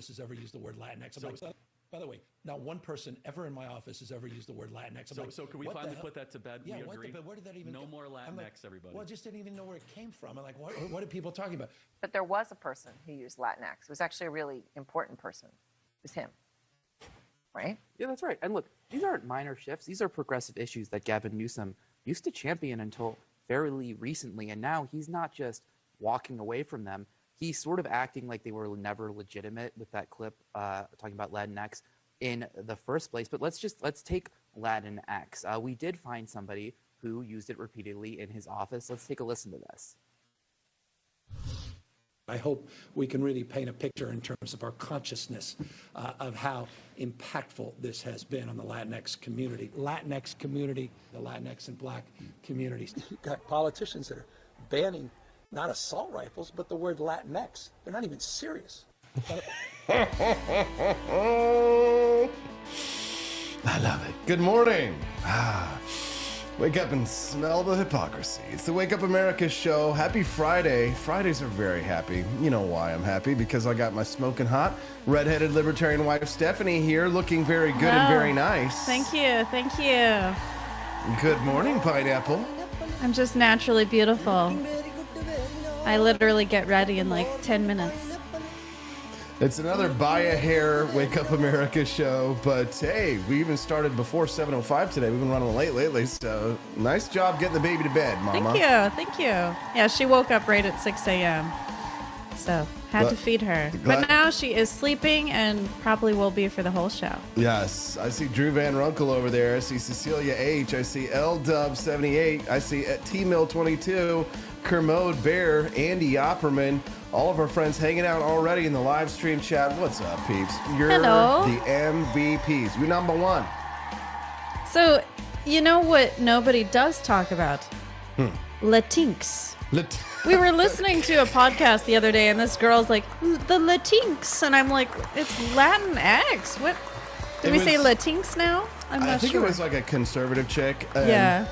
office has ever used the word Latinx. I'm like, by the way, not one person ever in my office has ever used the word Latinx. So can we finally put that to bed? Yeah, we agree? where did that even No more Latinx, everybody. Well, I just didn't even know where it came from. I'm like, what are people talking about? But there was a person who used Latinx. It was actually a really important person. It was him. Right? Yeah, that's right. And look, these aren't minor shifts. These are progressive issues that Gavin Newsom used to champion until fairly recently. And now he's not just walking away from them. He's sort of acting like they were never legitimate with that clip talking about Latinx in the first place. But let's take Latinx. We did find somebody who used it repeatedly in his office. Let's take a listen to this. I hope we can really paint a picture in terms of our consciousness of how impactful this has been on the Latinx community. The Latinx and Black communities. You've got politicians that are banning not assault rifles, but the word Latinx. They're not even serious. I love it. Good morning. Wake up and smell the hypocrisy. It's the Wake Up America show. Happy Friday. Fridays are very happy. You know why I'm happy? Because I got my smoking hot, redheaded libertarian wife Stephanie here, looking very good and very nice. Thank you. Thank you. Good morning, Pineapple. I'm just naturally beautiful. I literally get ready in like 10 minutes. It's another Buy a Hair Wake Up America show, but hey, we even started before 7:05 today. We've been running late lately, so nice job getting the baby to bed, Mama. Thank you. Yeah, she woke up right at 6 a.m., so had to feed her. But now she is sleeping and probably will be for the whole show. Yes, I see Drew Van Runkle over there. I see Cecilia H. I see L-Dub78. I see T-Mill22, Kermode Bear, Andy Opperman. All of our friends hanging out already in the live stream chat. What's up, peeps? You're Hello. the MVPs. You're number one. So, you know what nobody does talk about? Latinx. We were listening to a podcast the other day, and this girl's like, the Latinx. And I'm like, it's Latinx. What? Did we say Latinx now? I'm not sure. I think it was like a conservative chick. Yeah.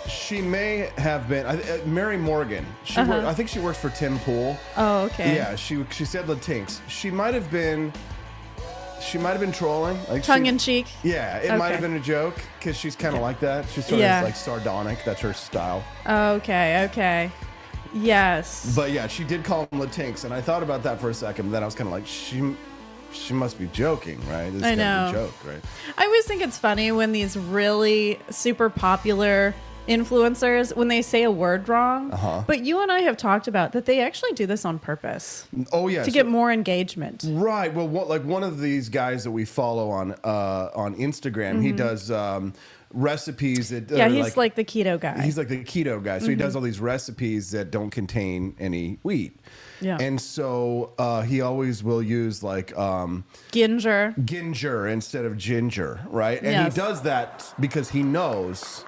She may have been Mary Morgan. I think she works for Tim Pool. Oh, okay. Yeah, she said Latinx. She might have been trolling, like tongue in cheek. Yeah, it might have been a joke because she's kind of like that. She's sort of like sardonic. That's her style. Okay. Yes. But yeah, she did call him Latinx, and I thought about that for a second. But then I was kind of like, she must be joking, right? This I know. Be a joke, right? I always think it's funny when these really super popular influencers, when they say a word wrong, but you and I have talked about that they actually do this on purpose. Oh yeah, to get more engagement. Right. Well, one of these guys that we follow on Instagram, he does recipes that he's like the keto guy. He's like the keto guy, so he does all these recipes that don't contain any wheat. Yeah. And so he always will use like ginger instead of ginger, right? And he does that because he knows.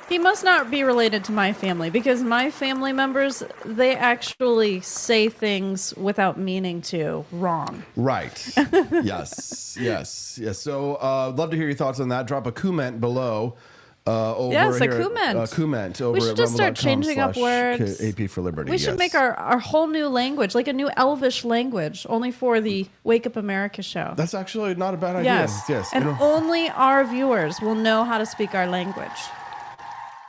He must not be related to my family, because my family members, they actually say things without meaning to wrong. Right. Yes. So love to hear your thoughts on that. Drop a comment below. Over yes, here, a comment over we should just start changing up words. AP for Liberty. We should make our whole new language, like a new Elvish language, only for the Wake Up America show. That's actually not a bad idea. Yes. And only our viewers will know how to speak our language.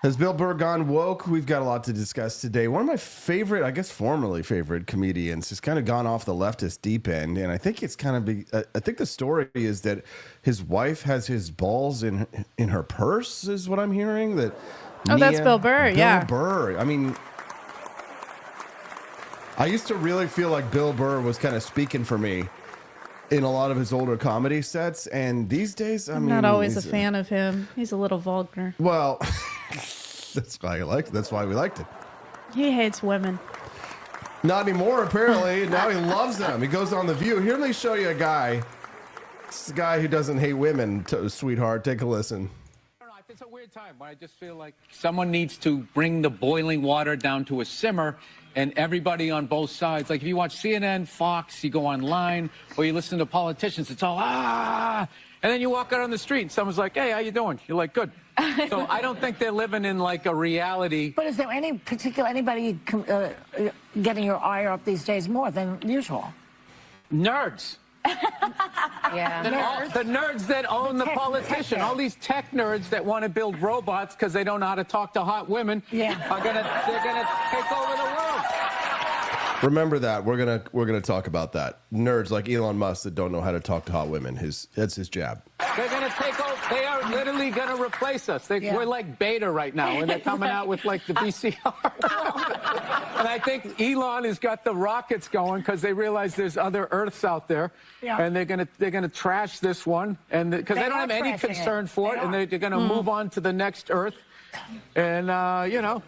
Has Bill Burr gone woke? We've got a lot to discuss today. One of my favorite, I guess formerly favorite comedians has kind of gone off the leftist deep end. And I think it's kind of, I think the story is that his wife has his balls in her purse, is what I'm hearing. That's Bill Burr, Bill Burr. I mean, I used to really feel like Bill Burr was kind of speaking for me in a lot of his older comedy sets, and these days, I'm not always a fan of him. He's a little vulgar. Well, that's why I liked it. That's why we liked it. He hates women. Not anymore, apparently. Now he loves them. He goes on The View. Here, let me show you a guy. It's a guy who doesn't hate women, sweetheart. Take a listen. I don't know. It's a weird time when I just feel like someone needs to bring the boiling water down to a simmer. And everybody on both sides, like if you watch CNN, Fox, you go online, or you listen to politicians, it's all, And then you walk out on the street and someone's like, hey, how you doing? You're like, good. So I don't think they're living in like a reality. But is there anybody getting your ire up these days more than usual? Nerds. Yeah. The nerds that own the politician, all these tech nerds that want to build robots because they don't know how to talk to hot women, they're gonna take over the world. Remember that. We're gonna talk about that. Nerds like Elon Musk that don't know how to talk to hot women. That's his jab. They're gonna take over. They are literally gonna replace us. We're like beta right now, and they're coming out with like the VCR. And I think Elon has got the rockets going because they realize there's other Earths out there, and they're gonna trash this one, and because they don't have any concern for it, and they're gonna move on to the next Earth. And,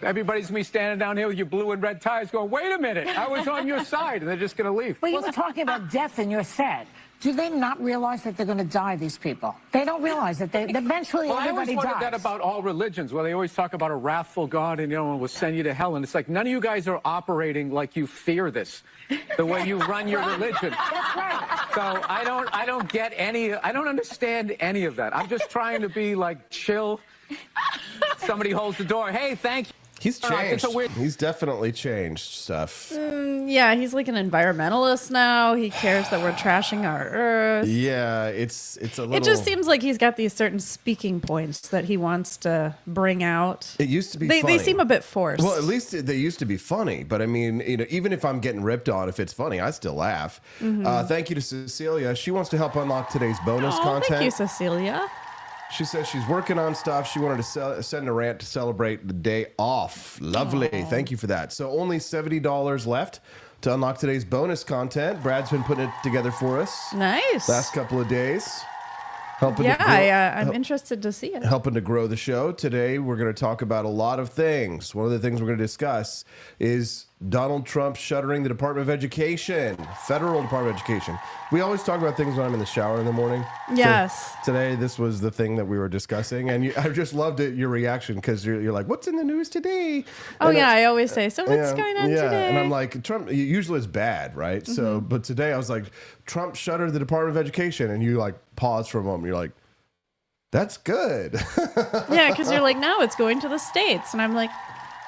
everybody's going to be standing down here with your blue and red ties going, wait a minute, I was on your side, and they're just going to leave. Well, you were talking about death in your set. Do they not realize that they're going to die, these people? They don't realize that eventually I always everybody wondered dies. that about all religions, where they always talk about a wrathful God and, will send you to hell. And it's like, none of you guys are operating like you fear this, the way you run your religion. That's right. So I don't understand any of that. I'm just trying to be like chill. Somebody holds the door. Hey, thank you. He's changed. He's definitely changed stuff. Yeah, he's like an environmentalist now. He cares that we're trashing our earth. Yeah, it's a little... It just seems like he's got these certain speaking points that he wants to bring out. It used to be funny. They seem a bit forced. Well, at least they used to be funny. But I mean, even if I'm getting ripped on, if it's funny, I still laugh. Thank you to Cecilia. She wants to help unlock today's bonus content. Thank you, Cecilia. She says she's working on stuff. She wanted to send a rant to celebrate the day off. Lovely. Aww. Thank you for that. So only $70 left to unlock today's bonus content. Brad's been putting it together for us. Nice. Last couple of days. I'm interested to see it. Helping to grow the show. Today, we're going to talk about a lot of things. One of the things we're going to discuss is Donald Trump shuttering the Department of Education, federal Department of Education. We always talk about things when I'm in the shower in the morning. Yes. So today, this was the thing that we were discussing, and I just loved your reaction because you're like, "What's in the news today?" Oh, and I always say, "So what's going on today?" And I'm like, Trump. Usually it's bad, right? So, but today I was like, Trump shuttered the Department of Education, and you like pause for a moment. You're like, that's good. Yeah, because you're like, no, it's going to the States. And I'm like,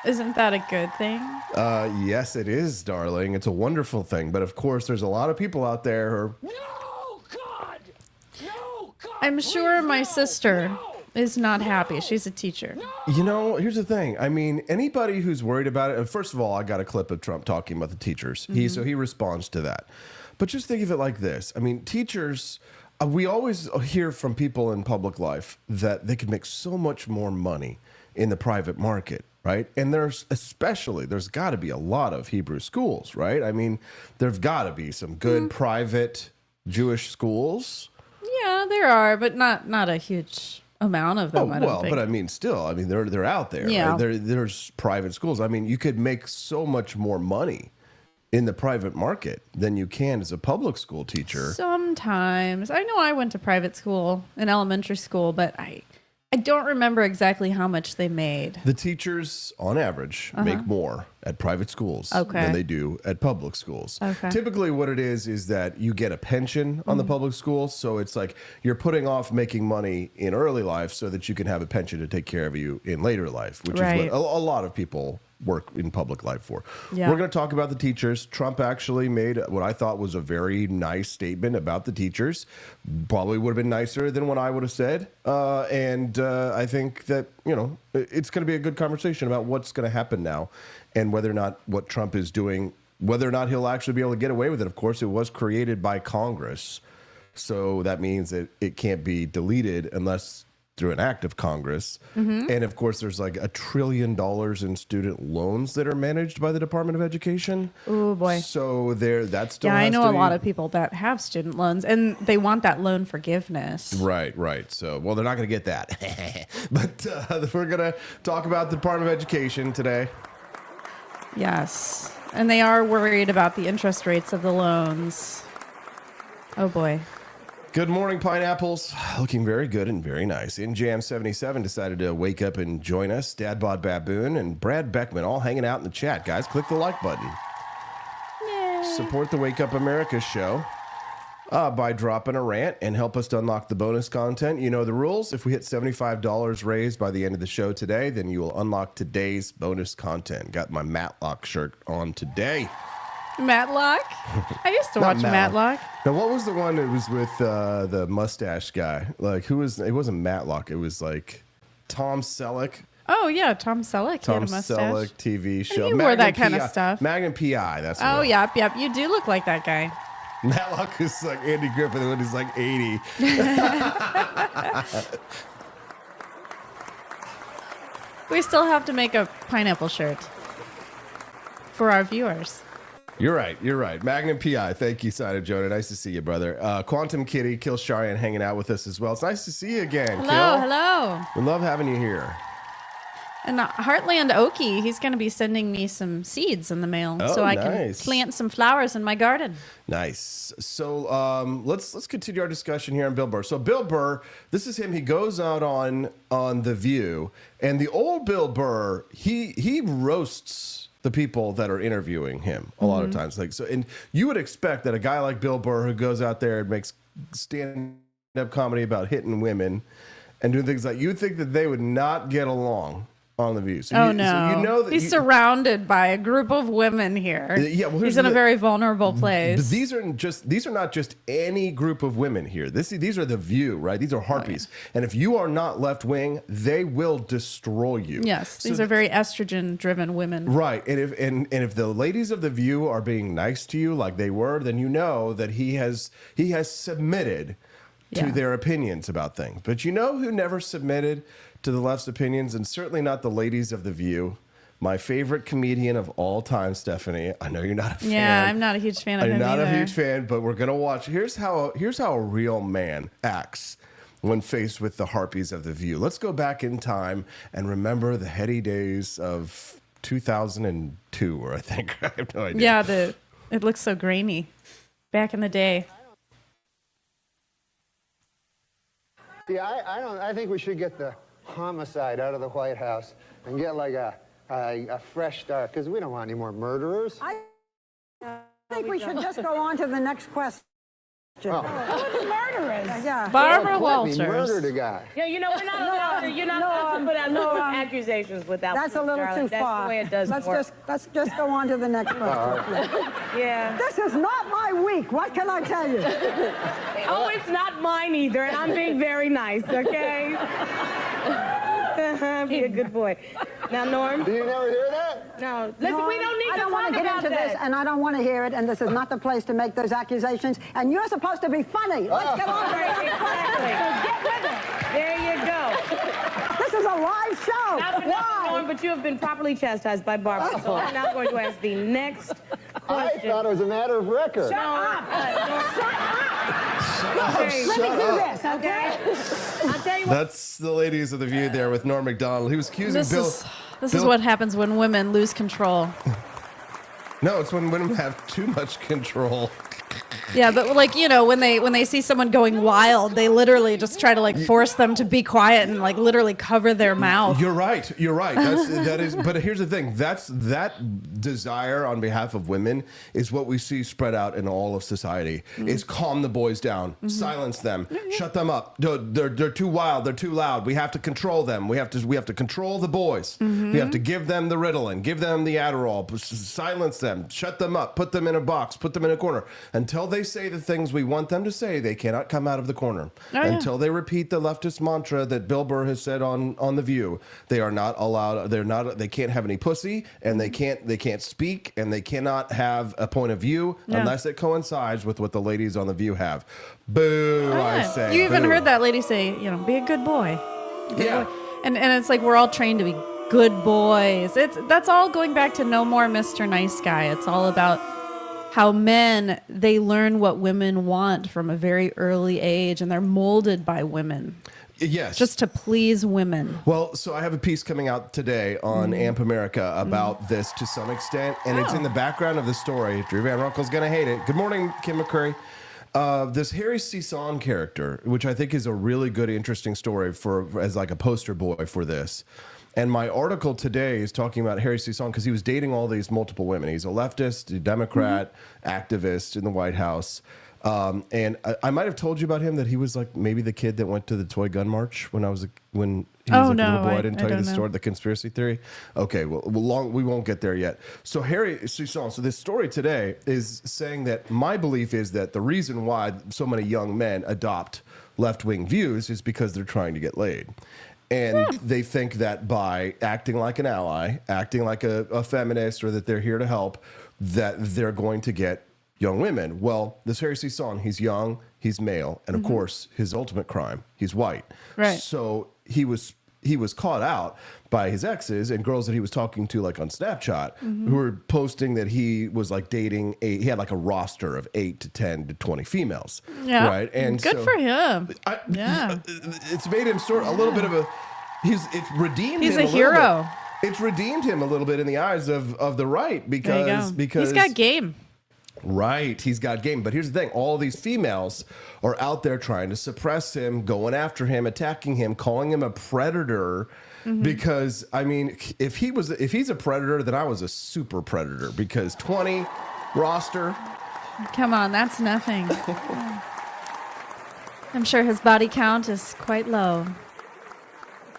isn't that a good thing? Yes, it is, darling. It's a wonderful thing. But of course, there's a lot of people out there who are... No, God! No, God! I'm sure my sister is not happy. She's a teacher. Here's the thing. I mean, anybody who's worried about it... First of all, I got a clip of Trump talking about the teachers. So he responds to that. But just think of it like this. I mean, teachers... we always hear from people in public life that they can make so much more money in the private market, right? And there's got to be a lot of Hebrew schools, right? I mean, there's got to be some good private Jewish schools. Yeah, there are, but not a huge amount of them. But I mean, still, they're out there. Yeah. Right? There's private schools. I mean, you could make so much more money in the private market than you can as a public school teacher. Sometimes. I know I went to private school in elementary school, but I don't remember exactly how much they made. The teachers, on average, make more at private schools than they do at public schools. Okay. Typically what it is that you get a pension on the public school, so it's like you're putting off making money in early life so that you can have a pension to take care of you in later life, which is what a lot of people work in public life for. Yeah. We're going to talk about the teachers. Trump actually made what I thought was a very nice statement about the teachers. Probably would have been nicer than what I would have said. And I think that, it's going to be a good conversation about what's going to happen now and whether or not what Trump is doing, whether or not he'll actually be able to get away with it. Of course, it was created by Congress. So that means that it can't be deleted unless through an act of Congress. And of course, there's like $1 trillion in student loans that are managed by the Department of Education. Oh boy. So that still I know a lot of people that have student loans and they want that loan forgiveness. Right. So, well, they're not going to get that. But we're going to talk about the Department of Education today. Yes. And they are worried about the interest rates of the loans. Oh boy. Good morning, pineapples. Looking very good and very nice. In Jam 77 decided to wake up and join us. Dad Bod Baboon and Brad Beckman all hanging out in the chat. Guys, click the like button. Yeah. Support the Wake Up America show. by dropping a rant and help us to unlock the bonus content. You know the rules. If we hit $75 raised by the end of the show today, then you will unlock today's bonus content. Got my Matlock shirt on today. Matlock? I used to watch Matlock. Now, what was the one that was with the mustache guy? Like, who was? It wasn't Matlock. It was like Tom Selleck. Oh yeah, Tom Selleck. Tom had a mustache. Selleck TV show. And he wore that kind of stuff. Magnum PI. That's Oh, what yep. You do look like that guy. Matlock is like Andy Griffith when he's like 80. We still have to make a pineapple shirt for our viewers. You're right. Magnum PI. Thank you, Sada Jonah. Nice to see you, brother. Quantum Kitty, Kill Sharian hanging out with us as well. It's nice to see you again, Hello. We love having you here. And Heartland Okie, he's going to be sending me some seeds in the mail so I can plant some flowers in my garden. Nice. So let's continue our discussion here on Bill Burr. So Bill Burr, this is him. He goes out on The View, and the old Bill Burr, he roasts the people that are interviewing him a lot of times. Like so, and you would expect that a guy like Bill Burr who goes out there and makes stand-up comedy about hitting women and doing things like, you would think that they would not get along on The View. So no. So you know that he's surrounded by a group of women here. Yeah, well, he's in a very vulnerable place. These are not just any group of women here. These are The View, right? These are harpies. And if you are not left wing, they will destroy you. Yes, these are very estrogen driven women. Right. And if the ladies of The View are being nice to you like they were, then you know that he has submitted to their opinions about things. But you know who never submitted to the left's opinions, and certainly not the ladies of The View? My favorite comedian of all time, Stephanie. I know you're not a fan. Yeah, I'm not a huge fan of him I'm not either. a huge fan, but we're gonna watch. Here's how a real man acts when faced with the harpies of The View. Let's go back in time and remember the heady days of 2002, or I think I have no idea. Yeah, it looks so grainy. Back in the day. Yeah, I think we should get the homicide out of the White House and get like a fresh start, because we don't want any more murderers. I think we should just go on to the next question. Murderers. Yeah. Barbara Walters Walters. murdered a guy. Yeah, you know, we're not allowed to. You're not allowed to put out no accusations without. That's a little darling. too far. That's the way it does work. Let's just go on to the next question. Yeah. This is not my week. What can I tell you? Oh, it's not mine either, and I'm being very nice. Okay. Be a good boy. Now, Norm. Do you never hear that? No. Listen, No, we don't need I to don't want talk to get about into that. this, and I don't want to hear it, and this is not the place to make those accusations. And you're supposed to be funny. Let's get on to the next question. So get with it. There you go. This is a live show. Not for nothing, Norm, but you have been properly chastised by Barbara. So I'm now going to ask the next question. I thought it was a matter of record. Shut up. Okay. Let me do this, okay? I'll tell you what. That's the ladies of The View there with Norm Macdonald. He was accusing Bill. This is what happens when women lose control. No, it's when women have too much control. Yeah, but like, you know, when they see someone going wild, they literally just try to like force them to be quiet and like literally cover their mouth. You're right. That is. But here's the thing. That desire on behalf of women is what we see spread out in all of society. Is calm the boys down, silence them, shut them up. They're too wild. They're too loud. We have to control them. We have to control the boys. We have to give them the Ritalin, give them the Adderall, silence them, shut them up, put them in a box, put them in a corner. Until they say the things we want them to say, they cannot come out of the corner. Until they repeat the leftist mantra that Bill Burr has said on The View, they are not allowed. They can't have any pussy, and they can't speak, and they cannot have a point of view unless it coincides with what the ladies on The View have. Boo! I say. You even boo. heard that lady say, you know, be a good boy. Good boy. And it's like we're all trained to be good boys. That's all going back to no more Mr. Nice Guy. It's all about how men, they learn what women want from a very early age, and they're molded by women. Yes. Just to please women. Well, so I have a piece coming out today on Amp America about this to some extent, and it's in the background of the story. Drew Van Runkle's going to hate it. Good morning, Kim McCurry. This Harry Sison character, which I think is a really good, interesting story as like a poster boy for this. And my article today is talking about Harry Sison because he was dating all these multiple women. He's a leftist, a Democrat, activist in the White House. And I might have told you about him that he was like maybe the kid that went to the toy gun march when he was a little boy. I didn't tell you the story, the conspiracy theory. Okay, well, we won't get there yet. So Harry Sisson, so this story today is saying that my belief is that the reason why so many young men adopt left-wing views is because they're trying to get laid. And they think that by acting like an ally, acting like a feminist, or that they're here to help, that they're going to get young women. Well, this Harry Sisson, he's young, he's male, and of course, his ultimate crime, he's white. Right. So he was caught out by his exes and girls that he was talking to, like on Snapchat, who were posting that he was like dating he had like a roster of 8 to 10 to 20 females. Yeah. Right. And good for him. It's made him sort of a little bit of it's redeemed him. He's a hero. It's redeemed him a little bit in the eyes of the right because he's got game. Right, he's got game. But here's the thing: all these females are out there trying to suppress him, going after him, attacking him, calling him a predator. Because I mean, if he's a predator, then I was a super predator. Because 20 roster. Come on, that's nothing. I'm sure his body count is quite low.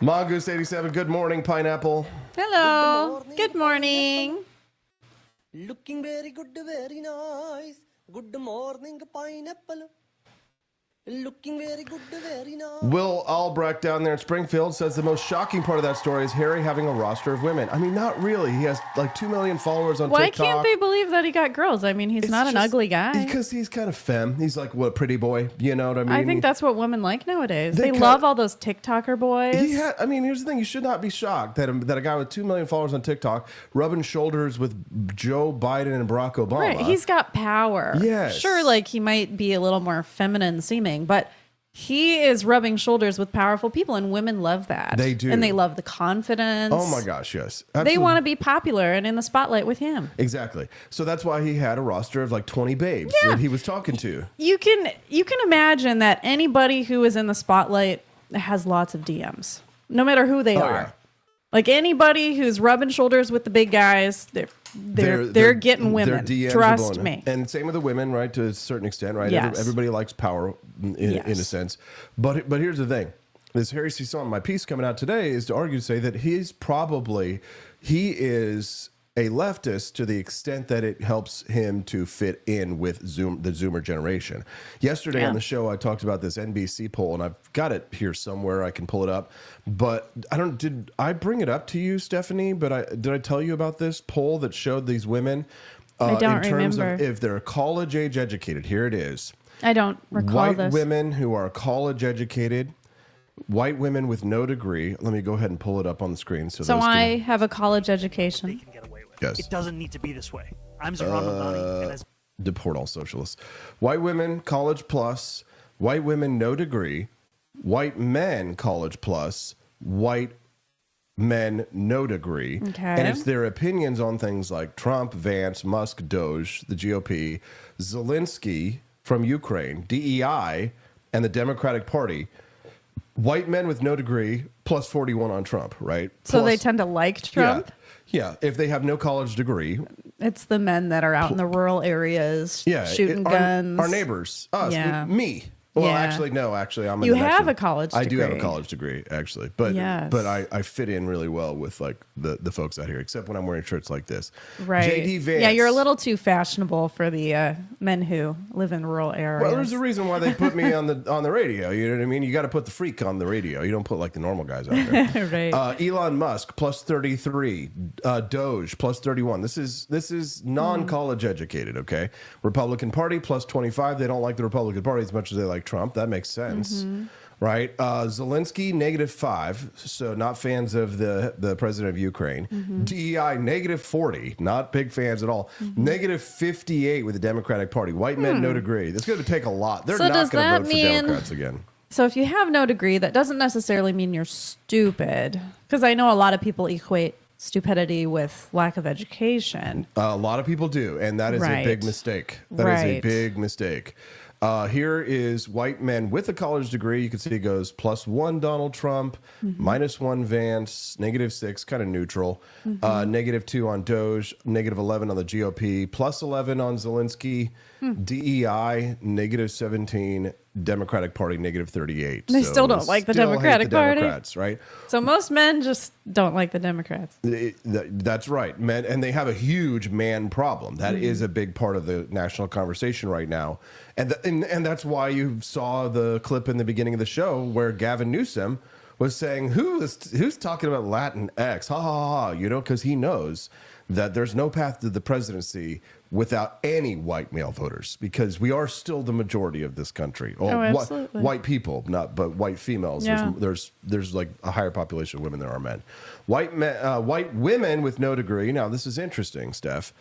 Mongoose 87. Good morning, Pineapple. Hello. Good morning. Looking very good, very nice. Good morning, Pineapple. Looking very good, very nice. Will Albrecht down there in Springfield says the most shocking part of that story is Harry having a roster of women. I mean, not really. He has like 2 million followers on TikTok. Why can't they believe that he got girls? I mean, he's not an ugly guy. Because he's kind of femme. He's like, what, pretty boy? You know what I mean? I think that's what women like nowadays. They love all those TikToker boys. I mean, here's the thing. You should not be shocked that a guy with 2 million followers on TikTok rubbing shoulders with Joe Biden and Barack Obama. Right. He's got power. Yes. Sure, like he might be a little more feminine seeming, but he is rubbing shoulders with powerful people, and women love that. They do. And they love the confidence. Oh, my gosh, yes. Absolutely. They want to be popular and in the spotlight with him. Exactly. So that's why he had a roster of like 20 babes that he was talking to. You can imagine that anybody who is in the spotlight has lots of DMs, no matter who they are. Yeah. Like anybody who's rubbing shoulders with the big guys, they're getting women. Trust me. And same with the women, right? To a certain extent, right? Yes. Everybody likes power in a sense. But here's the thing: this Harry Sisson, my piece coming out today is to argue to say that he is a leftist to the extent that it helps him to fit in with the Zoomer generation. Yesterday on the show, I talked about this NBC poll, and I've got it here somewhere. I can pull it up. But did I bring it up to you, Stephanie? But did I tell you about this poll that showed these women I don't in terms remember. of if they're college age educated? Here it is. I don't recall this. White women who are college educated, white women with no degree. Let me go ahead and pull it up on the screen. So I have a college education. They can get away with. Yes. It doesn't need to be this way. I'm Zoran Mamdani, and as deport all socialists. White women, college plus. White women, no degree. White men, college plus. White men, no degree. Okay. And it's their opinions on things like Trump, Vance, Musk, Doge, the GOP, Zelensky from Ukraine, DEI, and the Democratic Party. White men with no degree, plus 41 on Trump, right? So they tend to like Trump? Yeah, if they have no college degree. It's the men that are out in the rural areas shooting guns. Our neighbors, us, me. Well, actually, I'm. You have a college degree. I do have a college degree, actually, but I fit in really well with like the folks out here, except when I'm wearing shirts like this. Right. JD Vance. Yeah, you're a little too fashionable for the men who live in rural areas. Well, there's a reason why they put me on the radio. You know what I mean? You got to put the freak on the radio. You don't put like the normal guys out there. Right. Elon Musk plus 33, Doge plus 31. This is non-college educated. Okay. Republican Party plus 25. They don't like the Republican Party as much as they like Trump. That makes sense, right? Zelensky -5, so not fans of the president of Ukraine. DEI -40, not big fans at all. -58 with the Democratic Party. White men, no degree. That's going to take a lot. They're not going to vote for Democrats again. So if you have no degree, that doesn't necessarily mean you're stupid, because I know a lot of people equate stupidity with lack of education. A lot of people do, and that is a big mistake. That is a big mistake. Here is white men with a college degree. You can see it goes +1 Donald Trump, -1 Vance, -6, kind of neutral, -2 on Doge, -11 on the GOP, +11 on Zelensky, DEI, -17, Democratic Party, -38. They still don't like the Democratic Party. Democrats, right? So most men just don't like the Democrats. That's right, men, and they have a huge man problem. That is a big part of the national conversation right now, and that's why you saw the clip in the beginning of the show where Gavin Newsom was saying, "Who's talking about Latin X?" Ha ha ha! You know, because he knows that there's no path to the presidency without any white male voters, because we are still the majority of this country. Absolutely. White people, but white females. Yeah. There's like a higher population of women than are men. White women with no degree. Now this is interesting, Steph.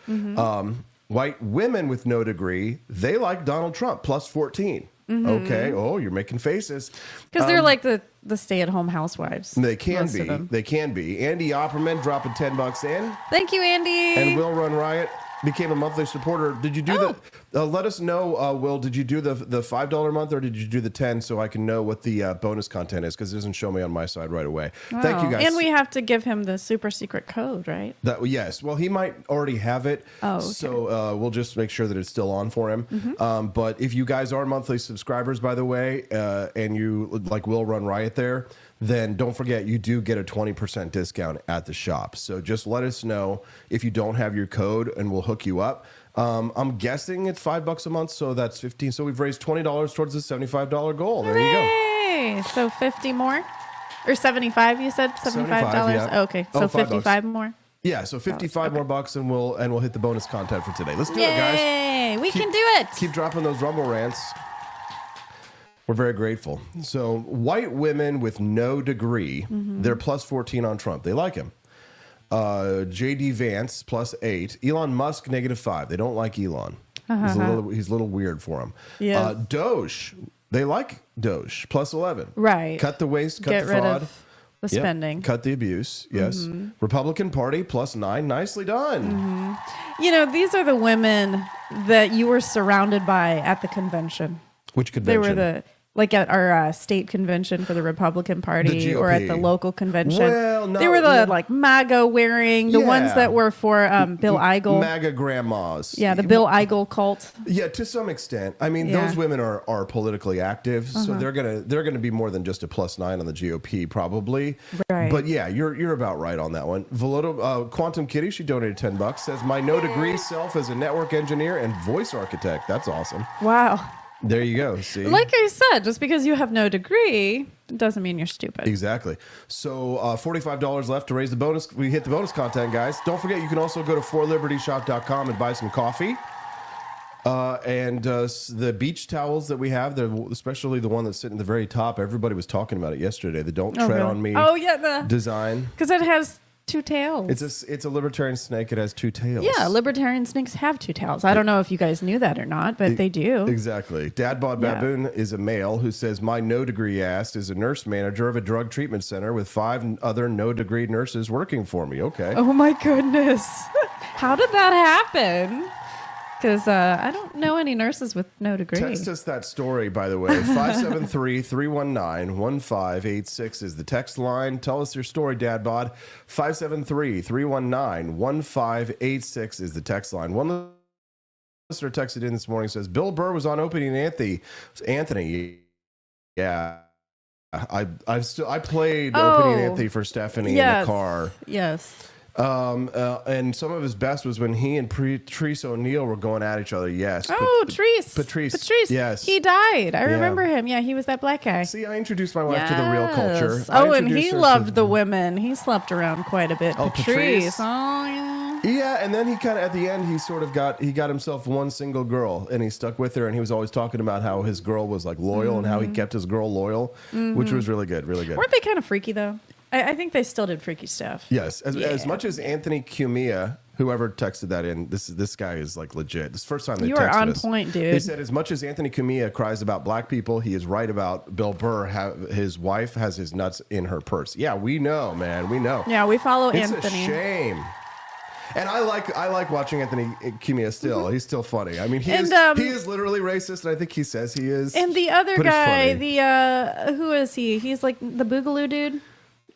White women with no degree, they like Donald Trump, +14. Okay. Oh, you're making faces. Because they're like the stay-at-home housewives. They can most of be. them. They can be. Andy Opperman dropping $10 in. Thank you, Andy. And Will Run Riot became a monthly supporter. Did you do let us know, Will, did you do the $5 a month or did you do the 10 so I can know what the bonus content is? Because it doesn't show me on my side right away. Wow. Thank you, guys. And we have to give him the super secret code, right? Yes. Well, he might already have it. Oh, okay. So we'll just make sure that it's still on for him. But if you guys are monthly subscribers, by the way, and you like Will Run Riot there, then don't forget you do get a 20% discount at the shop. So just let us know if you don't have your code and we'll hook you up. I'm guessing it's $5 a month, so that's 15. So we've raised $20 towards the $75 goal. There you go. Yay! So 50 more? Or 75, you said? $75? Yeah. Okay, so $5. 55 more? Yeah, so 55 more bucks and we'll hit the bonus content for today. Let's do it, guys. Yay! We can do it! Keep dropping those Rumble rants. We're very grateful. So white women with no degree, they're +14 on Trump. They like him. J.D. Vance, +8. Elon Musk, -5. They don't like Elon. He's a little weird for them. Yes. Doge, they like Doge, +11. Right. Cut the waste, cut Get the rid fraud. of the spending. Cut the abuse, yes. Republican Party, +9. Nicely done. You know, these are the women that you were surrounded by at the convention. Which convention? They were like at our state convention for the Republican Party, The or at GOP. the local convention. Well, no, they were the like MAGA wearing, the ones that were for Bill Eigel. MAGA grandmas. Yeah, the Bill Eigel cult. Yeah, to some extent. I mean, Yeah. those women are politically active, so they're gonna be more than just a +9 on the GOP, probably. Right. But yeah, you're about right on that one. Volodo, Quantum Kitty, she donated $10. Says my no degree self as a network engineer and voice architect. That's awesome. Wow. There you go. See, Like I said, just because you have no degree doesn't mean you're stupid. Exactly. So $45 left to raise the bonus. We hit the bonus content, guys. Don't forget, you can also go to forlibertyshop.com and buy some coffee. And the beach towels that we have, especially the one that's sitting at the very top, everybody was talking about it yesterday. The Don't Tread on Me design. Because it has two tails. It's a libertarian snake. It has two tails. Yeah, libertarian snakes have two tails. I don't know if you guys knew that or not, but they do. Exactly. Dad Bod Baboon is a male who says, my no degree ass is a nurse manager of a drug treatment center with 5 other no degree nurses working for me. Okay. Oh my goodness. How did that happen? Because I don't know any nurses with no degree. Text us that story, by the way. 573-319-1586 is the text line. Tell us your story, Dad Bod. 573-319-1586 is the text line. One listener texted in this morning, says, Bill Burr was on Opie and Anthony. Yeah. I played Opie and Anthony for Stephanie in the car. Yes. And some of his best was when he and Patrice O'Neill were going at each other. Yes. Patrice. Yes. He died. I remember him. Yeah, he was that black guy. See, I introduced my wife to the real culture. Oh, and he loved the women. He slept around quite a bit. Oh, Patrice. Oh, yeah. Yeah, and then he kind of, at the end, he got himself one single girl, and he stuck with her, and he was always talking about how his girl was like loyal and how he kept his girl loyal, which was really good, really good. Weren't they kind of freaky, though? I think they still did freaky stuff. Yes, as much as Anthony Cumia, whoever texted that in, this guy is like legit. This is the first time they texted us. You are on point, dude. They said as much as Anthony Cumia cries about black people, he is right about Bill Burr. His wife has his nuts in her purse. Yeah, we know, man. We know. Yeah, we follow it's Anthony. It's a shame. And I like watching Anthony Cumia still. He's still funny. I mean, he is literally racist, and I think he says he is. And the other guy, who is he? He's like the Boogaloo dude.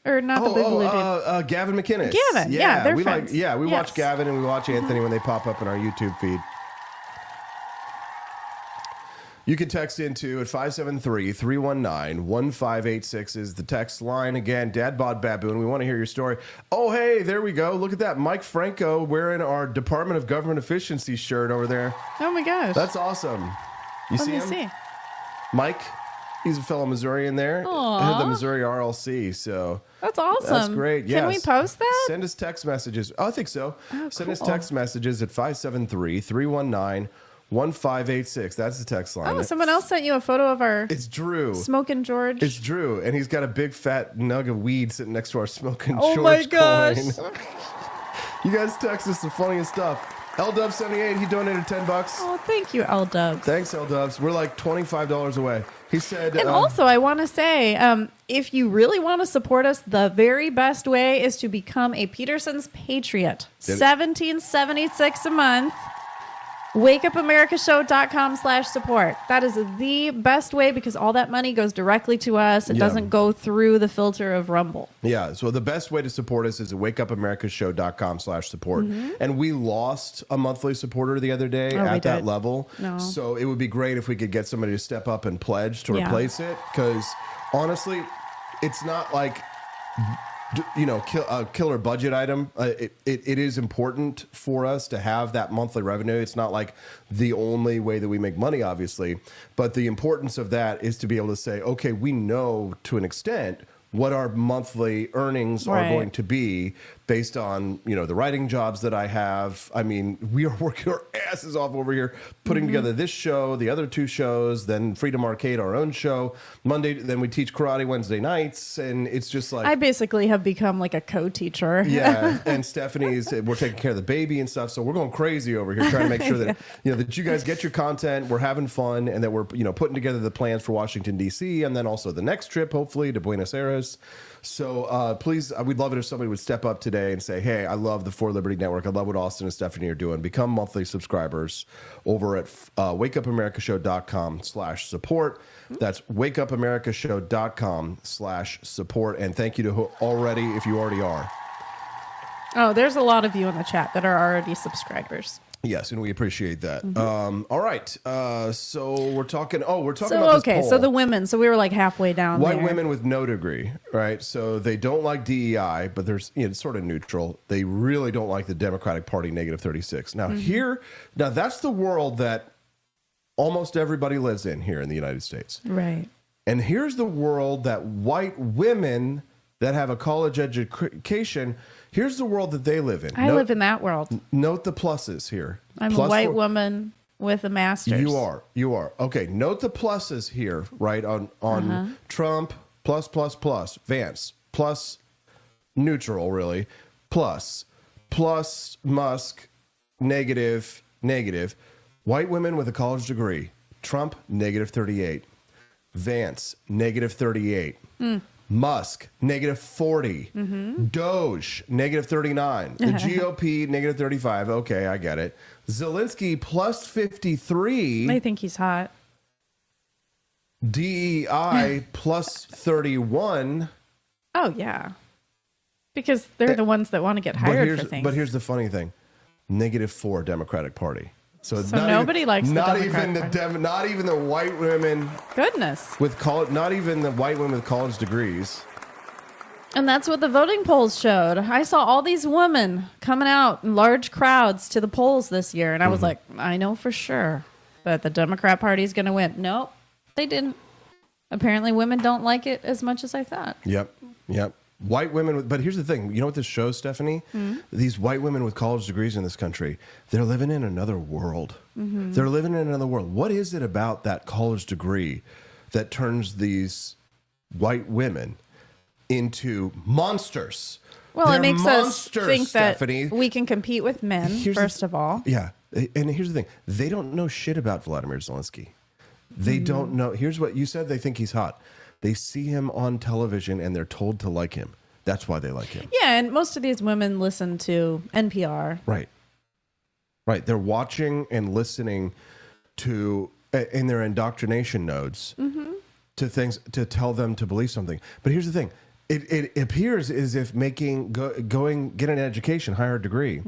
Or not the Boogaloo dude. Gavin McInnes. Gavin, yeah, they're we friends. we watch Gavin and we watch Anthony when they pop up in our YouTube feed. You can text into at 573-319-1586 is the text line. Again, Dad Bod Baboon, we want to hear your story. Oh, hey, there we go. Look at that. Mike Franco wearing our Department of Government Efficiency shirt over there. Oh, my gosh. That's awesome. Let me see. Mike, he's a fellow Missourian there. Aww. The Missouri RLC, so... That's awesome. That's great. Yes. Can we post that? Send us text messages. Oh, I think so. Send us cool. text messages at 573-319-1586. That's the text line. Oh, someone else sent you a photo of our... It's Drew. Smoking George. It's Drew, and he's got a big fat nug of weed sitting next to our Smoking Oh George my gosh. coin. You guys text us the funniest stuff. LDub78, he donated $10. Oh, thank you, L-Dubs. Thanks, L-Dubs. We're like $25 away. He said... And also, I want to say, if you really want to support us, the very best way is to become a Peterson's Patriot. $17.76 a month. WakeUpAmericaShow.com/support. That is the best way because all that money goes directly to us. It doesn't go through the filter of Rumble. Yeah, so the best way to support us is at WakeUpAmericaShow.com/support. And we lost a monthly supporter the other day at that level. No. So it would be great if we could get somebody to step up and pledge to replace it. Because honestly, it's not like... a killer budget item. It is important for us to have that monthly revenue. It's not like the only way that we make money, obviously, but the importance of that is to be able to say, okay, we know to an extent what our monthly earnings are going to be based on, the writing jobs that I have. I mean, we are working our asses off over here, putting together this show, the other two shows, then Freedom Arcade, our own show. Monday, then we teach karate Wednesday nights, and it's just like... I basically have become like a co-teacher. Yeah, and Stephanie's, we're taking care of the baby and stuff, so we're going crazy over here trying to make sure that, that you guys get your content, we're having fun, and that we're, putting together the plans for Washington, D.C., and then also the next trip, hopefully, to Buenos Aires. So please, we'd love it if somebody would step up today and say, hey, I love the For Liberty Network. I love what Austin and Stephanie are doing. Become monthly subscribers over at wakeupAmericaShow.com/support. That's wakeupAmericaShow.com/support. And thank you to already, if you already are. Oh, there's a lot of you in the chat that are already subscribers. Yes, and we appreciate that. All right. So we're talking about this poll. So the women. So we were like halfway down White there. women with no degree, right? So they don't like DEI, but there's it's sort of neutral. They really don't like the Democratic Party, -36. Now that's the world that almost everybody lives in here in the United States. Right. And here's the world that white women that have a college education, here's the world that they live in. I live in that world. Note the pluses here. I'm a white woman with a master's. You are. Okay, note the pluses here, right? On Trump, plus, Vance, plus, neutral, really, plus, Musk, negative. White women with a college degree, Trump, -38. Vance, -38. Musk, -40. Doge, -39. The GOP, -35. Okay, I get it. Zelensky, +53. They think he's hot. DEI, +31. Oh, yeah. Because they're the ones that want to get hired for things. But here's the funny thing. -4 Democratic Party. So nobody likes the Democratic Party. Not even the white women. Goodness. With college, not even the white women with college degrees. And that's what the voting polls showed. I saw all these women coming out in large crowds to the polls this year, and I was like, I know for sure that the Democrat Party is going to win. Nope, they didn't. Apparently, women don't like it as much as I thought. Yep. White women, but here's the thing. You know what this shows, Stephanie? These white women with college degrees in this country, they're living in another world. They're living in another world. What is it about that college degree that turns these white women into monsters? Well, They're it makes us think Stephanie. that we can compete with men, first of all. Yeah. And here's the thing. They don't know shit about Vladimir Zelensky. They don't know. Here's what you said. They think he's hot. They see him on television and they're told to like him. That's why they like him. Yeah, and most of these women listen to NPR. Right. They're watching and listening to in their indoctrination nodes to things to tell them to believe something. But here's the thing: it appears as if get an education, higher degree,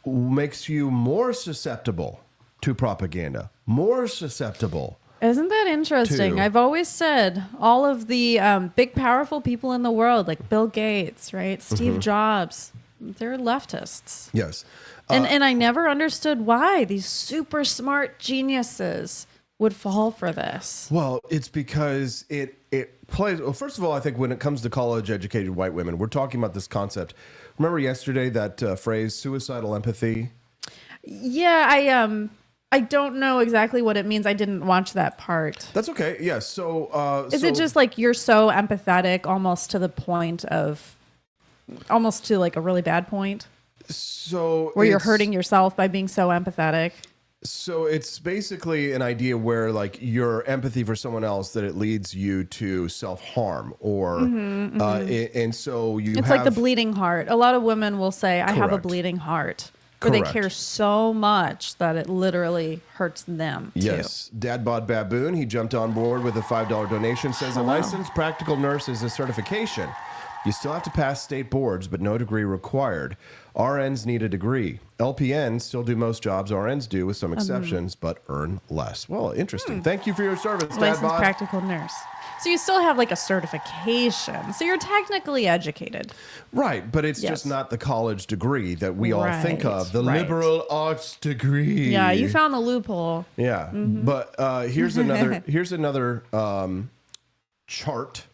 makes you more susceptible to propaganda, more susceptible. Isn't that interesting? I've always said all of the big, powerful people in the world, like Bill Gates, right, Steve Jobs, they're leftists. Yes. And I never understood why these super smart geniuses would fall for this. Well, it's because it plays. Well, first of all, I think when it comes to college-educated white women, we're talking about this concept. Remember yesterday that phrase, suicidal empathy? Yeah, I don't know exactly what it means. I didn't watch that part. That's okay. Yeah. So is it just like you're so empathetic, almost to the point of, almost to like a really bad point? So where you're hurting yourself by being so empathetic. So it's basically an idea where like your empathy for someone else, that it leads you to self-harm or and so it's like the bleeding heart. A lot of women will say, I have a bleeding heart. Where they care so much that it literally hurts them too. Yes. Dad Bod Baboon, he jumped on board with a $5 donation, says a licensed practical nurse is a certification. You still have to pass state boards, but no degree required. RNs need a degree. LPNs still do most jobs RNs do, with some exceptions, but earn less. Well, interesting. Thank you for your service, Dad Licensed Bod. practical nurse. So you still have like a certification. So you're technically educated. Right, but it's just not the college degree that we all think of, the liberal arts degree. Yeah, you found the loophole. Yeah, but here's another chart.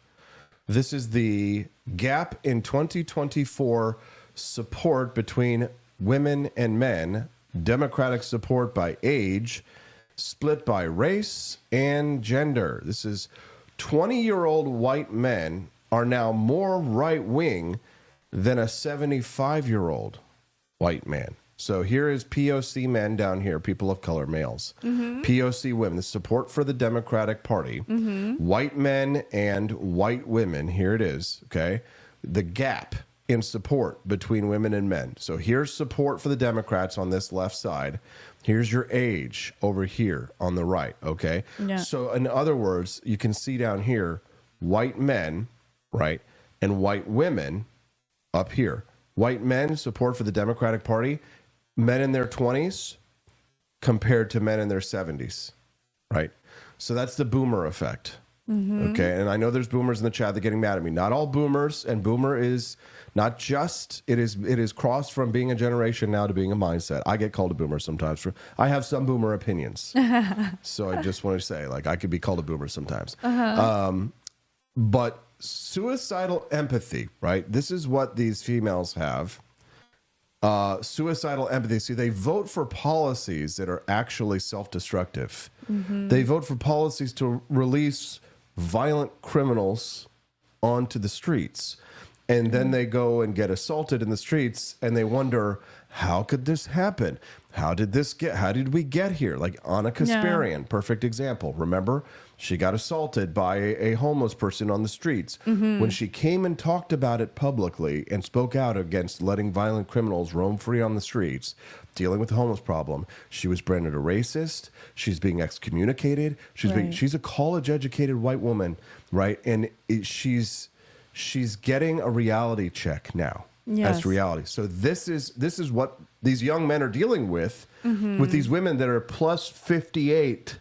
This is the gap in 2024 support between women and men, Democratic support by age, split by race and gender. This is 20-year-old white men are now more right-wing than a 75-year-old white man. So here is POC men down here, people of color, males. POC women, the support for the Democratic Party. White men and white women, here it is, okay? The gap in support between women and men. So here's support for the Democrats on this left side. Here's your age over here on the right, okay? Yeah. So in other words, you can see down here, white men, right, and white women up here. White men, support for the Democratic Party, men in their 20s compared to men in their 70s, right? So that's the boomer effect, okay? And I know there's boomers in the chat that are getting mad at me. Not all boomers, and boomer is not just, it is crossed from being a generation now to being a mindset. I get called a boomer sometimes. I have some boomer opinions. So I just want to say, like, I could be called a boomer sometimes. But suicidal empathy, right? This is what these females have. Suicidal empathy. See, they vote for policies that are actually self-destructive. They vote for policies to release violent criminals onto the streets. And then they go and get assaulted in the streets, and they wonder, how could this happen? How did we get here? Like Anna Kasparian, perfect example. Remember, she got assaulted by a homeless person on the streets. When she came and talked about it publicly and spoke out against letting violent criminals roam free on the streets, dealing with the homeless problem, she was branded a racist. She's being excommunicated. She's a college-educated white woman, right? And she's getting a reality check now. As to reality. So this is what these young men are dealing with these women that are plus 58,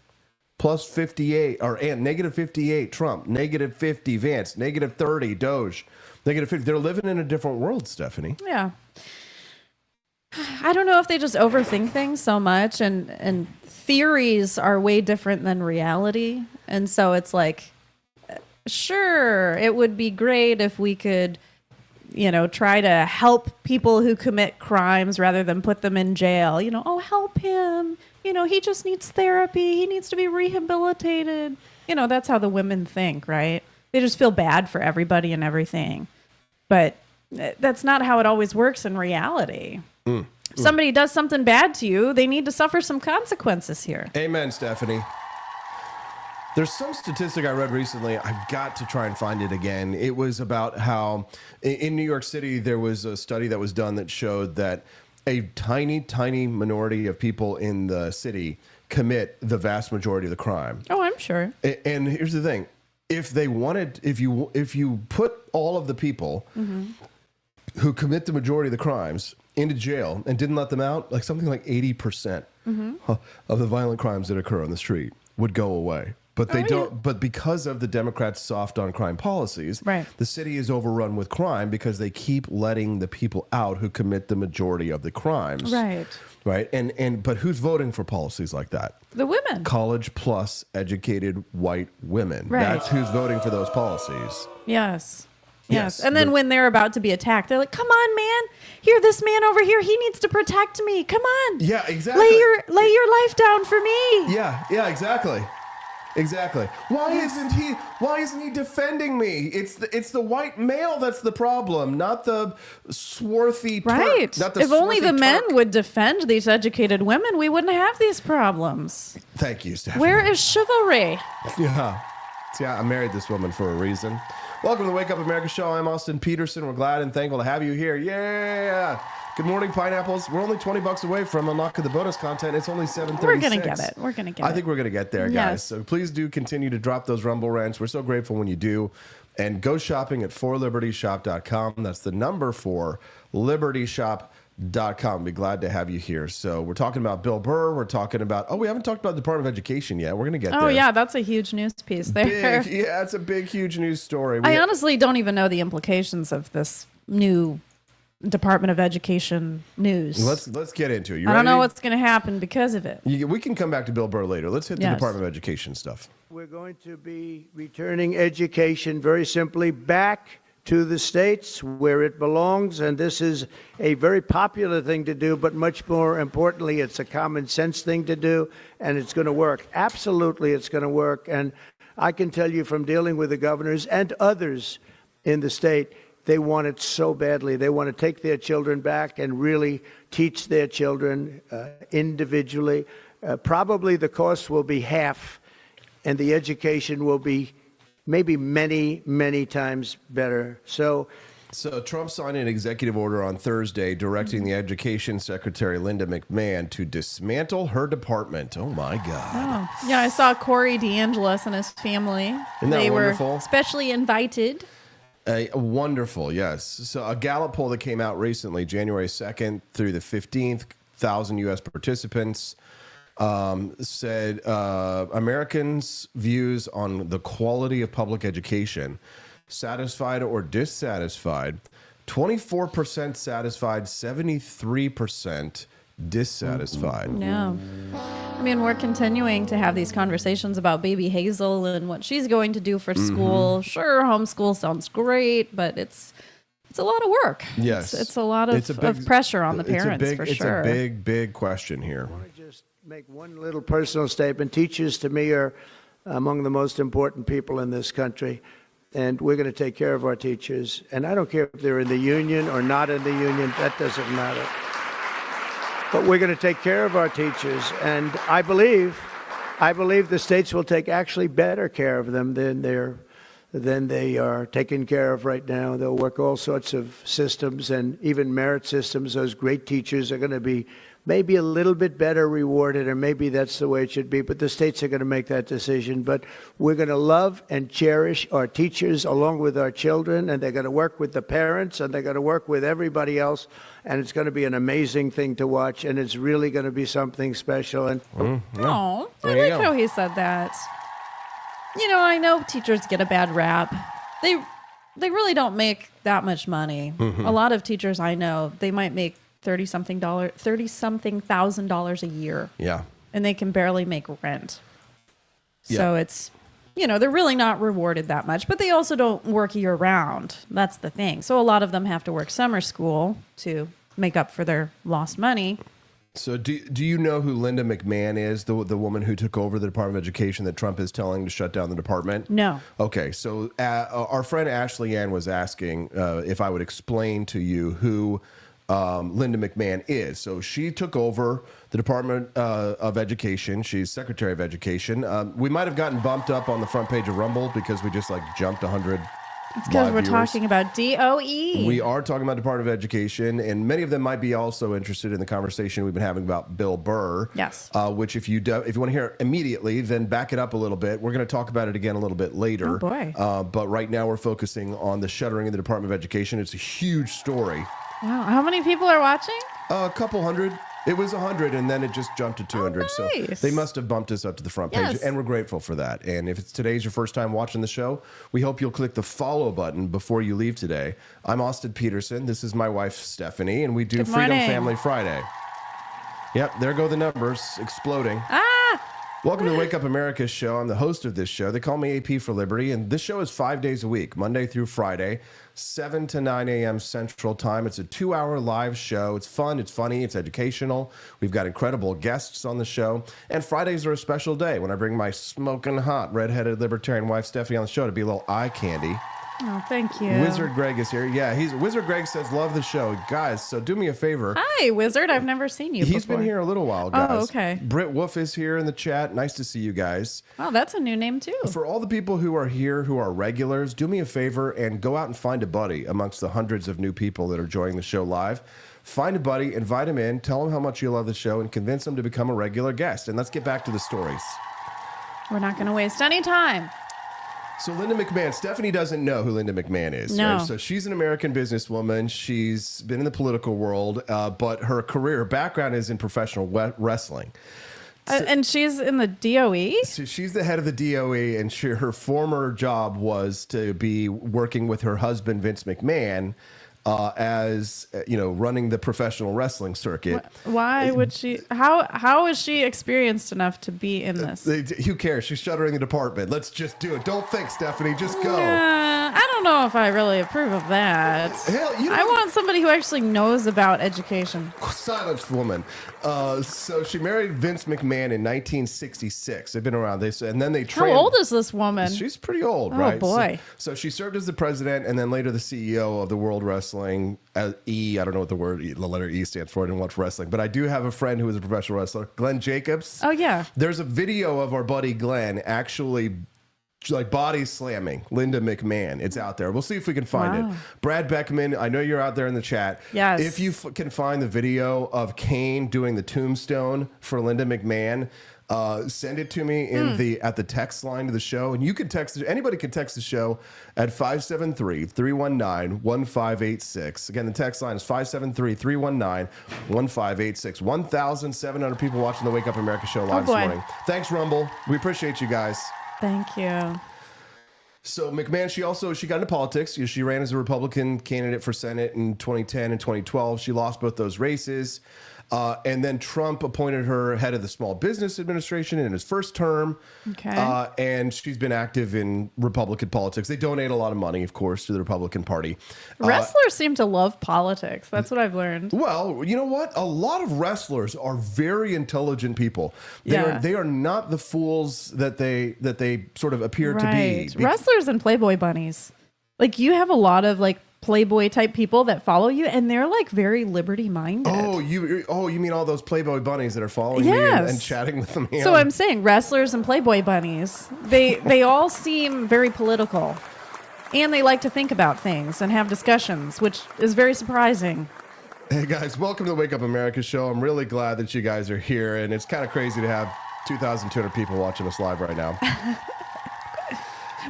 or and negative 58 Trump, negative 50 Vance, negative 30 Doge, negative 50. They're living in a different world, Stephanie. Yeah. I don't know if they just overthink things so much, and theories are way different than reality. And so it's like, sure, it would be great if we could, try to help people who commit crimes rather than put them in jail. Help him. He just needs therapy. He needs to be rehabilitated. That's how the women think, right? They just feel bad for everybody and everything. But that's not how it always works in reality. If somebody does something bad to you, they need to suffer some consequences here. Amen, Stephanie. There's some statistic I read recently. I've got to try and find it again. It was about how in New York City, there was a study that was done that showed that a tiny, tiny minority of people in the city commit the vast majority of the crime. Oh, I'm sure. And here's the thing. If you put all of the people who commit the majority of the crimes into jail and didn't let them out, like something like 80% of the violent crimes that occur on the street would go away. But they don't. Yeah. But because of the Democrats' soft on crime policies, the city is overrun with crime because they keep letting the people out who commit the majority of the crimes. Right. Right. But who's voting for policies like that? The women. College plus educated white women. Right. That's who's voting for those policies. Yes. Yes. And then when they're about to be attacked, they're like, come on, man. Here, this man over here, he needs to protect me. Come on. Yeah, exactly. Lay your life down for me. Yeah, exactly. Exactly. Why isn't he defending me? It's the white male that's the problem, not the swarthy Turk. Right. Not the if only the swarthy men Turk. would defend these educated women, we wouldn't have these problems. Thank you, Stephanie. Where is chivalry? Yeah. See, I married this woman for a reason. Welcome to the Wake Up America Show. I'm Austin Peterson. We're glad and thankful to have you here. Yeah. Good morning, Pineapples. We're only $20 away from unlocking the bonus content. It's only $7.36. We're going to get it. I think we're going to get there, guys. Yes. So please do continue to drop those Rumble rants. We're so grateful when you do. And go shopping at forlibertyshop.com. That's the number for libertyshop.com. Be glad to have you here. So we're talking about Bill Burr. We're talking about, we haven't talked about the Department of Education yet. We're going to get there. Oh, yeah, that's a huge news piece there. It's a big, huge news story. I honestly don't even know the implications of this new Department of Education news. Let's get into it. I don't know what's going to happen because of it. We can come back to Bill Burr later. Let's hit the Department of Education stuff. We're going to be returning education very simply back to the states where it belongs, and this is a very popular thing to do, but much more importantly, it's a common sense thing to do, and it's going to work. Absolutely, it's going to work, and I can tell you from dealing with the governors and others in the state, they want it so badly. They want to take their children back and really teach their children individually. Probably the cost will be half, and the education will be maybe many, many times better. So Trump signed an executive order on Thursday directing the Education Secretary Linda McMahon to dismantle her department. Oh, my God. Oh. Yeah, I saw Corey DeAngelis and his family. Isn't that wonderful? Were specially invited. Wonderful, yes. So a Gallup poll that came out recently, January 2nd through the 15th, 1,000 U.S. participants, said Americans' views on the quality of public education, satisfied or dissatisfied, 24% satisfied, 73% dissatisfied. No. I mean, we're continuing to have these conversations about baby Hazel and what she's going to do for school. Sure, homeschool sounds great, but it's a lot of work. Yes. It's a lot of pressure on the parents, for sure. It's a big question here. I want to just make one little personal statement. Teachers, to me, are among the most important people in this country, and we're going to take care of our teachers. And I don't care if they're in the union or not in the union. That doesn't matter. But we're going to take care of our teachers, and I believe the states will take actually better care of them than they are taken care of right now. They'll work all sorts of systems and even merit systems. Those great teachers are going to be maybe a little bit better rewarded, or maybe that's the way it should be, but the states are going to make that decision. But we're going to love and cherish our teachers along with our children, and they're going to work with the parents, and they're going to work with everybody else, and it's going to be an amazing thing to watch, and it's really going to be something special. And I like how he said that. You know, I know teachers get a bad rap. They really don't make that much money. A lot of teachers I know, they might make $30-something thousand a year. Yeah. And they can barely make rent. So it's, they're really not rewarded that much, but they also don't work year round. That's the thing. So a lot of them have to work summer school to make up for their lost money. So do you know who Linda McMahon is, the woman who took over the Department of Education that Trump is telling to shut down the department? No. Okay, so our friend Ashley Ann was asking if I would explain to you who Linda McMahon is. So she took over the Department of Education. She's Secretary of Education. We might have gotten bumped up on the front page of Rumble because we just jumped 100. It's because we're talking about DOE. We are talking about Department of Education, and many of them might be also interested in the conversation we've been having about Bill Burr. Yes. Which, if you want to hear it immediately, then back it up a little bit. We're going to talk about it again a little bit later. Oh, boy. But right now we're focusing on the shuttering of the Department of Education. It's a huge story. Wow. How many people are watching? A couple hundred. It was 100, and then it just jumped to 200. Oh, nice. So they must have bumped us up to the front page, Yes. and we're grateful for that. And if today's your first time watching the show, we hope you'll click the follow button before you leave today. I'm Austin Peterson. This is my wife, Stephanie, and we do Good Freedom morning. Family Friday. Yep, there go the numbers exploding. Ah! Welcome to the Wake Up America show. I'm the host of this show. They call me AP for Liberty, and this show is 5 days a week, Monday through Friday, 7 to 9 a.m. Central Time. It's a 2-hour live show. It's fun, it's funny, it's educational. We've got incredible guests on the show, and Fridays are a special day when I bring my smoking hot redheaded libertarian wife Stephanie on the show to be a little eye candy. Oh, thank you. Wizard Greg is here. Yeah, Wizard Greg says love the show. Guys, so do me a favor. Hi, Wizard. I've never seen you He's before. been here a little while, guys. Oh, okay. Britt Wolf is here in the chat. Nice to see you guys. Oh, that's a new name, too. For all the people who are here who are regulars, do me a favor and go out and find a buddy amongst the hundreds of new people that are joining the show live. Find a buddy, invite him in, tell him how much you love the show, and convince him to become a regular guest. And let's get back to the stories. We're not going to waste any time. So Linda McMahon, Stephanie doesn't know who Linda McMahon is. No. Right? So she's an American businesswoman. She's been in the political world, but her background is in professional wrestling. And she's in the DOE? So she's the head of the DOE, and her former job was to be working with her husband, Vince McMahon, as running the professional wrestling circuit. Why would she? How is she experienced enough to be in this? Who cares? She's shuttering the department. Let's just do it. Don't think, Stephanie. Just go. I don't know if I really approve of that. Hell, I want somebody who actually knows about education. Silence, woman. So she married Vince McMahon in 1966. They've been around. And then they How old is this woman? She's pretty old, Oh, right? boy. So she served as the president and then later the CEO of the World Wrestling. I don't know what the letter E stands for. I didn't watch wrestling, but I do have a friend who is a professional wrestler, Glenn Jacobs. Oh, yeah. There's a video of our buddy Glenn actually body slamming Linda McMahon. It's out there. We'll see if we can find it. Brad Beckman, I know you're out there in the chat. Yes. If you can find the video of Kane doing the tombstone for Linda McMahon, send it to me at the text line to the show, and you can text. Anybody can text the show at 573-319-1586. Again, the text line is 573-319-1586. 1,700 people watching the Wake Up America show live this morning. Thanks, Rumble. We appreciate you guys. Thank you. So McMahon, she got into politics. She ran as a Republican candidate for Senate in 2010 and 2012. She lost both those races. And then Trump appointed her head of the Small Business Administration in his first term. Okay. And she's been active in Republican politics. They donate a lot of money, of course, to the Republican Party. Wrestlers seem to love politics. That's what I've learned. Well, you know what? A lot of wrestlers are very intelligent people. They are not the fools that they sort of appear to be. Wrestlers and Playboy bunnies. Like, you have a lot of Playboy type people that follow you, and they're very liberty minded. Oh, you mean all those Playboy bunnies that are following me and chatting with them? So I'm saying wrestlers and Playboy bunnies, they all seem very political, and they like to think about things and have discussions, which is very surprising. Hey guys, welcome to the Wake Up America show. I'm really glad that you guys are here, and it's kind of crazy to have 2,200 people watching us live right now.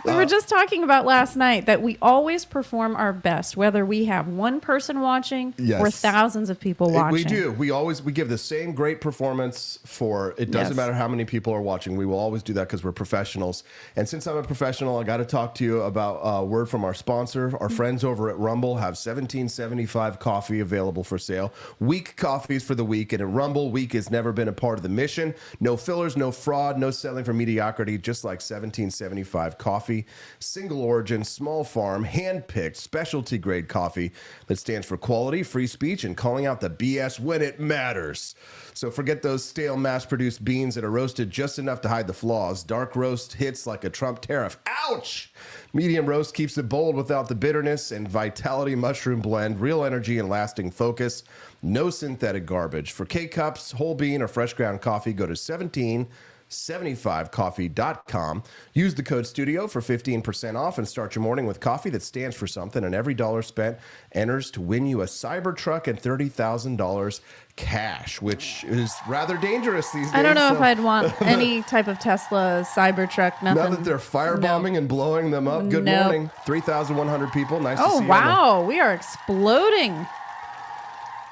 We were just talking about last night that we always perform our best, whether we have one person watching or thousands of people watching. We do. We give the same great performance for, it doesn't matter how many people are watching. We will always do that because we're professionals. And since I'm a professional, I got to talk to you about a word from our sponsor. Our friends over at Rumble have $17.75 coffee available for sale. Week coffees for the week. And at Rumble, week has never been a part of the mission. No fillers, no fraud, no selling for mediocrity, just like $17.75 coffee. coffee, single origin, small farm, hand-picked, specialty grade coffee that stands for quality, free speech, and calling out the BS when it matters. So forget those stale mass-produced beans that are roasted just enough to hide the flaws. Dark roast hits like a Trump tariff. Ouch! Medium roast keeps it bold without the bitterness, and Vitality Mushroom Blend, real energy and lasting focus. No synthetic garbage. For K-Cups, whole bean, or fresh ground coffee, go to 1775coffee.com. Use the code STUDIO for 15% off and start your morning with coffee that stands for something, and every dollar spent enters to win you a Cybertruck and $30,000 cash, which is rather dangerous these days. I don't know if I'd want any type of Tesla, Cybertruck, nothing. Now that they're firebombing and blowing them up. Good morning. 3,100 people. Nice to see you. Oh, wow. We are exploding.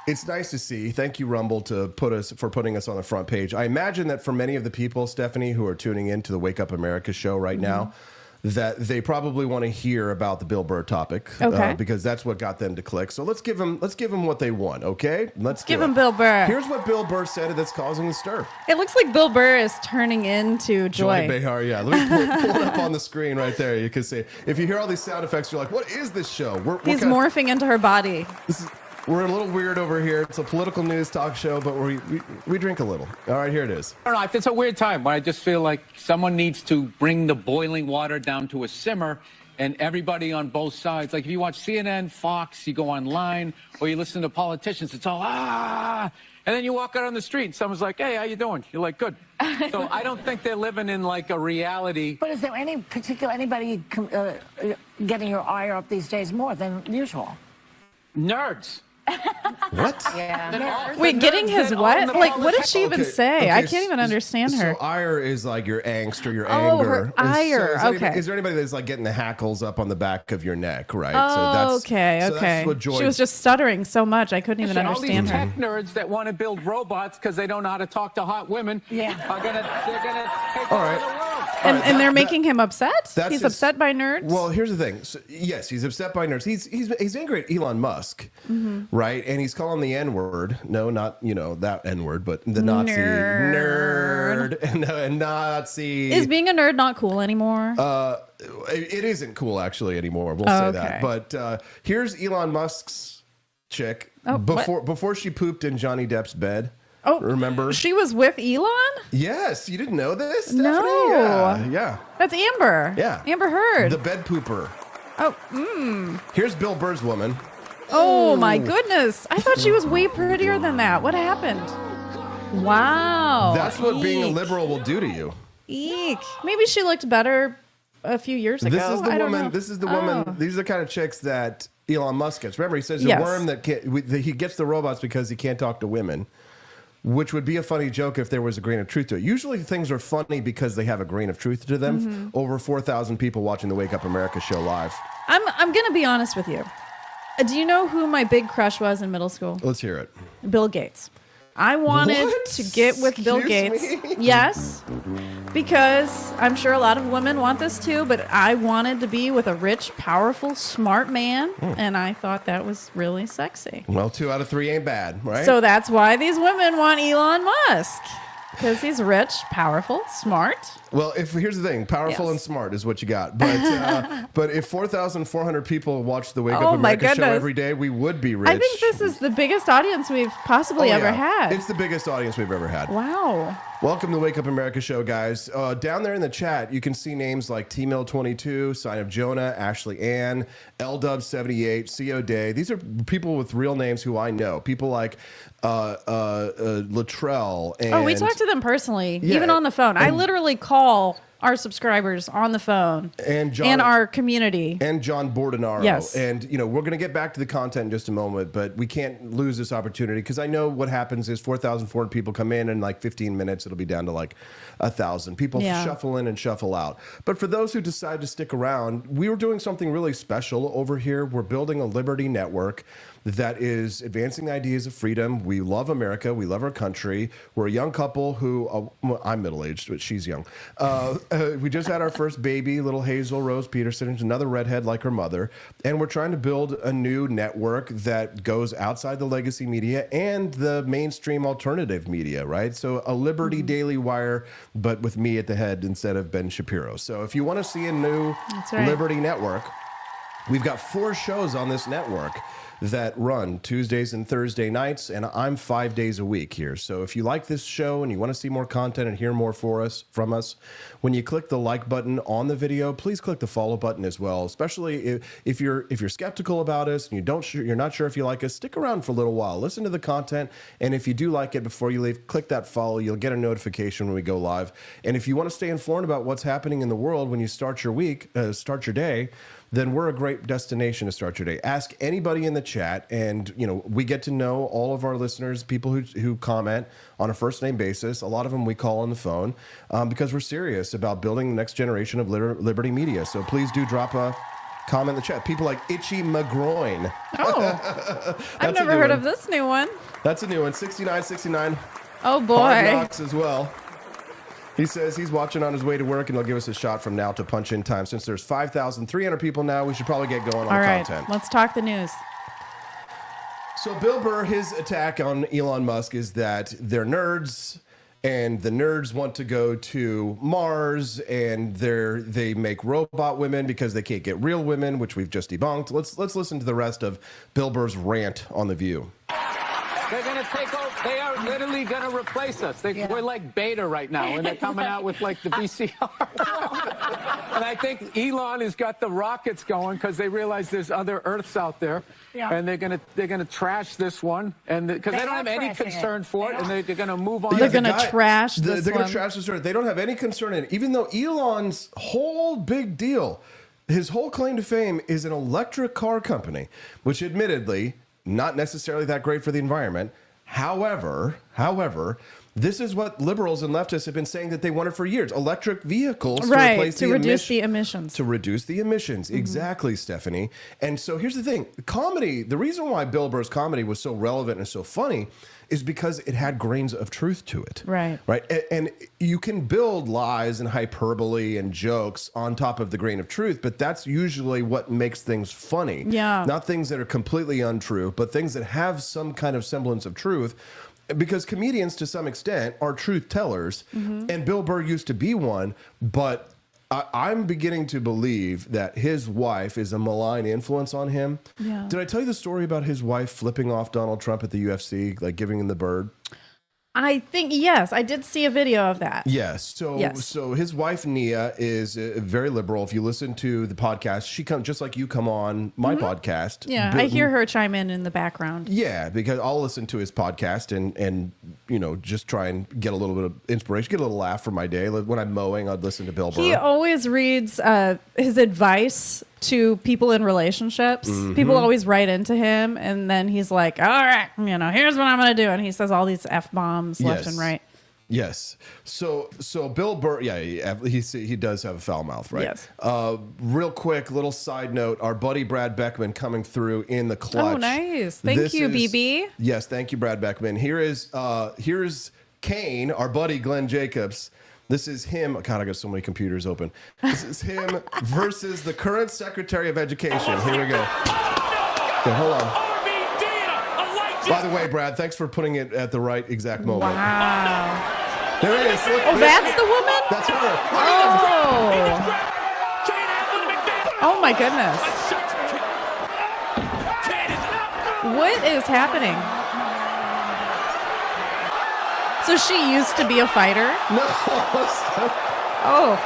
It's nice to see. Thank you, Rumble, for putting us on the front page. I imagine that for many of the people, Stephanie, who are tuning in to the Wake Up America show right now, that they probably want to hear about the Bill Burr topic, because that's what got them to click. So let's give them what they want, okay? Let's give them Bill Burr. Here's what Bill Burr said that's causing the stir. It looks like Bill Burr is turning into Joy Behar, yeah. Let me pull it up on the screen right there. You can see. If you hear all these sound effects, you're like, what is this show? He's morphing into her body. We're a little weird over here. It's a political news talk show, but we drink a little. All right, here it is. I don't know. It's a weird time, but I just feel like someone needs to bring the boiling water down to a simmer, and everybody on both sides. Like if you watch CNN, Fox, you go online, or you listen to politicians, it's all, and then you walk out on the street, and someone's like, hey, how you doing? You're like, good. So I don't think they're living in like a reality. But is there anybody getting your ire up these days more than usual? Nerds. What? Yeah. Wait, getting his what? Like, what did she even say? I can't even understand her. So ire is like your angst or your anger. Her ire. Is there anybody that's like getting the hackles up on the back of your neck, right? Oh, so that's what Joy... She was just stuttering so much I couldn't even understand her. All these tech nerds that want to build robots because they don't know how to talk to hot women they're gonna take over the world. And they're making him upset? He's upset by nerds? Well, here's the thing. So, yes, he's upset by nerds. He's angry at Elon Musk, right? And he's calling the N-word. No, not, that N-word, but the Nazi. Nerd. And Nazi. Is being a nerd not cool anymore? It isn't cool, actually, anymore. We'll say that. But here's Elon Musk's chick before she pooped in Johnny Depp's bed. Oh, remember? She was with Elon? Yes. You didn't know this, Stephanie? No. Yeah. That's Amber. Yeah. Amber Heard. The bed pooper. Oh, Here's Bill Burr's woman. Oh, my goodness. I thought she was way prettier than that. What happened? Wow. That's what being a liberal will do to you. Eek. Maybe she looked better a few years ago. This is the woman. These are the kind of chicks that Elon Musk gets. Remember, he says the worm that he gets the robots because he can't talk to women. Which would be a funny joke if there was a grain of truth to it. Usually things are funny because they have a grain of truth to them. Over 4,000 people watching the Wake Up America show live. I'm going to be honest with you. Do you know who my big crush was in middle school? Let's hear it. Bill Gates. I wanted to get with Bill Gates. Yes. Because I'm sure a lot of women want this too, but I wanted to be with a rich, powerful, smart man, and I thought that was really sexy. Well, 2 out of 3 ain't bad, right? So that's why these women want Elon Musk. Because he's rich, powerful, smart. Well, here's the thing, powerful and smart is what you got. But but if 4,400 people watch the Wake Up America show every day, we would be rich. I think this is the biggest audience we've possibly ever had. It's the biggest audience we've ever had. Wow. Welcome to the Wake Up America show, guys. Down there in the chat, you can see names like T-Mill22, Sign of Jonah, Ashley Ann, LDub78, CO Day. These are people with real names who I know. People like Latrell. And, we talk to them personally, even on the phone. I literally call our subscribers on the phone and our community. And John Bordenaro. Yes. And, we're going to get back to the content in just a moment, but we can't lose this opportunity because I know what happens is 4,400 people come in like 15 minutes, it'll be down to like 1,000. People shuffle in and shuffle out. But for those who decide to stick around, we were doing something really special over here. We're building a Liberty network that is advancing the ideas of freedom. We love America. We love our country. We're a young couple who, well, I'm middle-aged, but she's young. We just had our first baby, little Hazel Rose Peterson, another redhead like her mother. And we're trying to build a new network that goes outside the legacy media and the mainstream alternative media, right? So a Liberty Daily Wire, but with me at the head instead of Ben Shapiro. So if you want to see a new Liberty network, we've got 4 shows on this network that run Tuesdays and Thursday nights, and I'm 5 days a week here. So if you like this show and you want to see more content and hear more from us, when you click the like button on the video, please click the follow button as well. Especially if you're skeptical about us and you're not sure if you like us, stick around for a little while. Listen to the content, and if you do like it before you leave, click that follow. You'll get a notification when we go live. And if you want to stay informed about what's happening in the world when you start your week, start your day, then we're a great destination to start your day. Ask anybody in the chat, and we get to know all of our listeners, people who comment on a first name basis. A lot of them we call on the phone because we're serious about building the next generation of Liberty Media. So please do drop a comment in the chat. People like Itchy McGroin. Oh, I've never heard of this new one. That's a new one. 6969. Oh boy. Hard Knocks as well. He says he's watching on his way to work, and he'll give us a shot from now to punch in time. Since there's 5,300 people now, we should probably get going on the content. Let's talk the news. So Bill Burr, his attack on Elon Musk is that they're nerds, and the nerds want to go to Mars, and they make robot women because they can't get real women, which we've just debunked. Let's listen to the rest of Bill Burr's rant on The View. They're going to take over. They are literally going to replace us. We're like beta right now, and they're coming out with like the VCR. And I think Elon has got the rockets going because they realize there's other Earths out there, and they're going to trash this one, and because they don't have any concern for it, and they're going to move on. They're going to trash this one. They're going to trash this Earth. They don't have any concern in it, even though Elon's whole big deal, his whole claim to fame is an electric car company, which admittedly not necessarily that great for the environment. However, this is what liberals and leftists have been saying that they wanted for years: electric vehicles to reduce the emissions. To reduce the emissions, exactly, Stephanie. And so here's the thing: comedy. The reason why Bill Burr's comedy was so relevant and so funny is because it had grains of truth to it. Right. And you can build lies and hyperbole and jokes on top of the grain of truth, but that's usually what makes things funny. Yeah. Not things that are completely untrue, but things that have some kind of semblance of truth. Because comedians, to some extent, are truth tellers, and Bill Burr used to be one, but I'm beginning to believe that his wife is a malign influence on him. Yeah. Did I tell you the story about his wife flipping off Donald Trump at the UFC, like giving him the bird? I think, yes, I did see a video of that. Yes. So his wife, Nia, is very liberal. If you listen to the podcast, she comes just like you come on my podcast. Yeah, I hear her chime in the background. Yeah, because I'll listen to his podcast and just try and get a little bit of inspiration, get a little laugh for my day. When I'm mowing, I'd listen to Bill Burr. He always reads his advice to people in relationships. People always write into him, and then he's like, all right, here's what I'm going to do. And he says all these F-bombs left and right. Yes. So Bill Burr, he does have a foul mouth, right? Yes. Real quick, little side note, our buddy Brad Beckman coming through in the clutch. Oh, nice. Thank you, BB. Yes, thank you, Brad Beckman. Here's Kane, our buddy Glenn Jacobs. This is him. God, I got so many computers open. This is him versus the current Secretary of Education. Here we go. Okay, hold on. By the way, Brad, thanks for putting it at the right exact moment. Wow. There it is. Look, that's the woman? That's her. Oh my goodness. What is happening? So she used to be a fighter? No. Oh.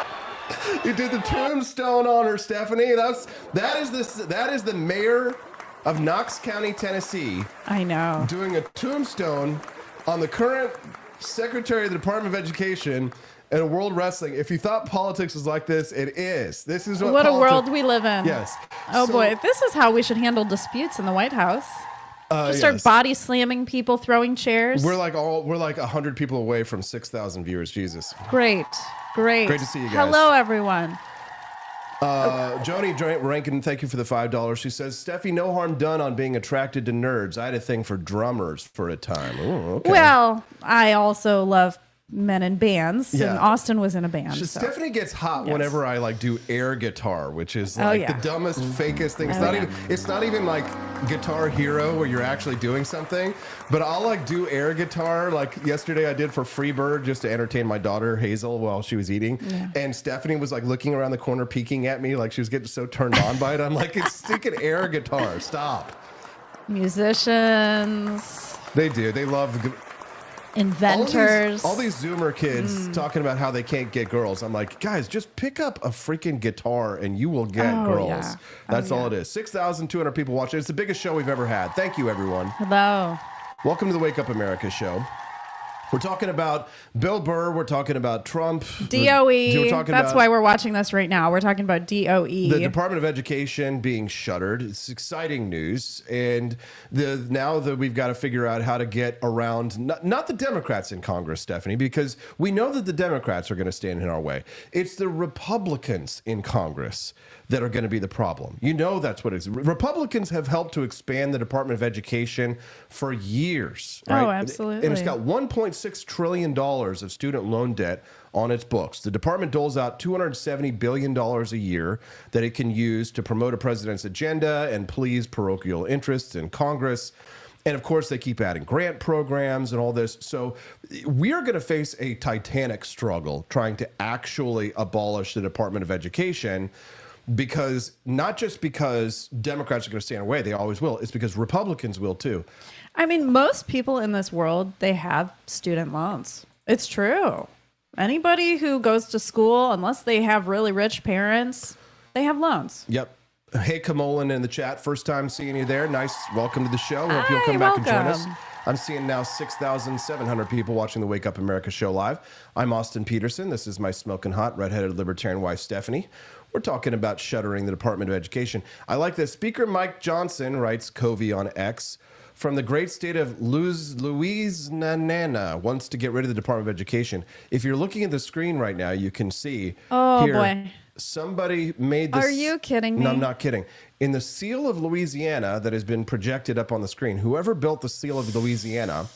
You did the tombstone on her, Stephanie. That is the mayor of Knox County, Tennessee. I know. Doing a tombstone on the current Secretary of the Department of Education in World Wrestling. If you thought politics was like this, it is. This is what a world we live in. Yes. Oh boy, this is how we should handle disputes in the White House. Just start body slamming people, throwing chairs. We're like 100 people away from 6,000 viewers. Jesus. Great to see you guys. Hello, everyone. Joni Rankin, thank you for the $5. She says, Steffi, no harm done on being attracted to nerds. I had a thing for drummers for a time. Ooh, okay. Well, I also love men in bands, and Austin was in a band. So. Stephanie gets hot whenever I like do air guitar, which is like the dumbest, fakest thing. It's not even like Guitar Hero where you're actually doing something, but I'll like do air guitar. Like yesterday I did for Freebird just to entertain my daughter Hazel while she was eating. Yeah. And Stephanie was like looking around the corner, peeking at me like she was getting so turned on by it. I'm like, it's sticking air guitar. Stop. Musicians. They do. They love inventors. All these Zoomer kids talking about how they can't get girls. I'm like, guys, just pick up a freaking guitar and you will get girls. Yeah. That's all it is. 6,200 people watching. It's the biggest show we've ever had. Thank you, everyone. Hello. Welcome to the Wake Up America show. We're talking about Bill Burr. We're talking about Trump. DOE. That's why we're watching this right now. We're talking about DOE. The Department of Education being shuttered. It's exciting news. And now that we've got to figure out how to get around, not the Democrats in Congress, Stephanie, because we know that the Democrats are going to stand in our way. It's the Republicans in Congress that are going to be the problem. You know that's what it is. Republicans have helped to expand the Department of Education for years. Right? Oh, absolutely. And it's got $1.6 trillion of student loan debt on its books. The department doles out $270 billion a year that it can use to promote a president's agenda and please parochial interests in Congress. And of course, they keep adding grant programs and all this. So we are going to face a titanic struggle trying to actually abolish the Department of Education. Because not just because Democrats are going to stand away, they always will. It's because Republicans will too. I mean, most people in this world, they have student loans. It's true. Anybody who goes to school, unless they have really rich parents, they have loans. Yep. Hey, Kamolin in the chat. First time seeing you there. Nice. Welcome to the show. Hope you'll come back and join us. I'm seeing now 6,700 people watching the Wake Up America show live. I'm Austin Peterson. This is my smoking hot, redheaded libertarian wife, Stephanie. We're talking about shuttering the Department of Education. I like this. Speaker Mike Johnson, writes Covey on X, from the great state of Louisiana, wants to get rid of the Department of Education. If you're looking at the screen right now, you can see boy. Somebody made this. Are you kidding me? No, I'm not kidding. In the seal of Louisiana that has been projected up on the screen, whoever built the seal of Louisiana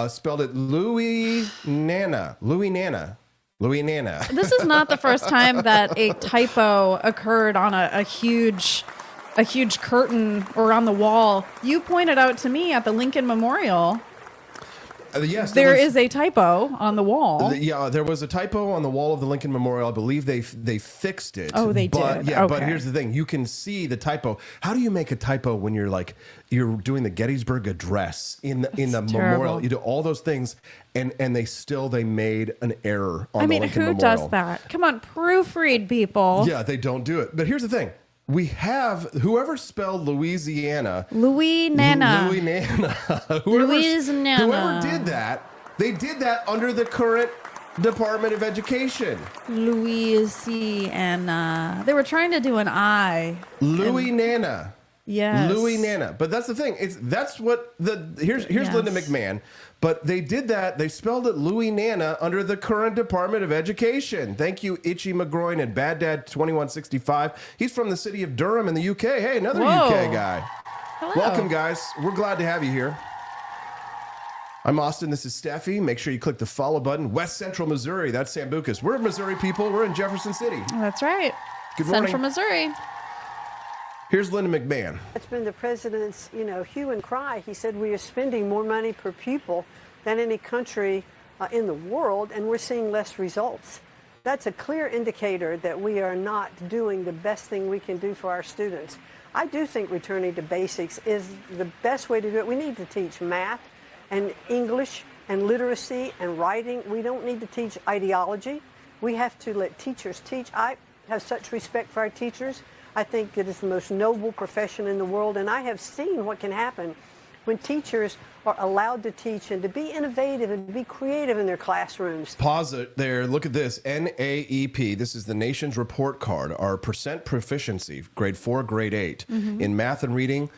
spelled it Louis Nana. This is not the first time that a typo occurred on a huge curtain or on the wall. You pointed out to me at the Lincoln Memorial. Yes, there is a typo on the wall. Yeah, there was a typo on the wall of the Lincoln Memorial. I believe they fixed it. Oh, they did. Yeah, okay. But here's the thing: you can see the typo. How do you make a typo when you're doing the Gettysburg Address in the memorial? You do all those things, and they made an error on the Lincoln Memorial. Who does that? Come on, proofread, people. Yeah, they don't do it. But here's the thing. We have whoever spelled Louisiana. Whoever did that, they did that under the current Department of Education. Louisiana. They were trying to do an I. Louisiana. Yes. Louisiana. But that's the thing. Here's Linda McMahon. But they did that. They spelled it Louisiana under the current Department of Education. Thank you, Itchy McGroin and Bad Dad 2165. He's from the city of Durham in the UK. Hey, another UK guy. Hello. Welcome, guys. We're glad to have you here. I'm Austin. This is Steffi. Make sure you click the follow button. West Central Missouri. That's Sambucus. We're Missouri people. We're in Jefferson City. That's right. Good morning. Central Missouri. Here's Linda McMahon. That's been the president's, hue and cry. He said we are spending more money per pupil than any country in the world, and we're seeing less results. That's a clear indicator that we are not doing the best thing we can do for our students. I do think returning to basics is the best way to do it. We need to teach math and English and literacy and writing. We don't need to teach ideology. We have to let teachers teach. I have such respect for our teachers. I think it is the most noble profession in the world, and I have seen what can happen when teachers are allowed to teach and to be innovative and to be creative in their classrooms. Pause it there. Look at this. NAEP. This is the nation's report card. Our percent proficiency, grade 4, grade 8. In math and reading,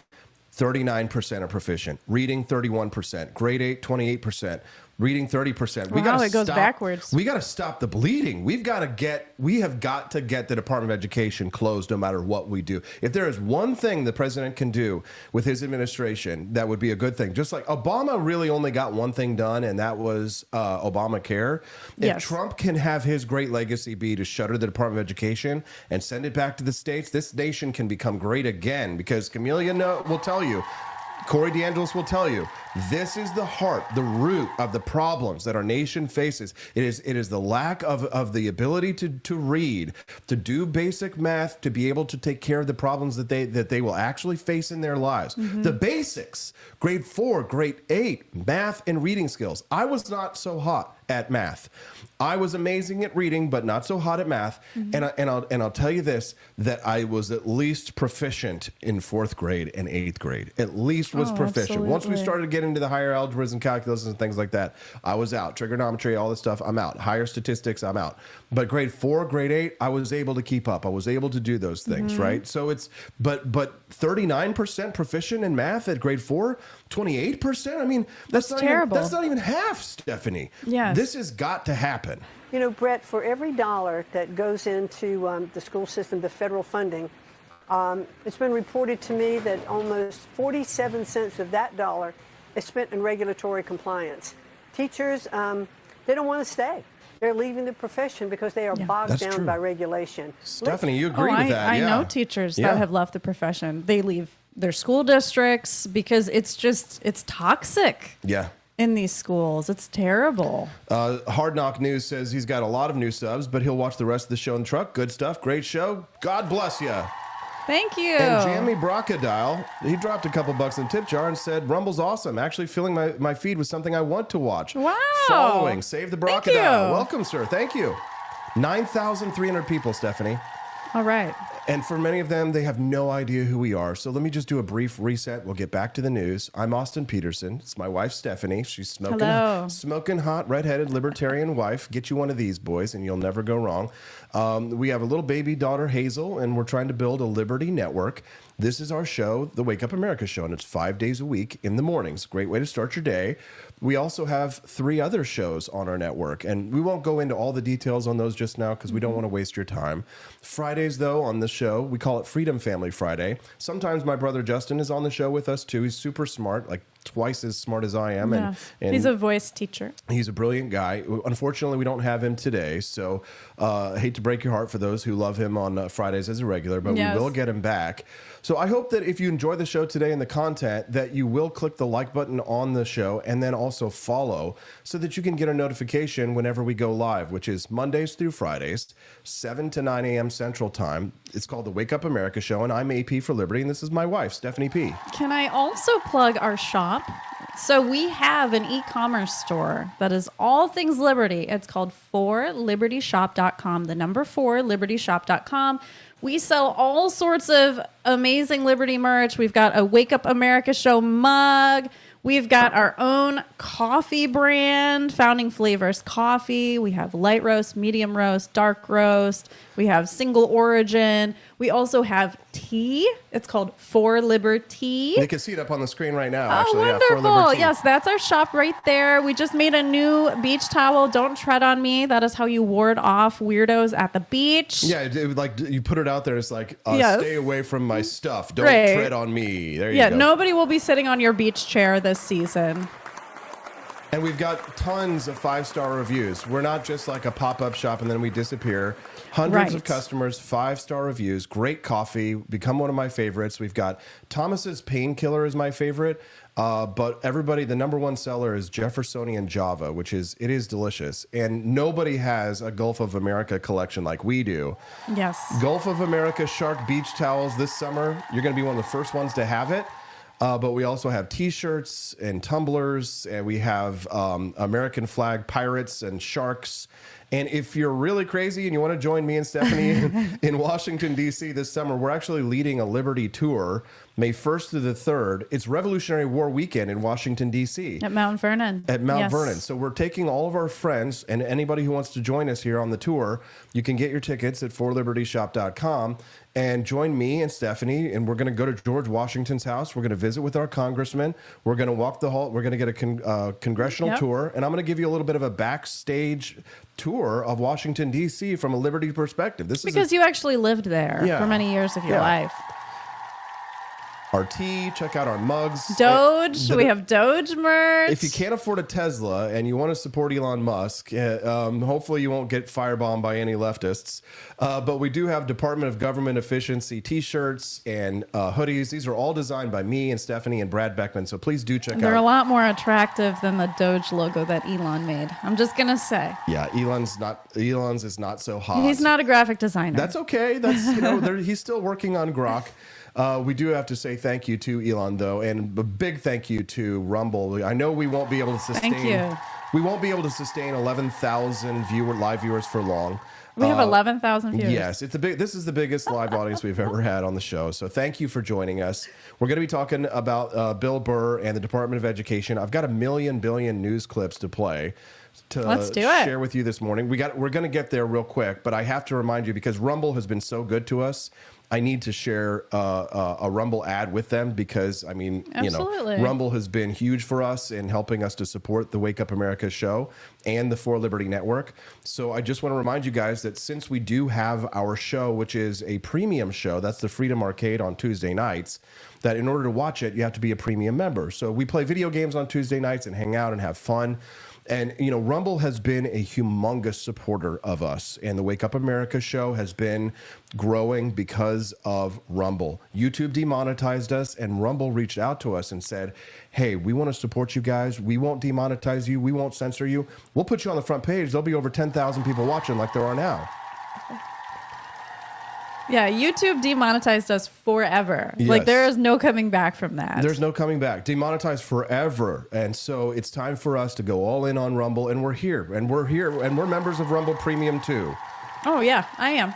39% are proficient. Reading, 31%. Grade 8, 28%. Reading 30%. Wow, it goes backwards. We got to stop the bleeding. We have got to get the Department of Education closed no matter what we do. If there is one thing the president can do with his administration, that would be a good thing. Just like Obama really only got one thing done, and that was Obamacare. If Trump can have his great legacy be to shutter the Department of Education and send it back to the states, this nation can become great again, because Camelia will tell you, Corey DeAngelis will tell you, this is the heart, the root of the problems that our nation faces. It is the lack of the ability to read, to do basic math, to be able to take care of the problems that they will actually face in their lives. The basics, grade 4, grade 8, math and reading skills. I was not so hot at math. I was amazing at reading, but not so hot at math. And I'll tell you this, that I was at least proficient in 4th grade and 8th grade. At least was proficient. Absolutely. Once we started getting into the higher algebras and calculus and things like that, I was out. Trigonometry, all this stuff, I'm out. Higher statistics, I'm out. But grade 4, grade 8, I was able to keep up. I was able to do those things, right? So it's, but 39% proficient in math at grade 4, 28%? I mean, that's not terrible. That's not even half, Stephanie. Yes. This has got to happen. You know, Brett, for every dollar that goes into the school system, the federal funding, it's been reported to me that almost 47 cents of that dollar is spent in regulatory compliance. Teachers, they don't want to stay. They're leaving the profession because they are bogged down by regulation. Stephanie, you agree with that? I know teachers that have left the profession. They leave their school districts because it's toxic. Yeah. In these schools. It's terrible. Hard Knock News says he's got a lot of new subs, but he'll watch the rest of the show in the truck. Good stuff. Great show. God bless you. Thank you. And Jamie Brocadile, he dropped a couple bucks in the tip jar and said, Rumble's awesome. Actually filling my feed with something I want to watch. Wow. Following. Save the Brocadile. Thank you. Welcome, sir. Thank you. 9,300 people, Stephanie. All right. And for many of them, they have no idea who we are. So let me just do a brief reset. We'll get back to the news. I'm Austin Peterson. It's my wife, Stephanie. She's smoking hot, redheaded, libertarian wife. Get you one of these, boys, and you'll never go wrong. We have a little baby daughter, Hazel, and we're trying to build a Liberty network. This is our show, the Wake Up America show, and it's 5 days a week in the mornings. Great way to start your day. We also have 3 other shows on our network, and we won't go into all the details on those just now because we don't want to waste your time. Fridays, though, on the show, we call it Freedom Family Friday. Sometimes my brother Justin is on the show with us, too. He's super smart, like twice as smart as I am. Yeah. And he's a voice teacher. He's a brilliant guy. Unfortunately, we don't have him today, so I hate to break your heart for those who love him on Fridays as a regular, but we will get him back. So I hope that if you enjoy the show today and the content, that you will click the like button on the show and then also follow so that you can get a notification whenever we go live, which is Mondays through Fridays, 7 to 9 a.m. Central Time. It's called the Wake Up America Show, and I'm AP for Liberty, and this is my wife, Stephanie P. Can I also plug our shop? So we have an e-commerce store that is all things Liberty. It's called 4libertyshop.com, the number 4libertyshop.com. We sell all sorts of amazing Liberty merch. We've got a Wake Up America Show mug. We've got our own coffee brand, Founding Flavors Coffee. We have light roast, medium roast, dark roast. We have single origin. We also have tea. It's called 4Liberty. You can see it up on the screen right now. Oh, actually. wonderful. Yes, that's our shop right there. We just made a new beach towel. Don't tread on me. That is how you ward off weirdos at the beach. Yeah, like you put it out there. It's like, stay away from my stuff. Don't tread on me. There you go. Yeah, nobody will be sitting on your beach chair this season. And we've got tons of 5-star reviews. We're not just like a pop-up shop and then we disappear. Hundreds of customers, 5-star reviews, great coffee, become one of my favorites. We've got Thomas's Painkiller is my favorite, but everybody, the number one seller is Jeffersonian Java, it is delicious. And nobody has a Gulf of America collection like we do. Yes. Gulf of America Shark Beach Towels this summer. You're going to be one of the first ones to have it. But we also have T-shirts and tumblers, and we have American flag pirates and sharks. And if you're really crazy and you want to join me and Stephanie in Washington, D.C. this summer, we're actually leading a Liberty tour May 1st through the 3rd. It's Revolutionary War weekend in Washington, D.C. At Mount Vernon. At Mount Yes. Vernon. So we're taking all of our friends and anybody who wants to join us here on the tour. You can get your tickets at forlibertyshop.com and join me and Stephanie. And we're going to go to George Washington's house. We're going to visit with our congressman. We're going to walk the hall. We're going to get a congressional tour. And I'm going to give you a little bit of a backstage tour of Washington, D.C. from a Liberty perspective. This is Because you actually lived there for many years of your life. Our tea, check out our mugs. Doge, we have Doge merch. If you can't afford a Tesla and you want to support Elon Musk, hopefully you won't get firebombed by any leftists. But we do have Department of Government Efficiency t-shirts and hoodies. These are all designed by me and Stephanie and Brad Beckman. So please do check out. They're a lot more attractive than the Doge logo that Elon made. I'm just going to say. Yeah, Elon's is not so hot. He's not a graphic designer. That's okay. That's he's still working on Grok. We do have to say thank you to Elon, though, and a big thank you to Rumble. I know we won't be able to sustain. Thank you. We won't be able to sustain 11,000 live viewers for long. We have 11,000 viewers. Yes, this is the biggest live audience we've ever had on the show. So thank you for joining us. We're going to be talking about Bill Burr and the Department of Education. I've got a billion news clips to play. Let's do it. Share with you this morning. We're going to get there real quick, but I have to remind you because Rumble has been so good to us. I need to share a Rumble ad with them because, I mean, Absolutely. Rumble has been huge for us in helping us to support the Wake Up America show and the For Liberty Network. So I just want to remind you guys that since we do have our show, which is a premium show, that's the Freedom Arcade on Tuesday nights, that in order to watch it, you have to be a premium member. So we play video games on Tuesday nights and hang out and have fun. And, Rumble has been a humongous supporter of us. And the Wake Up America show has been growing because of Rumble. YouTube demonetized us, and Rumble reached out to us and said, hey, we want to support you guys. We won't demonetize you. We won't censor you. We'll put you on the front page. There'll be over 10,000 people watching like there are now. Yeah, YouTube demonetized us forever. Yes. Like, there is no coming back from that. There's no coming back. Demonetized forever. And so it's time for us to go all in on Rumble, and we're here. And we're members of Rumble Premium too. Oh, yeah, I am.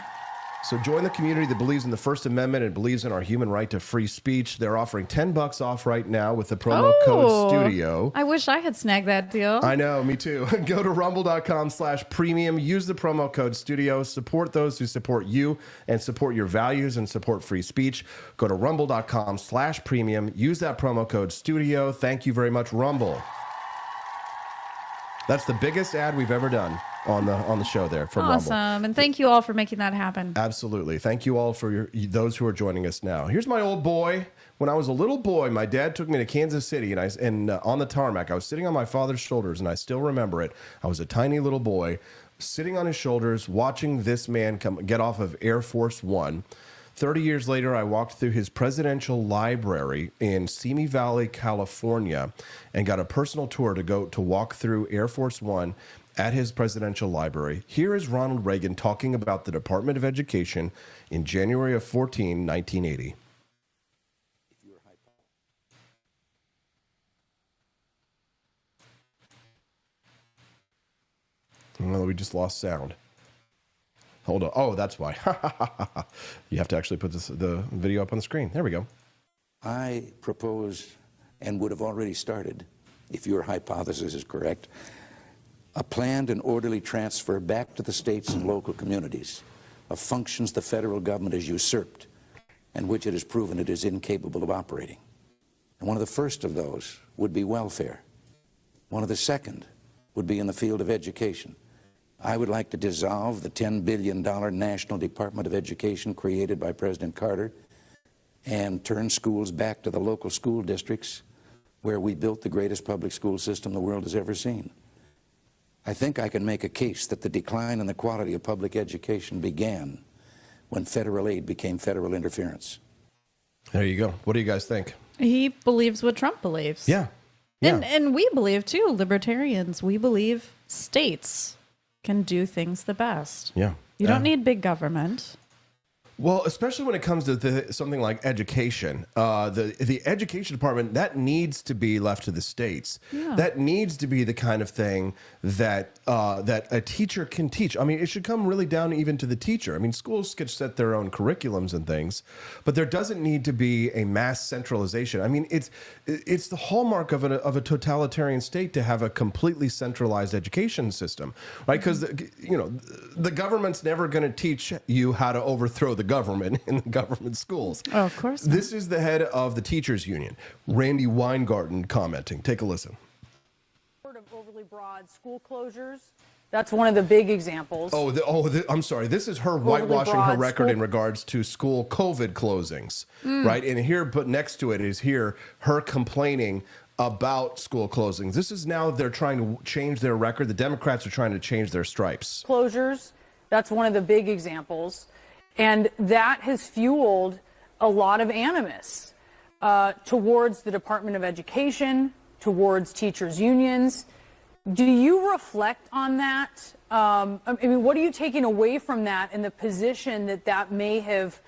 So join the community that believes in the First Amendment and believes in our human right to free speech. They're offering $10 off right now with the promo code STUDIO. I wish I had snagged that deal. I know, me too. Go to rumble.com/premium. Use the promo code STUDIO. Support those who support you and support your values and support free speech. Go to rumble.com/premium. Use that promo code STUDIO. Thank you very much, Rumble. That's the biggest ad we've ever done on the show there from Rumble. Awesome. And thank you all for making that happen. Absolutely. Thank you all for those who are joining us now. Here's my old boy. When I was a little boy, my dad took me to Kansas City, and on the tarmac, I was sitting on my father's shoulders, and I still remember it. I was a tiny little boy sitting on his shoulders, watching this man get off of Air Force One. 30 years later, I walked through his presidential library in Simi Valley, California, and got a personal tour to walk through Air Force One at his presidential library. Here is Ronald Reagan talking about the Department of Education in January of 1980. Well, we just lost sound. Hold on. Oh, that's why. You have to actually put the video up on the screen. There we go. I propose, and would have already started, if your hypothesis is correct, a planned and orderly transfer back to the states and local communities of functions the federal government has usurped and which it has proven it is incapable of operating. And one of the first of those would be welfare. One of the second would be in the field of education. I would like to dissolve the $10 billion National Department of Education created by President Carter and turn schools back to the local school districts where we built the greatest public school system the world has ever seen. I think I can make a case that the decline in the quality of public education began when federal aid became federal interference. There you go. What do you guys think? He believes what Trump believes. Yeah. And we believe, too, libertarians, we believe states can do things the best. Yeah. You don't need big government. Well, especially when it comes to something like education, the education department, that needs to be left to the states. Yeah. That needs to be the kind of thing that that a teacher can teach. I mean, it should come really down even to the teacher. I mean, schools could set their own curriculums and things, but there doesn't need to be a mass centralization. I mean, it's the hallmark of a totalitarian state to have a completely centralized education system, right? Because the government's never going to teach you how to overthrow the government in the government schools. Oh, of course not. This is the head of the teachers union, Randy Weingarten, commenting. Take a listen. Of overly broad school closures. That's one of the big examples. I'm sorry. This is her whitewashing her record in regards to school COVID closings, right? And here, but next to it is her complaining about school closings. This is now they're trying to change their record. The Democrats are trying to change their stripes. Closures. That's one of the big examples. And that has fueled a lot of animus towards the Department of Education, towards teachers' unions. Do you reflect on that? I mean, what are you taking away from that in the position that may have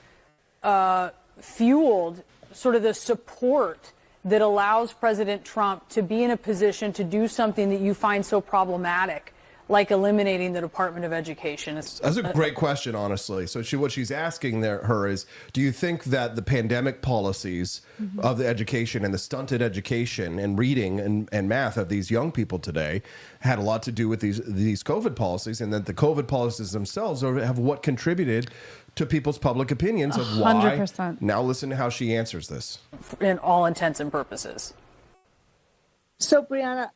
fueled sort of the support that allows President Trump to be in a position to do something that you find so problematic, like eliminating the Department of Education? That's a great question, honestly. So what she's asking her is, do you think that the pandemic policies of the education and the stunted education and reading and math of these young people today had a lot to do with these COVID policies, and that the COVID policies themselves have what contributed to people's public opinions of why? 100%. Now listen to how she answers this. In all intents and purposes. So, Brianna,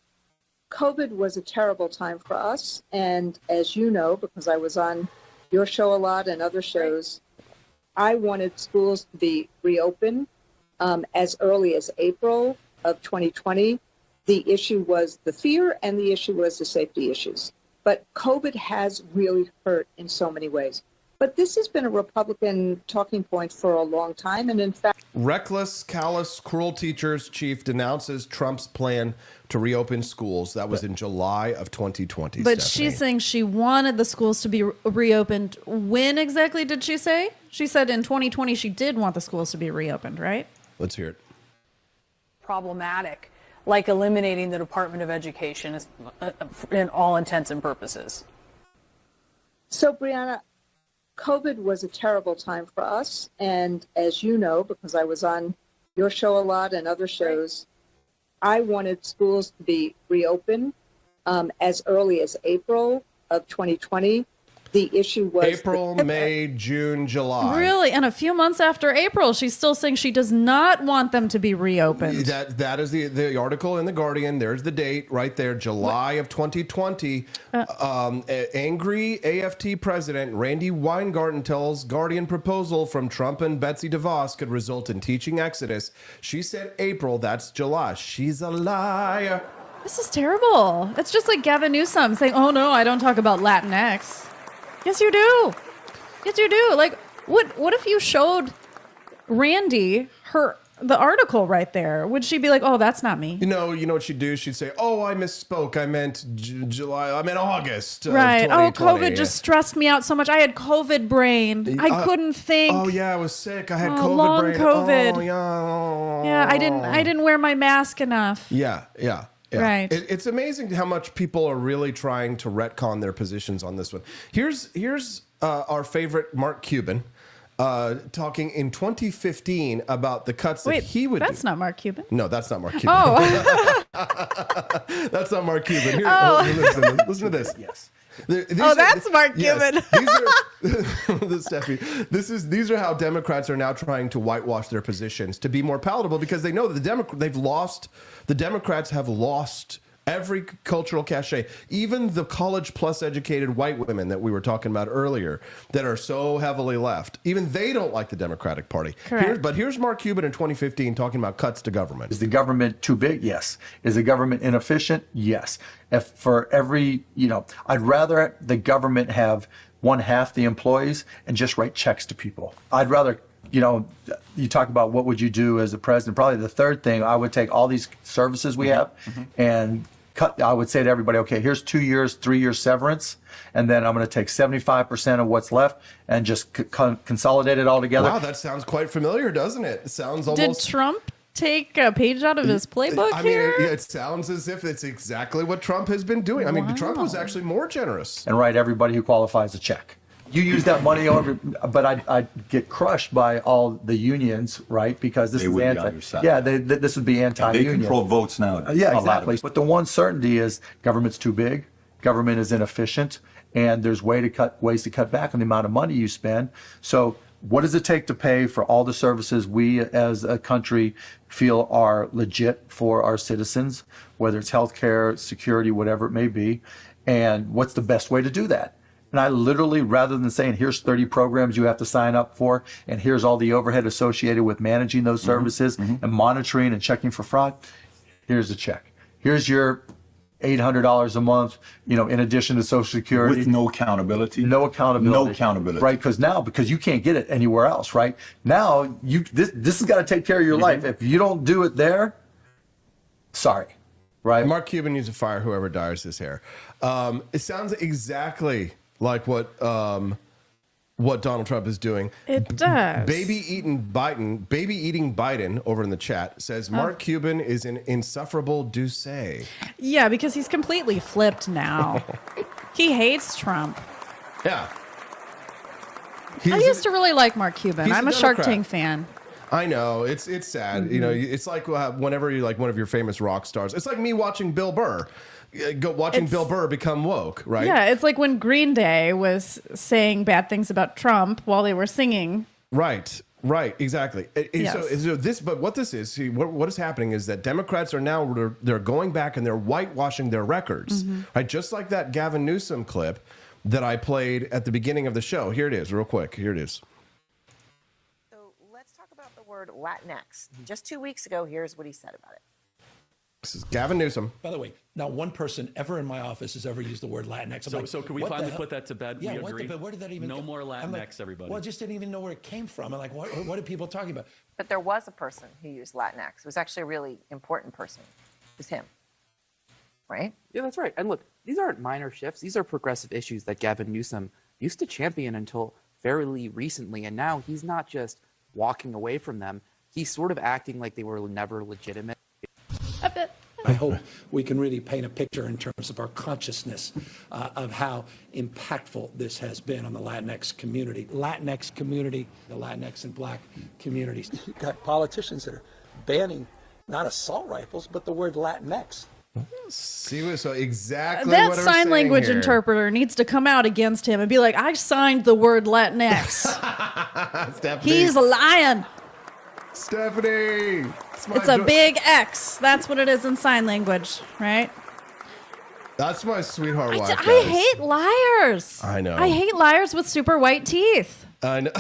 COVID was a terrible time for us. And as you know, because I was on your show a lot and other shows, I wanted schools to be reopened as early as April of 2020. The issue was the fear and the issue was the safety issues. But COVID has really hurt in so many ways. But this has been a Republican talking point for a long time. And in fact, reckless, callous, cruel teachers chief denounces Trump's plan to reopen schools. That was in July of 2020. But Stephanie. she's saying she wanted the schools to be reopened. When exactly did she say? She said in 2020 she did want the schools to be reopened, right? Let's hear it. Problematic, like eliminating the Department of Education in all intents and purposes. So, Brianna, COVID was a terrible time for us. And as you know, because I was on your show a lot and other shows, I wanted schools to be reopened as early as April of 2020. The issue was April, May, June, July. Really? And a few months after April, she's still saying she does not want them to be reopened. That is the article in The Guardian. There's the date right there, July of 2020. Angry AFT president Randy Weingarten tells Guardian proposal from Trump and Betsy DeVos could result in teaching exodus. She said April, that's July. She's a liar. This is terrible. It's just like Gavin Newsom saying, oh no, I don't talk about Latinx. Yes, you do. Yes, you do. Like, what if you showed Randy the article right there? Would she be like, oh, that's not me? You know what she'd do? She'd say, oh, I misspoke. I meant July. I meant August. Right. Oh, COVID just stressed me out so much. I had COVID brain. I couldn't think. Oh, yeah, I was sick. I had COVID long brain. COVID. Oh, yeah. Yeah, I didn't wear my mask enough. Yeah. Yeah. Right. It's amazing how much people are really trying to retcon their positions on this one. Here's our favorite Mark Cuban talking in 2015 about the cuts that he would do. That's not Mark Cuban. No, that's not Mark Cuban. Oh. That's not Mark Cuban. Here, listen to this. Yes. That's Mark Cuban. Steffi, these are how Democrats are now trying to whitewash their positions to be more palatable, because they know that the Democrats have lost every cultural cachet. Even the college plus educated white women that we were talking about earlier that are so heavily left, even they don't like the Democratic Party. Correct. Here's Mark Cuban in 2015 talking about cuts to government. Is the government too big? Yes. Is the government inefficient? Yes. If for every, I'd rather the government have one half the employees and just write checks to people. I'd rather, you talk about what would you do as the president. Probably the third thing, I would take all these services we have and I would say to everybody, okay, here's 2 years, 3 years severance, and then I'm going to take 75% of what's left and just consolidate it all together. Wow, that sounds quite familiar, doesn't it? It sounds Did almost... Trump take a page out of his playbook here? It sounds as if it's exactly what Trump has been doing. I mean, Trump was actually more generous. And write everybody who qualifies a check. You use that money over, but I'd get crushed by all the unions, right? Because this They is would be anti. on your side. Yeah, this would be anti-union. They control votes now. Yeah, A lot of exactly. it. But the one certainty is government's too big, government is inefficient, and there's ways to cut back on the amount of money you spend. So what does it take to pay for all the services we as a country feel are legit for our citizens, whether it's healthcare, security, whatever it may be, and what's the best way to do that? And I literally, rather than saying, here's 30 programs you have to sign up for, and here's all the overhead associated with managing those services and monitoring and checking for fraud, here's a check. Here's your $800 a month, in addition to Social Security. With no accountability. No accountability. No accountability. Right, because you can't get it anywhere else, right? Now, this has got to take care of your life. If you don't do it there, sorry. Right? Mark Cuban needs to fire whoever dyes his hair. It sounds exactly like what Donald Trump is doing. It does. Baby eating Biden over in the chat says Mark Cuban is an insufferable douce. Yeah, because he's completely flipped now. He hates Trump. Yeah. I used to really like Mark Cuban. I'm a Shark Tank fan. I know, it's sad. It's like whenever you like one of your famous rock stars. It's like me watching Bill Burr. Bill Burr become woke, right? Yeah, it's like when Green Day was saying bad things about Trump while they were singing. Right, exactly. Yes. But what this is, what is happening is that Democrats are now they're going back and they're whitewashing their records, right? Just like that Gavin Newsom clip that I played at the beginning of the show. Here it is, real quick. Here it is. So let's talk about the word Latinx. Just 2 weeks ago, here's what he said about it. This is Gavin Newsom. By the way, not one person ever in my office has ever used the word Latinx. So can we finally put that to bed? Yeah, we agree? where did that even No more Latinx, everybody. Well, I just didn't even know where it came from. I'm like, what are people talking about? But there was a person who used Latinx. It was actually a really important person. It was him. Right? Yeah, that's right. And look, these aren't minor shifts. These are progressive issues that Gavin Newsom used to champion until fairly recently. And now he's not just walking away from them. He's sort of acting like they were never legitimate. I hope we can really paint a picture in terms of our consciousness of how impactful this has been on the Latinx community. The Latinx and black communities. You've got politicians that are banning not assault rifles, but the word Latinx. See, so exactly that what I was sign saying language here. interpreter needs to come out against him and be like, I signed the word Latinx. He's lying. Stephanie. It's a big X. That's what it is in sign language, right? That's my sweetheart wife. I hate liars. I know. I hate liars with super white teeth. I know.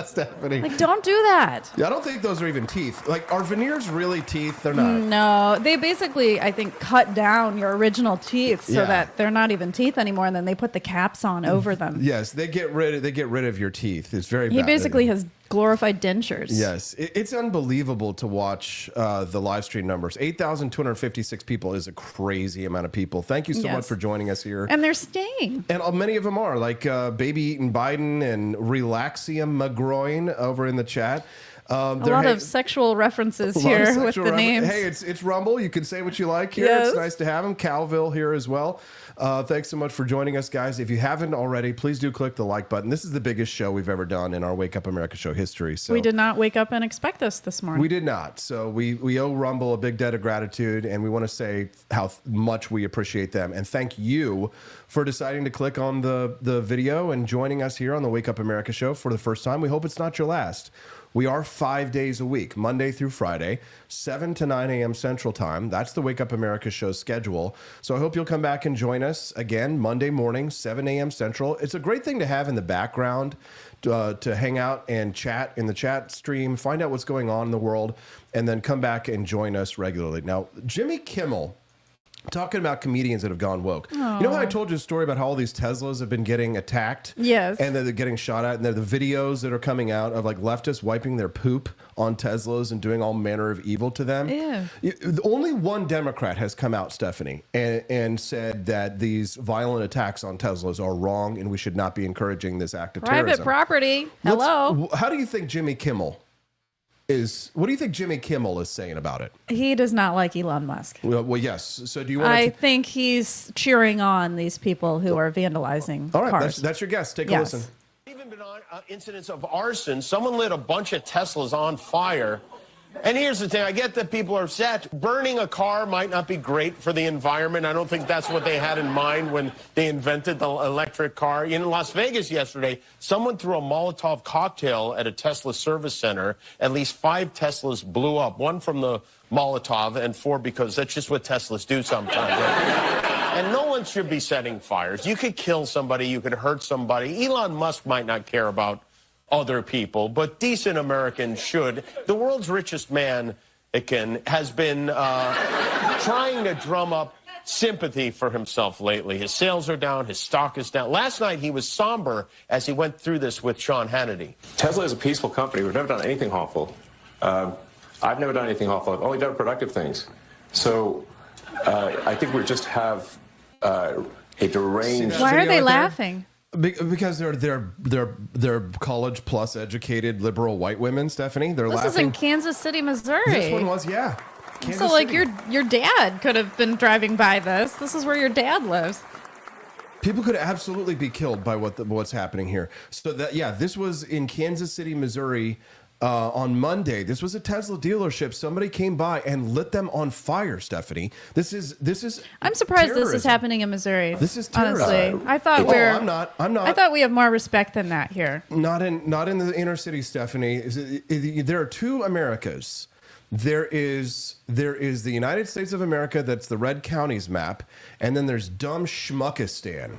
Stephanie. Like, don't do that. Yeah, I don't think those are even teeth. Like, are veneers really teeth? They're not. No, they basically, I think, cut down your original teeth so that they're not even teeth anymore, and then they put the caps on over them. Yes, they get rid of your teeth. It's very He bad. basically has glorified dentures. Yes, it's unbelievable to watch the live stream numbers. 8,256 people is a crazy amount of people. Thank you so much for joining us here. And they're staying. And many of them are, like Baby Eating Biden and Relaxium McGroin over in the chat. A lot of sexual references here with the names. Hey, it's Rumble. You can say what you like here. Yes. It's nice to have him. Calville here as well. Thanks so much for joining us, guys. If you haven't already, please do click the like button. This is the biggest show we've ever done in our Wake Up America show history. So we did not wake up and expect this morning. We did not. So we owe Rumble a big debt of gratitude, and we want to say how much we appreciate them. And thank you for deciding to click on the video and joining us here on the Wake Up America show for the first time. We hope it's not your last. We are 5 days a week, Monday through Friday, 7 to 9 a.m. Central Time. That's the Wake Up America show schedule. So I hope you'll come back and join us again Monday morning, 7 a.m. Central. It's a great thing to have in the background to hang out and chat in the chat stream, find out what's going on in the world, and then come back and join us regularly. Now, Jimmy Kimmel talking about comedians that have gone woke. Aw. You know how I told you a story about how all these Teslas have been getting attacked? Yes. And they're getting shot at, and they're the videos that are coming out of like leftists wiping their poop on Teslas and doing all manner of evil to them. Ew. Only one Democrat has come out, Stephanie, and said that these violent attacks on Teslas are wrong and we should not be encouraging this act of Private terrorism. property. Hello. How do you think Jimmy Kimmel what do you think Jimmy Kimmel is saying about it? He does not like Elon Musk. Well, yes. So do you want I think he's cheering on these people who are vandalizing All right, cars. that's your guess. Take a Yes. listen. Even been on incidents of arson. Someone lit a bunch of Teslas on fire. And here's the thing. I get that people are upset. Burning a car might not be great for the environment. I don't think that's what they had in mind when they invented the electric car. In Las Vegas yesterday, someone threw a Molotov cocktail at a Tesla service center. At least 5 Teslas blew up. 1 from the Molotov and 4 because that's just what Teslas do sometimes. And no one should be setting fires. You could kill somebody. You could hurt somebody. Elon Musk might not care about other people, but decent Americans should. The world's richest man, has been trying to drum up sympathy for himself lately. His sales are down. His stock is down. Last night, he was somber as he went through this with Sean Hannity. Tesla is a peaceful company. We've never done anything harmful. I've never done anything harmful. I've only done productive things. So I think we just have a deranged... Why are they laughing? Because they're college plus educated liberal white women, Stephanie. They're This laughing. is in Kansas City, Missouri. This one was, yeah. Kansas So, like, City. your dad could have been driving by this. This is where your dad lives. People could absolutely be killed by what's happening here. So this was in Kansas City, Missouri. On Monday, this was a Tesla dealership. Somebody came by and lit them on fire, Stephanie. This is. I'm surprised this is terrorism. happening in Missouri. This is honestly. terrorism. I thought I'm not. I thought we have more respect than that here. Not in the inner city, Stephanie. There are 2 Americas. There is the United States of America. That's the red counties map, and then there's dumb Schmuckistan.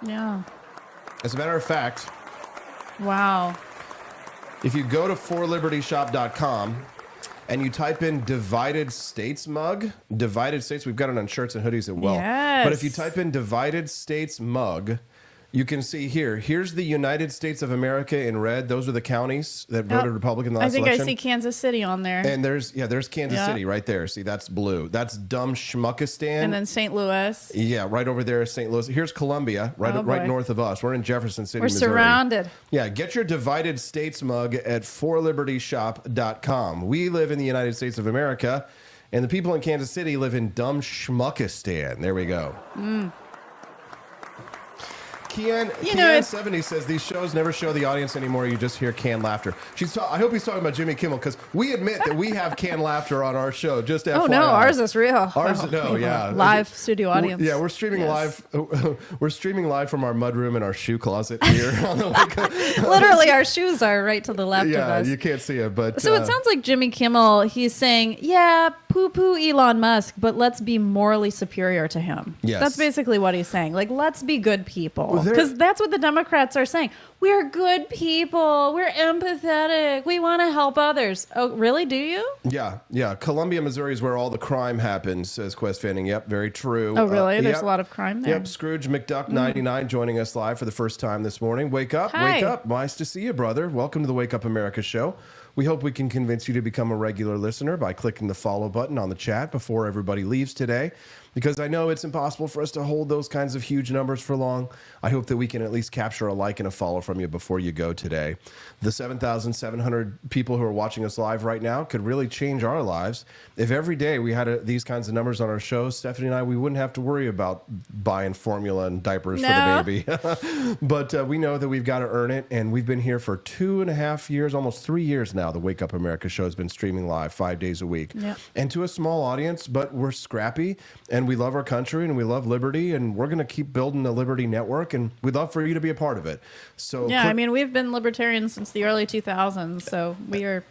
Yeah. As a matter of fact, Wow. if you go to forlibertyshop.com and you type in Divided States mug, Divided States, we've got it on shirts and hoodies as well. Yes. But if you type in Divided States mug, you can see here's the United States of America in red. Those are the counties that voted Republican in the last I think election. I see Kansas City on there. And there's Kansas Yeah. City right there. See, that's blue. That's dumb Schmuckistan. And then St. Louis. Yeah, right over there is St. Louis. Here's Columbia, right Oh, boy. north of us. We're in Jefferson City, We're Missouri. surrounded. Yeah, get your Divided States mug at forlibertyshop.com. We live in the United States of America, and the people in Kansas City live in dumb Schmuckistan. There we go. Kian 70 says these shows never show the audience anymore. You just hear canned laughter. I hope he's talking about Jimmy Kimmel, because we admit that we have canned laughter on our show. Just FYI. Oh, no, ours is real. Yeah. Live studio audience. Yeah, we're streaming live. We're streaming live from our mudroom in our shoe closet here. On the Literally, our shoes are right to the left of us. you can't see it, but So it sounds like Jimmy Kimmel, he's saying, yeah, poo-poo Elon Musk, but let's be morally superior to him. Yes. That's basically what he's saying. Like, let's be good people. Well, Because that's what the Democrats are saying. We're good people. We're empathetic. We want to help others. Oh, really? Do you? Yeah. Columbia, Missouri is where all the crime happens, says Quest Fanning. Yep, very true. Oh, really? There's a lot of crime there. Yep, Scrooge McDuck 99 joining us live for the first time this morning. Wake up, Hi. wake up. Nice to see you, brother. Welcome to the Wake Up America show. We hope we can convince you to become a regular listener by clicking the follow button on the chat before everybody leaves today, because I know it's impossible for us to hold those kinds of huge numbers for long. I hope that we can at least capture a like and a follow from you before you go today. The 7,700 people who are watching us live right now could really change our lives. If every day we had these kinds of numbers on our show, Stephanie and I, we wouldn't have to worry about buying formula and diapers for the baby. But we know that we've got to earn it, and we've been here for 2.5 years, almost 3 years now. The Wake Up America show has been streaming live 5 days a week. Yep. And to a small audience, but we're scrappy, and we love our country, and we love liberty, and we're going to keep building the Liberty Network, and we'd love for you to be a part of it. So Yeah, I mean, we've been libertarians since the early 2000s, so we are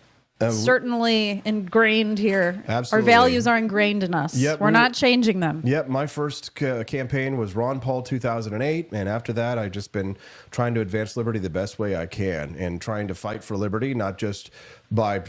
certainly ingrained here. Absolutely. Our values are ingrained in us. Yep, We're not changing them. Yep, my first campaign was Ron Paul 2008, and after that, I've just been trying to advance liberty the best way I can, and trying to fight for liberty, not just by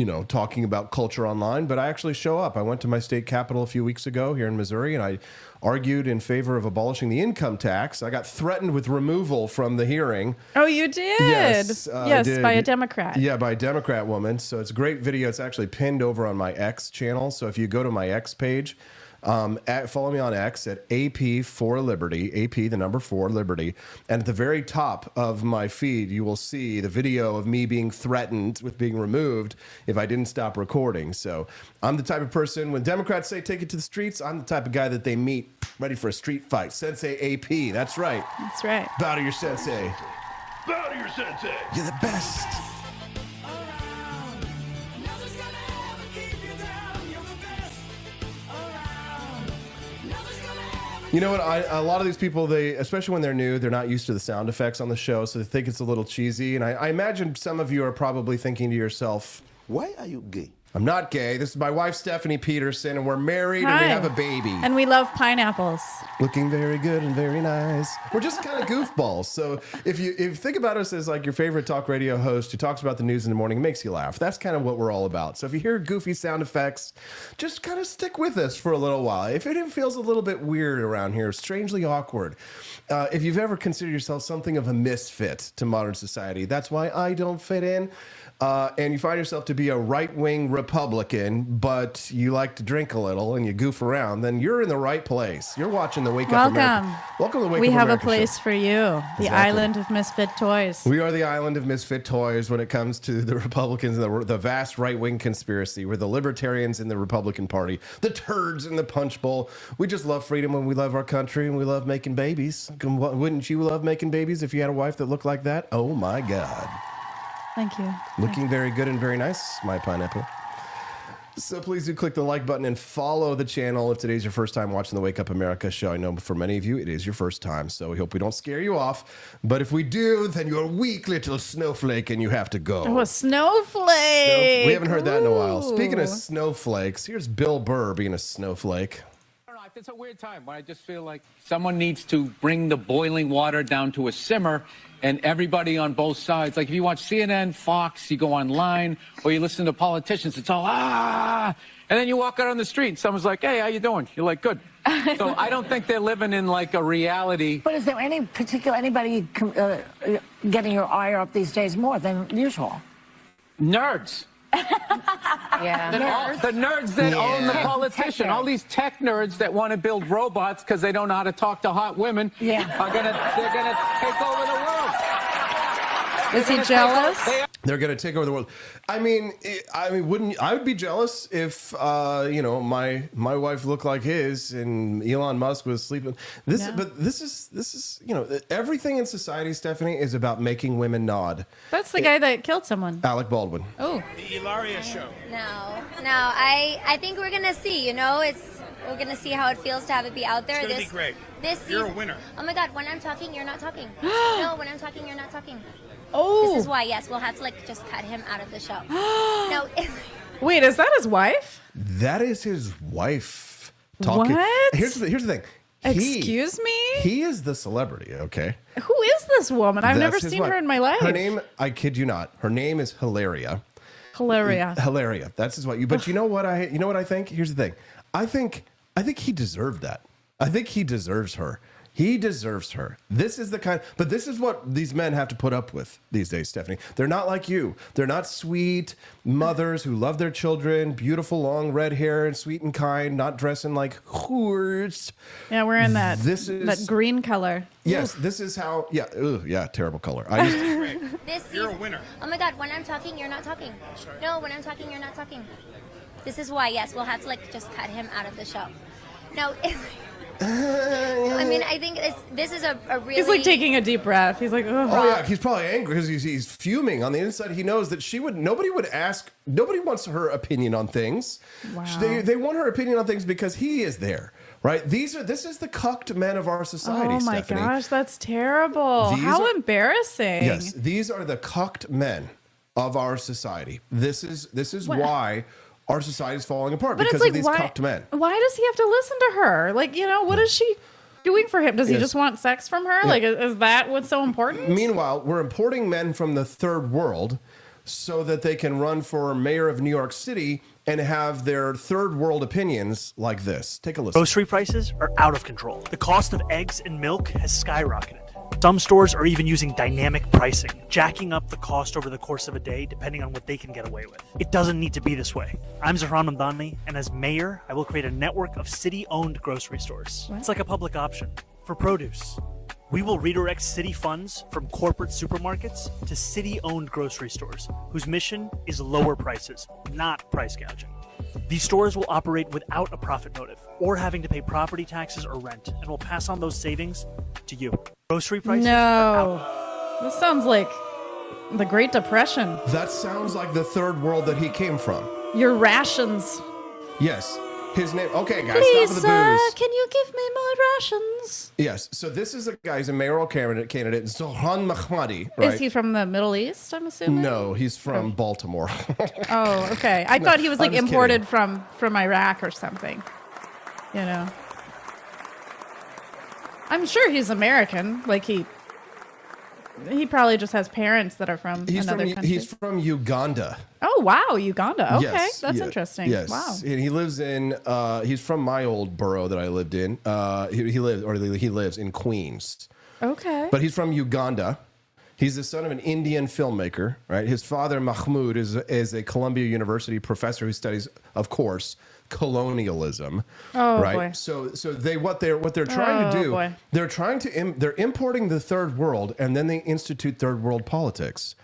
talking about culture online, but I actually show up. I went to my state capitol a few weeks ago here in Missouri, and I argued in favor of abolishing the income tax. I got threatened with removal from the hearing. Oh, you did? Yes, I did. By a Democrat. Yeah, by a Democrat woman. So it's a great video. It's actually pinned over on my X channel. So if you go to my X page, follow me on X at AP4Liberty, AP the number 4 Liberty, and at the very top of my feed you will see the video of me being threatened with being removed if I didn't stop recording. So I'm the type of person, when Democrats say take it to the streets, I'm the type of guy that they meet ready for a street fight. Sensei AP, that's right. That's right. Bow to your sensei. Bow to your sensei. You're the best. You know what? A lot of these people, especially when they're new, they're not used to the sound effects on the show, so they think it's a little cheesy. And I imagine some of you are probably thinking to yourself, why are you gay? I'm not gay. This is my wife, Stephanie Peterson, and we're married and we have a baby. And we love pineapples. Looking very good and very nice. We're just kind of goofballs. So if you think about us as like your favorite talk radio host who talks about the news in the morning, makes you laugh. That's kind of what we're all about. So if you hear goofy sound effects, just kind of stick with us for a little while. If it feels a little bit weird around here, strangely awkward, if you've ever considered yourself something of a misfit to modern society, that's why I don't fit in. And you find yourself to be a right-wing Republican, but you like to drink a little and you goof around, then you're in the right place. You're watching the Wake Up America. Welcome to the Wake Up America. We have a show. place for you. The island of misfit toys. We are the island of misfit toys when it comes to the Republicans and the vast right-wing conspiracy. We're the libertarians in the Republican Party, the turds in the punch bowl. We just love freedom and we love our country and we love making babies. Wouldn't you love making babies if you had a wife that looked like that? Oh, my God. Thank you. Looking very good and very nice, my pineapple. So please do click the like button and follow the channel if today's your first time watching the Wake Up America show. I know for many of you, it is your first time, so we hope we don't scare you off. But if we do, then you're a weak little snowflake and you have to go. Oh, a snowflake. We haven't heard that in a while. Speaking of snowflakes, here's Bill Burr being a snowflake. It's a weird time when I just feel like someone needs to bring the boiling water down to a simmer, and everybody on both sides, like if you watch CNN, Fox, you go online, or you listen to politicians, it's all, and then you walk out on the street and someone's like, hey, how you doing? You're like, good. So I don't think they're living in like a reality. But is there anybody getting your ire up these days more than usual? Nerds. Yeah. The nerds that own the politician, all these tech nerds that want to build robots because they don't know how to talk to hot women, they're gonna take over the world. Is he jealous? They're going to take over the world. I mean, wouldn't I would be jealous if my wife looked like his and Elon Musk was sleeping. But this is everything in society, Stephanie, is about making women nod. That's the guy that killed someone. Alec Baldwin. Oh, The Ilaria Show. No. I think we're gonna see. We're gonna see how it feels to have it be out there. It's gonna be great. You're a winner. Oh my God! When I'm talking, you're not talking. No, when I'm talking, you're not talking. Oh. This is why. Yes, we'll have to just cut him out of the show. No. Wait, is that his wife? That is his wife talking. What? Here's the thing. Excuse me? He is the celebrity, okay? Who is this woman? I've never That's his seen wife. her in my life. Her name, I kid you not, her name is Hilaria. Hilaria. That's his wife. But you know what I think? Here's the thing. I think he deserved that. I think he deserves her. He deserves her. This is what these men have to put up with these days, Stephanie. They're not like you. They're not sweet mothers who love their children, beautiful long red hair and sweet and kind, not dressing like whores. Yeah, we're in that green color. Yes, this is how. Yeah, terrible color. You're a winner. Oh my God! When I'm talking, you're not talking. No, when I'm talking, you're not talking. This is why. Yes, we'll have to just cut him out of the show. No. I think this is a really... He's like taking a deep breath. He's like, oh yeah, he's probably angry because he's fuming. On the inside, he knows that nobody wants her opinion on things. Wow. They want her opinion on things because he is there, right? This is the cucked men of our society, oh my Stephanie. gosh, that's terrible. How embarrassing. Yes, these are the cucked men of our society. This is why our society is falling apart, because of these cucked men. Why does he have to listen to her? What is she doing for him? Does he just want sex from her? Yeah. Is that what's so important? Meanwhile, we're importing men from the third world so that they can run for mayor of New York City and have their third world opinions like this. Take a listen. Grocery prices are out of control. The cost of eggs and milk has skyrocketed. Some stores are even using dynamic pricing, jacking up the cost over the course of a day depending on what they can get away with. It doesn't need to be this way. I'm Zahran Mamdani, and as mayor, I will create a network of city-owned grocery stores. It's like a public option for produce. We will redirect city funds from corporate supermarkets to city-owned grocery stores, whose mission is lower prices, not price gouging. These stores will operate without a profit motive or having to pay property taxes or rent, and will pass on those savings to you. Grocery prices. No. This sounds like the Great Depression. That sounds like the third world that he came from. Your rations. Yes. His name. Okay, guys, Please, stop with the booze. can you give me my rations? Yes. So this is a guy. He's a mayoral candidate. Zohran Mahmadi. Right? Is he from the Middle East, I'm assuming? No, he's from Baltimore. Oh, okay. I No, thought he was like I'm just imported from Iraq or something. You know. I'm sure he's American. Like he probably just has parents that are from another country. He's from Uganda. Oh wow, Uganda. Okay, Yes, that's yeah, interesting. Yes. Wow. And he lives in. He's from my old borough that I lived in. He lives in Queens. Okay. But he's from Uganda. He's the son of an Indian filmmaker, right? His father, Mahmoud, is a Columbia University professor who studies, of course, colonialism. Oh, right? boy. So what they're trying to do, boy. they're importing the third world, and then they institute third world politics.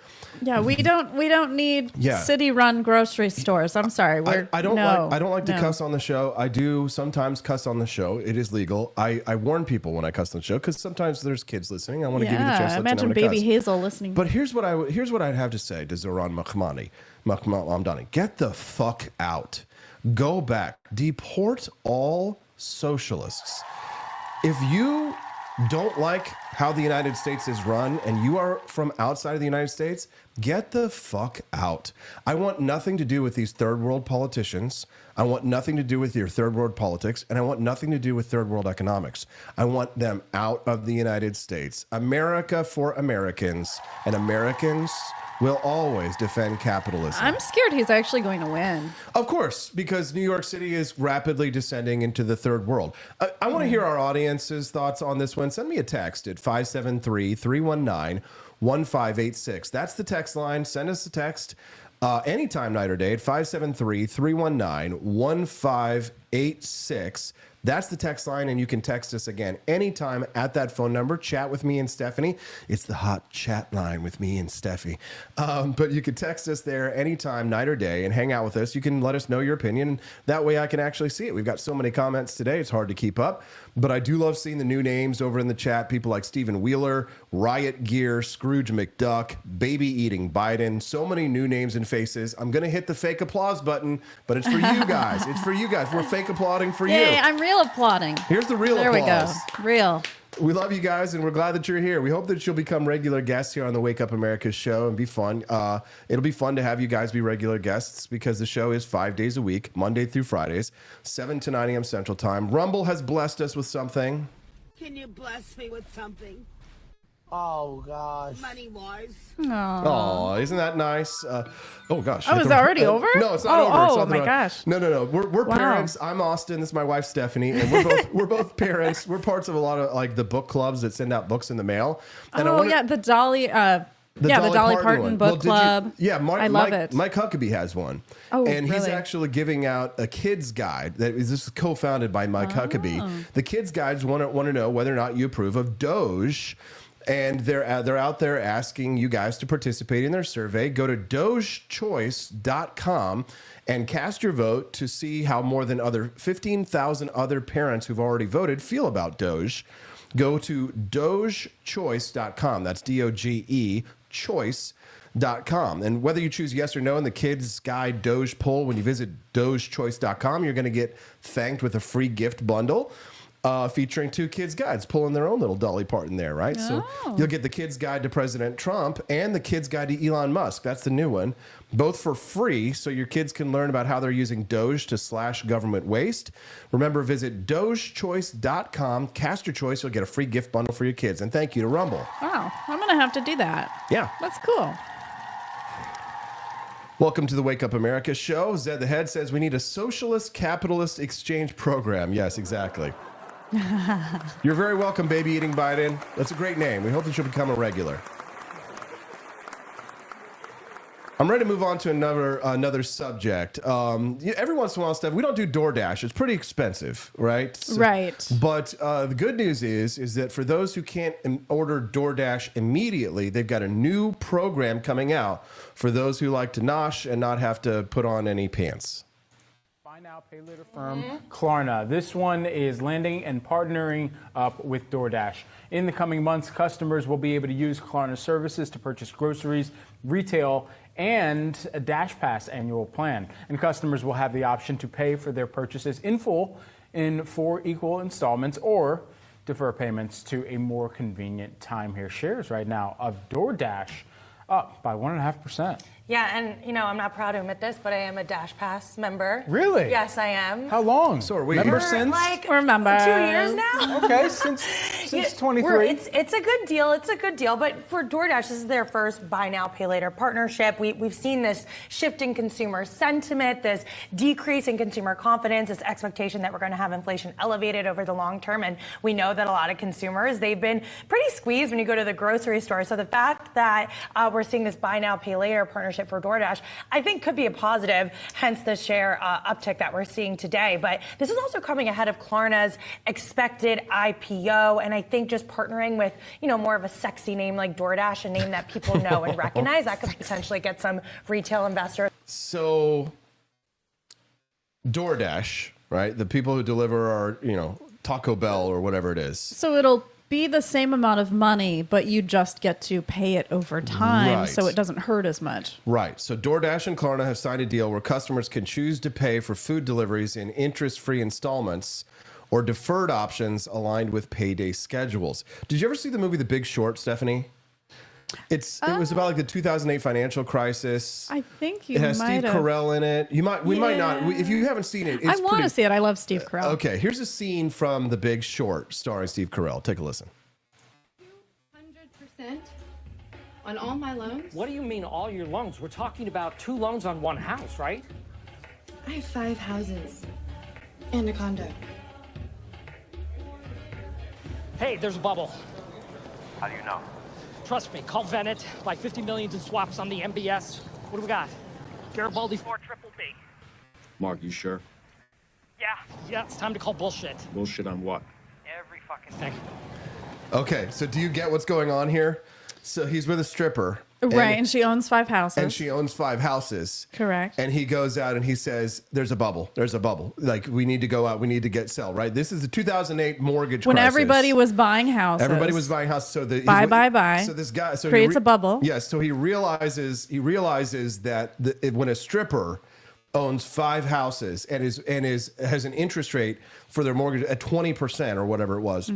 Yeah, we don't need Yeah. city-run grocery stores. I'm sorry. I don't like to cuss on the show. I do sometimes cuss on the show. It is legal. I warn people when I cuss on the show because sometimes there's kids listening. I want to give you the chance to let you know imagine when to baby cuss. Hazel listening. But here's what I'd have to say to Zohran Mamdani. Get the fuck out. Go back. Deport all socialists. If you don't like how the United States is run and you are from outside of the United States, get the fuck out. I want nothing to do with these third world politicians. I want nothing to do with your third world politics, and I want nothing to do with third world economics. I want them out of the United States. America for Americans, and Americans will always defend capitalism. I'm scared he's actually going to win. Of course, because New York City is rapidly descending into the third world. I want to hear our audience's thoughts on this one. Send me a text at 573-319-1586. That's the text line. Send us a text anytime, night or day, at 573-319-1586. That's the text line, and you can text us again anytime at that phone number. Chat with me and Stephanie. It's the hot chat line with me and Steffi. But you can text us there anytime, night or day, and hang out with us. You can let us know your opinion, and that way I can actually see it. We've got so many comments today, it's hard to keep up. But I do love seeing the new names over in the chat. People like Stephen Wheeler, Riot Gear, Scrooge McDuck, Baby Eating Biden. So many new names and faces. I'm going to hit the fake applause button, but it's for you guys. It's for you guys. We're fake applauding for you. Yay, I'm real applauding. Here's the real there applause. There we go. Real. We love you guys, and we're glad that you're here. We hope that you'll become regular guests here on the Wake Up America show and be fun. It'll be fun to have you guys be regular guests because the show is 5 days a week, Monday through Fridays, 7 to 9 a.m. Central Time. Rumble has blessed us with something. Can you bless me with something? Oh, gosh. Money-wise. Oh, isn't that nice? Oh, gosh. Oh, is it already over? No, it's not over. It's Oh, not my over. gosh. No. We're Wow. parents. I'm Austin. This is my wife, Stephanie. And we're both parents. We're parts of a lot of like the book clubs that send out books in the mail. And the Dolly... the Dolly Parton one. book club. I love love it. Mike Huckabee has one. Oh, and he's really? actually giving out a kids guide that is co-founded by Mike Huckabee. The kids guides want to know whether or not you approve of Doge. And they're out there asking you guys to participate in their survey. Go to dogechoice.com and cast your vote to see how more than 15,000 other parents who've already voted feel about Doge. Go to dogechoice.com. That's D-O-G-E, choice.com. And whether you choose yes or no in the Kids Guide Doge poll, when you visit dogechoice.com, you're going to get thanked with a free gift bundle. Featuring 2 kids' guides pulling their own little Dolly Parton there, right? So you'll get the kids' guide to President Trump and the kids' guide to Elon Musk. That's the new one. Both for free, so your kids can learn about how they're using Doge to slash government waste. Remember, visit dogechoice.com. Cast your choice. You'll get a free gift bundle for your kids. And thank you to Rumble. Wow, I'm going to have to do that. Yeah. That's cool. Welcome to the Wake Up America show. Zed the Head says we need a socialist capitalist exchange program. Yes, exactly. You're very welcome, Baby Eating Biden. That's a great name. We hope that you'll become a regular. I'm ready to move on to another subject. Every once in a while, Steph, we don't do Doordash. It's pretty expensive, right? Right. But the good news is that for those who can't order Doordash immediately, they've got a new program coming out for those who like to nosh and not have to put on any pants. Buy now, pay later firm Klarna. This one is landing and partnering up with DoorDash. In the coming months, customers will be able to use Klarna services to purchase groceries, retail, and a Dash Pass annual plan. And customers will have the option to pay for their purchases in full in 4 equal installments or defer payments to a more convenient time. Here, shares right now of DoorDash up by 1.5%. Yeah, and I'm not proud to admit this, but I am a Dash Pass member. Really? Yes, I am. How long? So are we. Member For, since? We're members. 2 years now. Okay, since 23. It's a good deal. It's a good deal. But for DoorDash, this is their first buy now, pay later partnership. We've seen this shift in consumer sentiment, this decrease in consumer confidence, this expectation that we're going to have inflation elevated over the long term. And we know that a lot of consumers, they've been pretty squeezed when you go to the grocery store. So the fact that we're seeing this buy now, pay later partnership for DoorDash, I think could be a positive, hence the share uptick that we're seeing today. But this is also coming ahead of Klarna's expected IPO. And I think just partnering with, more of a sexy name like DoorDash, a name that people know and recognize, that could potentially get some retail investors. So DoorDash, right? The people who deliver are, Taco Bell or whatever it is. So it'll be the same amount of money, but you just get to pay it over time, Right. so it doesn't hurt as much. Right. So DoorDash and Klarna have signed a deal where customers can choose to pay for food deliveries in interest-free installments or deferred options aligned with payday schedules. Did you ever see the movie The Big Short, Stephanie? It was about like the 2008 financial crisis. I think you It has might Steve have. Carell in it. We might not. If you haven't seen it, I want to see it. I love Steve Carell. Okay, here's a scene from The Big Short starring Steve Carell. Take a listen. 100% on all my loans? What do you mean all your loans? We're talking about 2 loans on 1 house, right? I have 5 houses and a condo. Hey, there's a bubble. How do you know? Trust me, call Venet, like 50 million in swaps on the MBS. What do we got? Garibaldi 4 triple B. Mark, you sure? Yeah, it's time to call bullshit. Bullshit on what? Every fucking thing. Okay, so do you get what's going on here? So he's with a stripper. Right, and she owns 5 houses. And she owns 5 houses. Correct. And he goes out and he says, there's a bubble. There's a bubble. Like, we need to go out. We need to sell, right? This is the 2008 mortgage When crisis. everybody was buying houses. Everybody was buying houses. So buy. So this guy creates a bubble. Yes. So he realizes that when a stripper owns 5 houses and has an interest rate for their mortgage at 20% or whatever it was,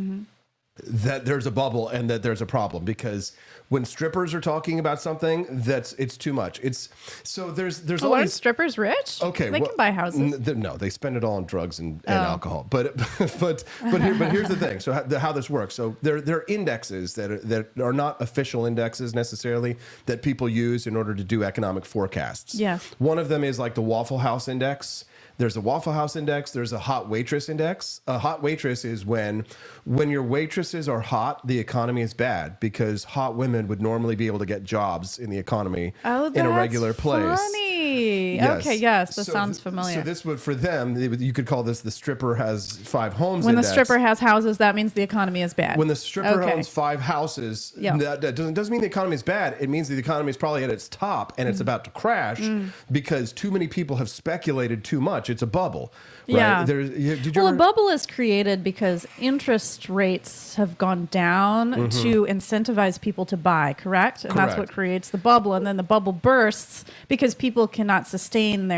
that there's a bubble and that there's a problem, because when strippers are talking about something, it's too much. There's all Aren't these strippers rich? Okay, They can buy houses. No, they spend it all on drugs and alcohol. But here's the thing. So how this works. So there are indexes that are not official indexes necessarily that people use in order to do economic forecasts. Yes. One of them is like the Waffle House Index. There's a Waffle House Index. There's a Hot Waitress Index. A hot waitress is when your waitresses are hot, the economy is bad, because hot women would normally be able to get jobs in the economy in a regular place. Funny. Yes. Okay, yes, this So sounds familiar. So this would, for them, you could call this the stripper has 5 homes When index. the stripper has houses, that means the economy is bad. When the stripper Okay. owns 5 houses, Yeah. that doesn't mean the economy is bad. It means the economy is probably at its top and it's about to crash because too many people have speculated too much. It's a bubble. Right? Yeah. Did A bubble is created because interest rates have gone down to incentivize people to buy, correct? And that's what Correct. creates the bubble. And then the bubble bursts because people cannot sustain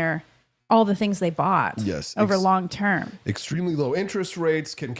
all the things they bought over long term. Extremely low interest rates can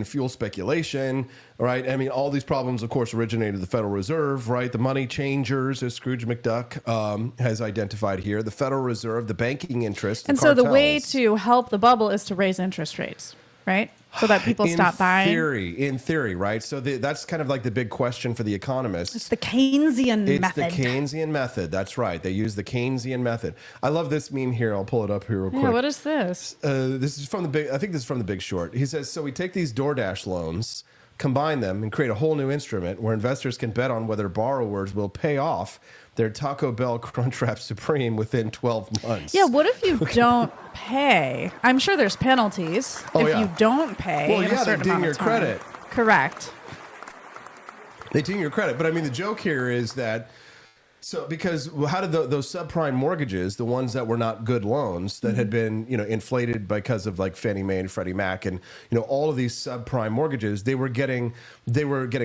fuel speculation, right? I mean, all these problems, of course, originated at the Federal Reserve, right? The money changers, as Scrooge McDuck has identified here, the Federal Reserve, the banking interest, And so the way to help the bubble is to raise interest rates, right? So that people stop buying. In theory, right? So that's kind of like the big question for the economists. It's the Keynesian method. It's the Keynesian method. That's right. They use the Keynesian method. I love this meme here. I'll pull it up here real quick. Yeah, what is this? This is from I think this is from The Big Short. He says, so we take these Doordash loans, combine them, and create a whole new instrument where investors can bet on whether borrowers will pay off their Taco Bell Crunchwrap Supreme within 12 months. Yeah, what if you don't pay? I'm sure there's penalties if you don't pay. Well, in a certain they ding amount your of time. credit. Correct. They ding your credit. But I mean, the joke here is that, so because how did those subprime mortgages, the ones that were not good loans that had been, inflated because of like Fannie Mae and Freddie Mac and, all of these subprime mortgages, they were getting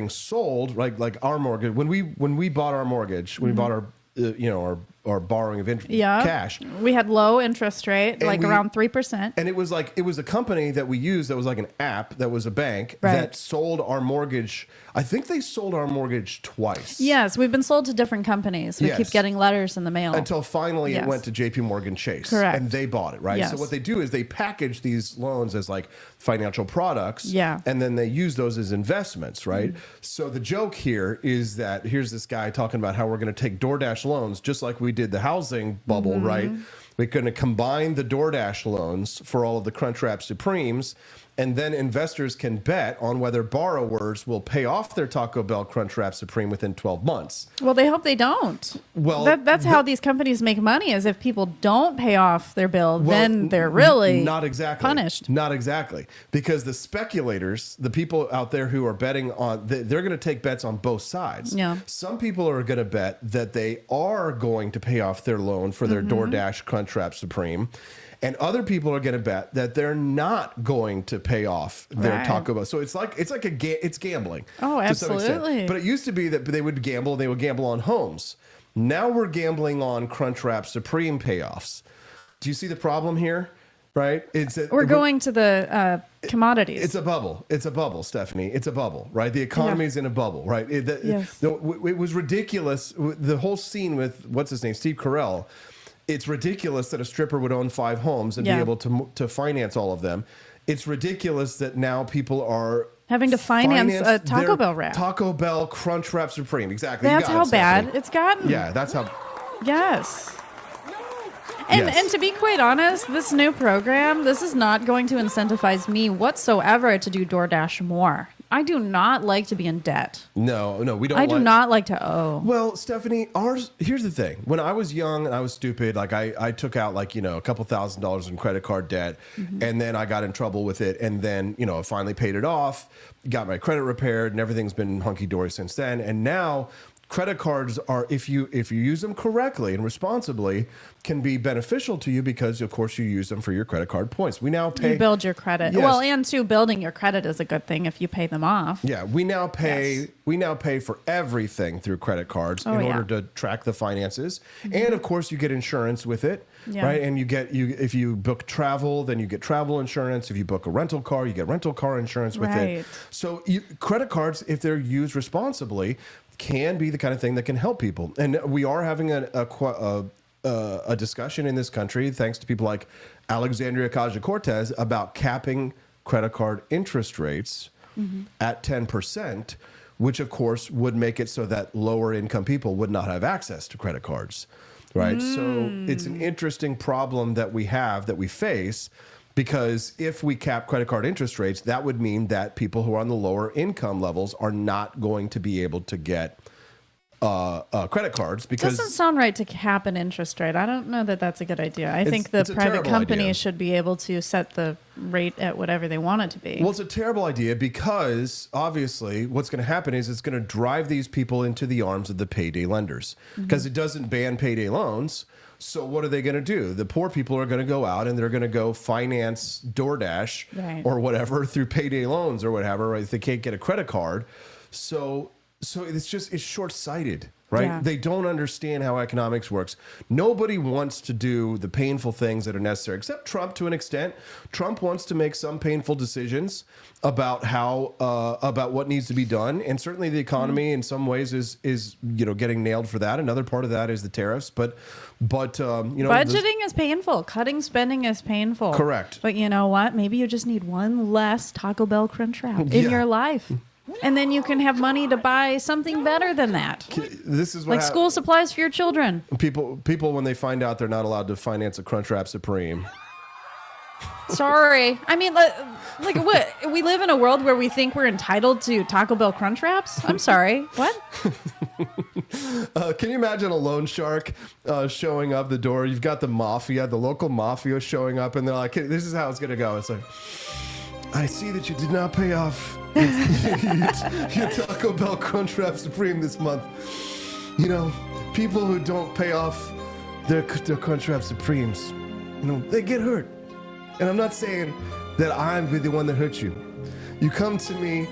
sold like our mortgage. When we bought our mortgage, when we bought our borrowing of cash. We had low interest rate, around 3%. And it was a company that we used that was like an app that was a bank that sold our mortgage. I think they sold our mortgage twice. Yes, we've been sold to different companies. We keep getting letters in the mail. Until finally it went to JP Morgan Chase. Correct. And they bought it, right? Yes. So what they do is they package these loans as like financial products. Yeah. And then they use those as investments, right? So the joke here is that here's this guy talking about how we're going to take Doordash loans, just like we did the housing bubble, right? We're going to combine the Doordash loans for all of the Crunchwrap Supremes, and then investors can bet on whether borrowers will pay off their Taco Bell Crunchwrap Supreme within 12 months. Well, they hope they don't. Well, that's how these companies make money, is if people don't pay off their bill, then they're really not exactly punished. Not exactly. Because the speculators, the people out there who are betting on, they're going to take bets on both sides. Yeah. Some people are going to bet that they are going to pay off their loan for their Doordash Crunchwrap Supreme. And other people are going to bet that they're not going to pay off their Taco Bell. So it's gambling. Oh, to some extent. absolutely. But it used to be that they would gamble on homes. Now we're gambling on Crunchwrap Supreme payoffs. Do you see the problem here? Right? We're going to the commodities. It's a bubble. It's a bubble, Stephanie. It's a bubble, right? The economy's in a bubble, right? Yes. It was ridiculous. The whole scene with, what's his name, Steve Carell. It's ridiculous that a stripper would own 5 homes and be able to finance all of them. It's ridiculous that now people are having to finance a Taco Bell wrap. Taco Bell Crunchwrap Supreme. Exactly. That's how bad it's gotten. Yeah, that's how. Yes. And to be quite honest, this new program, this is not going to incentivize me whatsoever to do DoorDash more. I do not like to be in debt. No, we don't. I do not like to owe. Well, Stephanie, here's the thing. When I was young and I was stupid, like I took out like, a couple $1,000s in credit card debt, and then I got in trouble with it, and then, I finally paid it off, got my credit repaired, and everything's been hunky-dory since then. And now credit cards are, if you use them correctly and responsibly, can be beneficial to you because, of course, you use them for your credit card points. We now pay. You build your credit. Yes. Well, and too, building your credit is a good thing if you pay them off. Yeah, we now pay. Yes. We now pay for everything through credit cards in order to track the finances, and of course, you get insurance with it, right? And if you book travel, then you get travel insurance. If you book a rental car, you get rental car insurance with it. So credit cards, if they're used responsibly, can be the kind of thing that can help people. And we are having a discussion in this country, thanks to people like Alexandria Ocasio-Cortez, about capping credit card interest rates at 10%, which of course would make it so that lower income people would not have access to credit cards, right? So it's an interesting problem that we face. Because if we cap credit card interest rates, that would mean that people who are on the lower income levels are not going to be able to get credit cards. Because doesn't sound right to cap an interest rate. I don't know that that's a good idea. I think the private companies should be able to set the rate at whatever they want it to be. Well, it's a terrible idea because obviously what's going to happen is it's going to drive these people into the arms of the payday lenders because it doesn't ban payday loans. So what are they going to do? The poor people are going to go out and they're going to go finance Doordash or whatever through payday loans or whatever, right? If they can't get a credit card. So So it's short-sighted, right? Yeah. They don't understand how economics works. Nobody wants to do the painful things that are necessary, except Trump to an extent. Trump wants to make some painful decisions about about what needs to be done, and certainly the economy in some ways is getting nailed for that. Another part of that is the tariffs, but budgeting is painful. Cutting spending is painful. Correct. But you know what? Maybe you just need one less Taco Bell Crunchwrap in your life. And then you can have money to buy something better than that. This is what school supplies for your children. People when they find out they're not allowed to finance a Crunchwrap Supreme. Sorry. I mean, like what? We live in a world where we think we're entitled to Taco Bell Crunchwraps? I'm sorry. What? Can you imagine a loan shark showing up the door? You've got the mafia, the local mafia showing up, and they're like, hey, this is how it's going to go. It's like, I see that you did not pay off your Taco Bell Crunchwrap Supreme this month. You know, people who don't pay off their Crunchwrap Supremes, they get hurt. And I'm not saying that I'm the one that hurt you. You come to me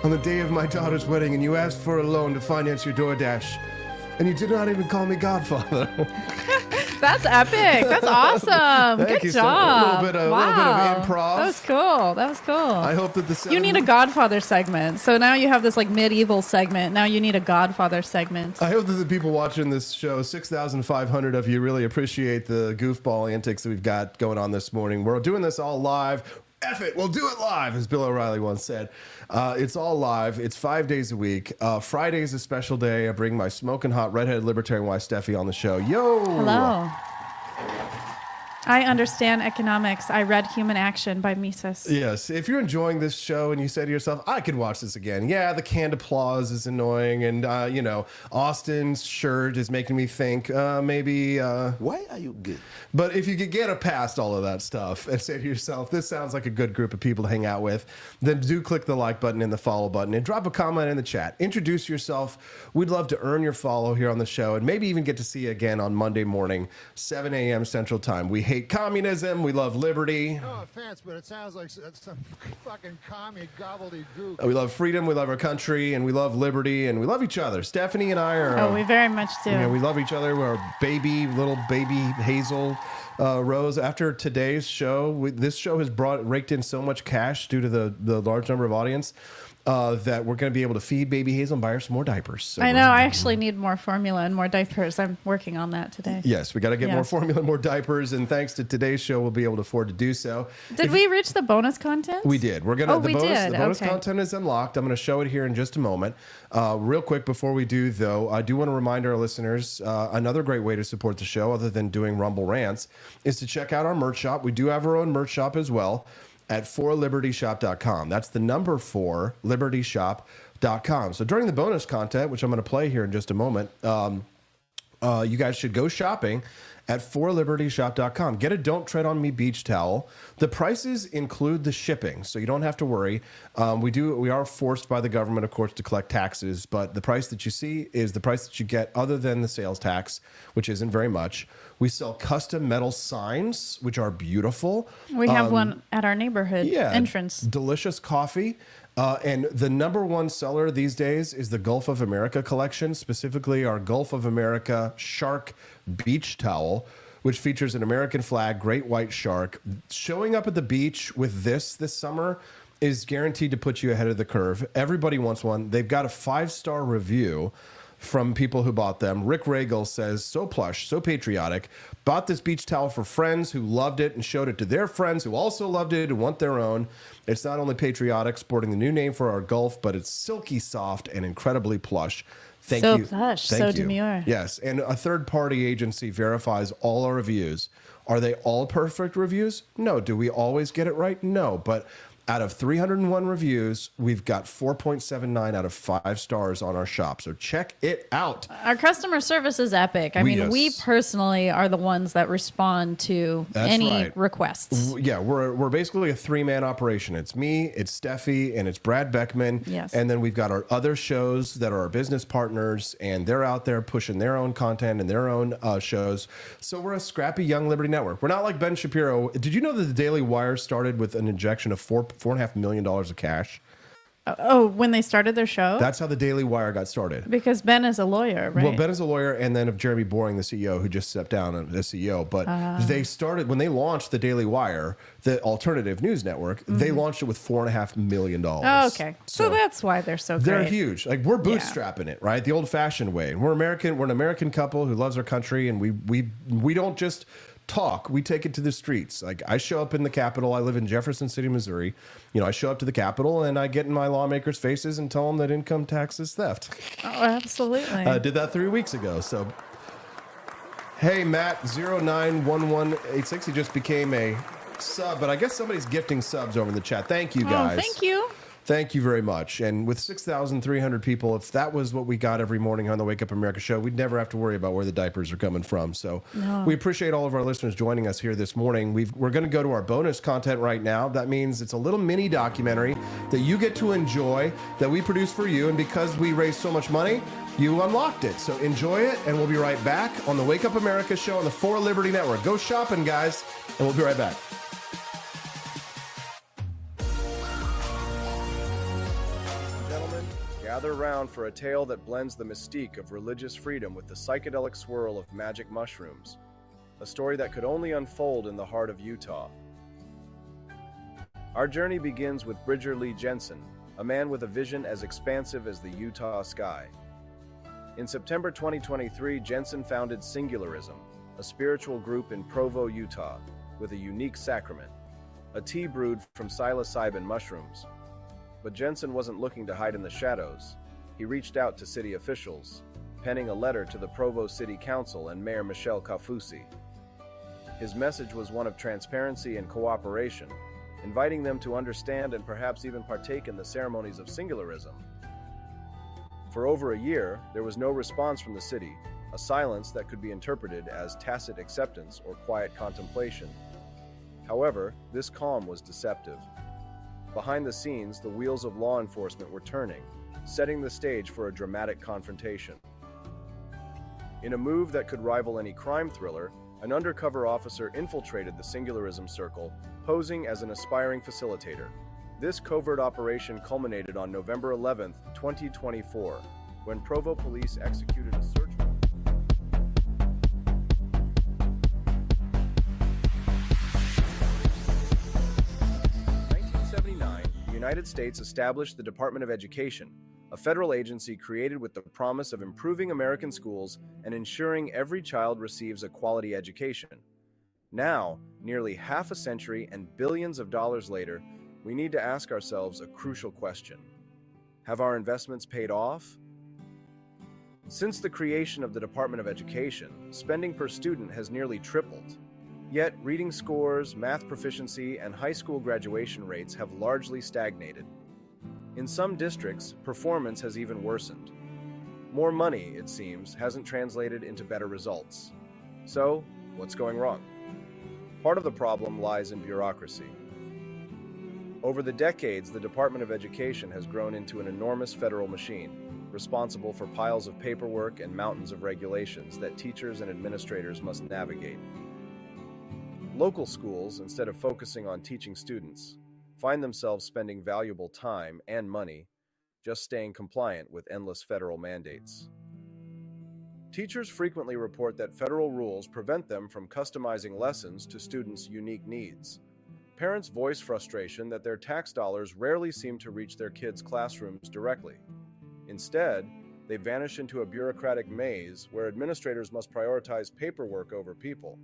on the day of my daughter's wedding and you ask for a loan to finance your Doordash, and you did not even call me Godfather. That's epic. That's awesome. Thank Good you, job. A little bit of improv. That was cool. That was cool. I hope that you need a Godfather segment. So now you have this like medieval segment. Now you need a Godfather segment. I hope that the people watching this show, 6,500 of you, really appreciate the goofball antics that we've got going on this morning. We're doing this all live. F it, we'll do it live, as Bill O'Reilly once said. It's all live. It's 5 days a week. Friday's a special day. I bring my smoking hot redheaded libertarian wife, Steffi, on the show. Yo! Hello. I understand economics. I read Human Action by Mises. Yes. If you're enjoying this show and you say to yourself, I could watch this again. Yeah, the canned applause is annoying. And, Austin's shirt is making me think maybe. Why are you good? But if you could get past all of that stuff and say to yourself, this sounds like a good group of people to hang out with, then do click the like button and the follow button and drop a comment in the chat. Introduce yourself. We'd love to earn your follow here on the show and maybe even get to see you again on Monday morning, 7 a.m. Central Time. We hate communism. We love liberty. No offense, but it sounds like some fucking commie gobbledygook. We love freedom. We love our country, and we love liberty, and we love each other. Stephanie and I are. Oh, we very much do. We love each other. We're little baby Hazel Rose. After today's show, this show has raked in so much cash due to the large number of audience. That we're going to be able to feed baby Hazel and buy her some more diapers. So I know. I actually need more formula and more diapers. I'm working on that today. Yes, we got to get more formula and more diapers. And thanks to today's show, we'll be able to afford to do so. Did we reach the bonus content? We did. We're gonna. The bonus okay. content is unlocked. I'm going to show it here in just a moment. Real quick before we do, though, I do want to remind our listeners another great way to support the show, other than doing Rumble Rants, is to check out our merch shop. We do have our own merch shop as well. At 4libertyshop.com. That's the number 4, libertyshop.com. So during the bonus content, which I'm going to play here in just a moment, you guys should go shopping at 4libertyshop.com. Get a Don't Tread on Me beach towel. The prices include the shipping, so you don't have to worry. We are forced by the government, of course, to collect taxes, but the price that you see is the price that you get other than the sales tax, which isn't very much. We sell custom metal signs, which are beautiful. We have one at our neighborhood entrance. Delicious coffee. And the number one seller these days is the Gulf of America collection, specifically our Gulf of America Shark Beach Towel, which features an American flag, great white shark. Showing up at the beach with this summer is guaranteed to put you ahead of the curve. Everybody wants one. They've got a 5-star review from people who bought them. Rick Regal says, so plush, so patriotic. Bought this beach towel for friends who loved it and showed it to their friends who also loved it and want their own. It's not only patriotic, sporting the new name for our Gulf, but it's silky soft and incredibly plush. Thank you. So plush, Thank so you. demure. Yes, and a third-party agency verifies all our reviews. Are they all perfect reviews? No. Do we always get it right? No, but out of 301 reviews, we've got 4.79 out of 5 stars on our shop. So check it out. Our customer service is epic. I mean, we personally are the ones that respond to any requests. Yeah, we're basically a 3-man operation. It's me, it's Steffi, and it's Brad Beckman. Yes. And then we've got our other shows that are our business partners, and they're out there pushing their own content and their own shows. So we're a scrappy young Liberty network. We're not like Ben Shapiro. Did you know that the Daily Wire started with an injection of $4.5 million of cash? Oh, when they started their show? That's how the Daily Wire got started. Because Ben is a lawyer, right? Well, Ben is a lawyer, and then of Jeremy Boring, the CEO, who just stepped down as CEO. But they started, when they launched the Daily Wire, the alternative news network, they launched it with $4.5 million. Oh, okay. So that's why they're so great. They're huge. Like, we're bootstrapping it, right? The old-fashioned way. And we're American. We're an American couple who loves our country, and we don't just talk. We take it to the streets. Like, I show up in the Capitol. I live in Jefferson City, Missouri. You know, I show up to the Capitol and I get in my lawmakers' faces and tell them that income tax is theft. Oh, absolutely. I did that 3 weeks ago. So, hey, Matt 091186, he just became a sub, but I guess somebody's gifting subs over in the chat. Thank you, guys. Oh, thank you. Thank you very much. And with 6,300 people, if that was what we got every morning on the Wake Up America show, we'd never have to worry about where the diapers are coming from. So we appreciate all of our listeners joining us here this morning. We're going to go to our bonus content right now. That means it's a little mini documentary that you get to enjoy that we produce for you. And because we raised so much money, you unlocked it. So enjoy it. And we'll be right back on the Wake Up America show on the 4 Liberty Network. Go shopping, guys. And we'll be right back. Gather around for a tale that blends the mystique of religious freedom with the psychedelic swirl of magic mushrooms. A story that could only unfold in the heart of Utah. Our journey begins with Bridger Lee Jensen, a man with a vision as expansive as the Utah sky. In September 2023, Jensen founded Singularism, a spiritual group in Provo, Utah, with a unique sacrament, a tea brewed from psilocybin mushrooms. But Jensen wasn't looking to hide in the shadows. He reached out to city officials, penning a letter to the Provo City Council and Mayor Michelle Kafusi. His message was one of transparency and cooperation, inviting them to understand and perhaps even partake in the ceremonies of Singularism. For over a year, there was no response from the city, a silence that could be interpreted as tacit acceptance or quiet contemplation. However, this calm was deceptive. Behind the scenes, the wheels of law enforcement were turning, setting the stage for a dramatic confrontation. In a move that could rival any crime thriller, an undercover officer infiltrated the Singularism circle, posing as an aspiring facilitator. This covert operation culminated on November 11, 2024, when Provo police executed a search warrant. The United States established the Department of Education, a federal agency created with the promise of improving American schools and ensuring every child receives a quality education. Now, nearly half a century and billions of dollars later, we need to ask ourselves a crucial question. Have our investments paid off? Since the creation of the Department of Education, spending per student has nearly tripled. Yet, reading scores, math proficiency, and high school graduation rates have largely stagnated. In some districts, performance has even worsened. More money, it seems, hasn't translated into better results. So, what's going wrong? Part of the problem lies in bureaucracy. Over the decades, the Department of Education has grown into an enormous federal machine, responsible for piles of paperwork and mountains of regulations that teachers and administrators must navigate. Local schools, instead of focusing on teaching students, find themselves spending valuable time and money just staying compliant with endless federal mandates. Teachers frequently report that federal rules prevent them from customizing lessons to students' unique needs. Parents voice frustration that their tax dollars rarely seem to reach their kids' classrooms directly. Instead, they vanish into a bureaucratic maze where administrators must prioritize paperwork over people.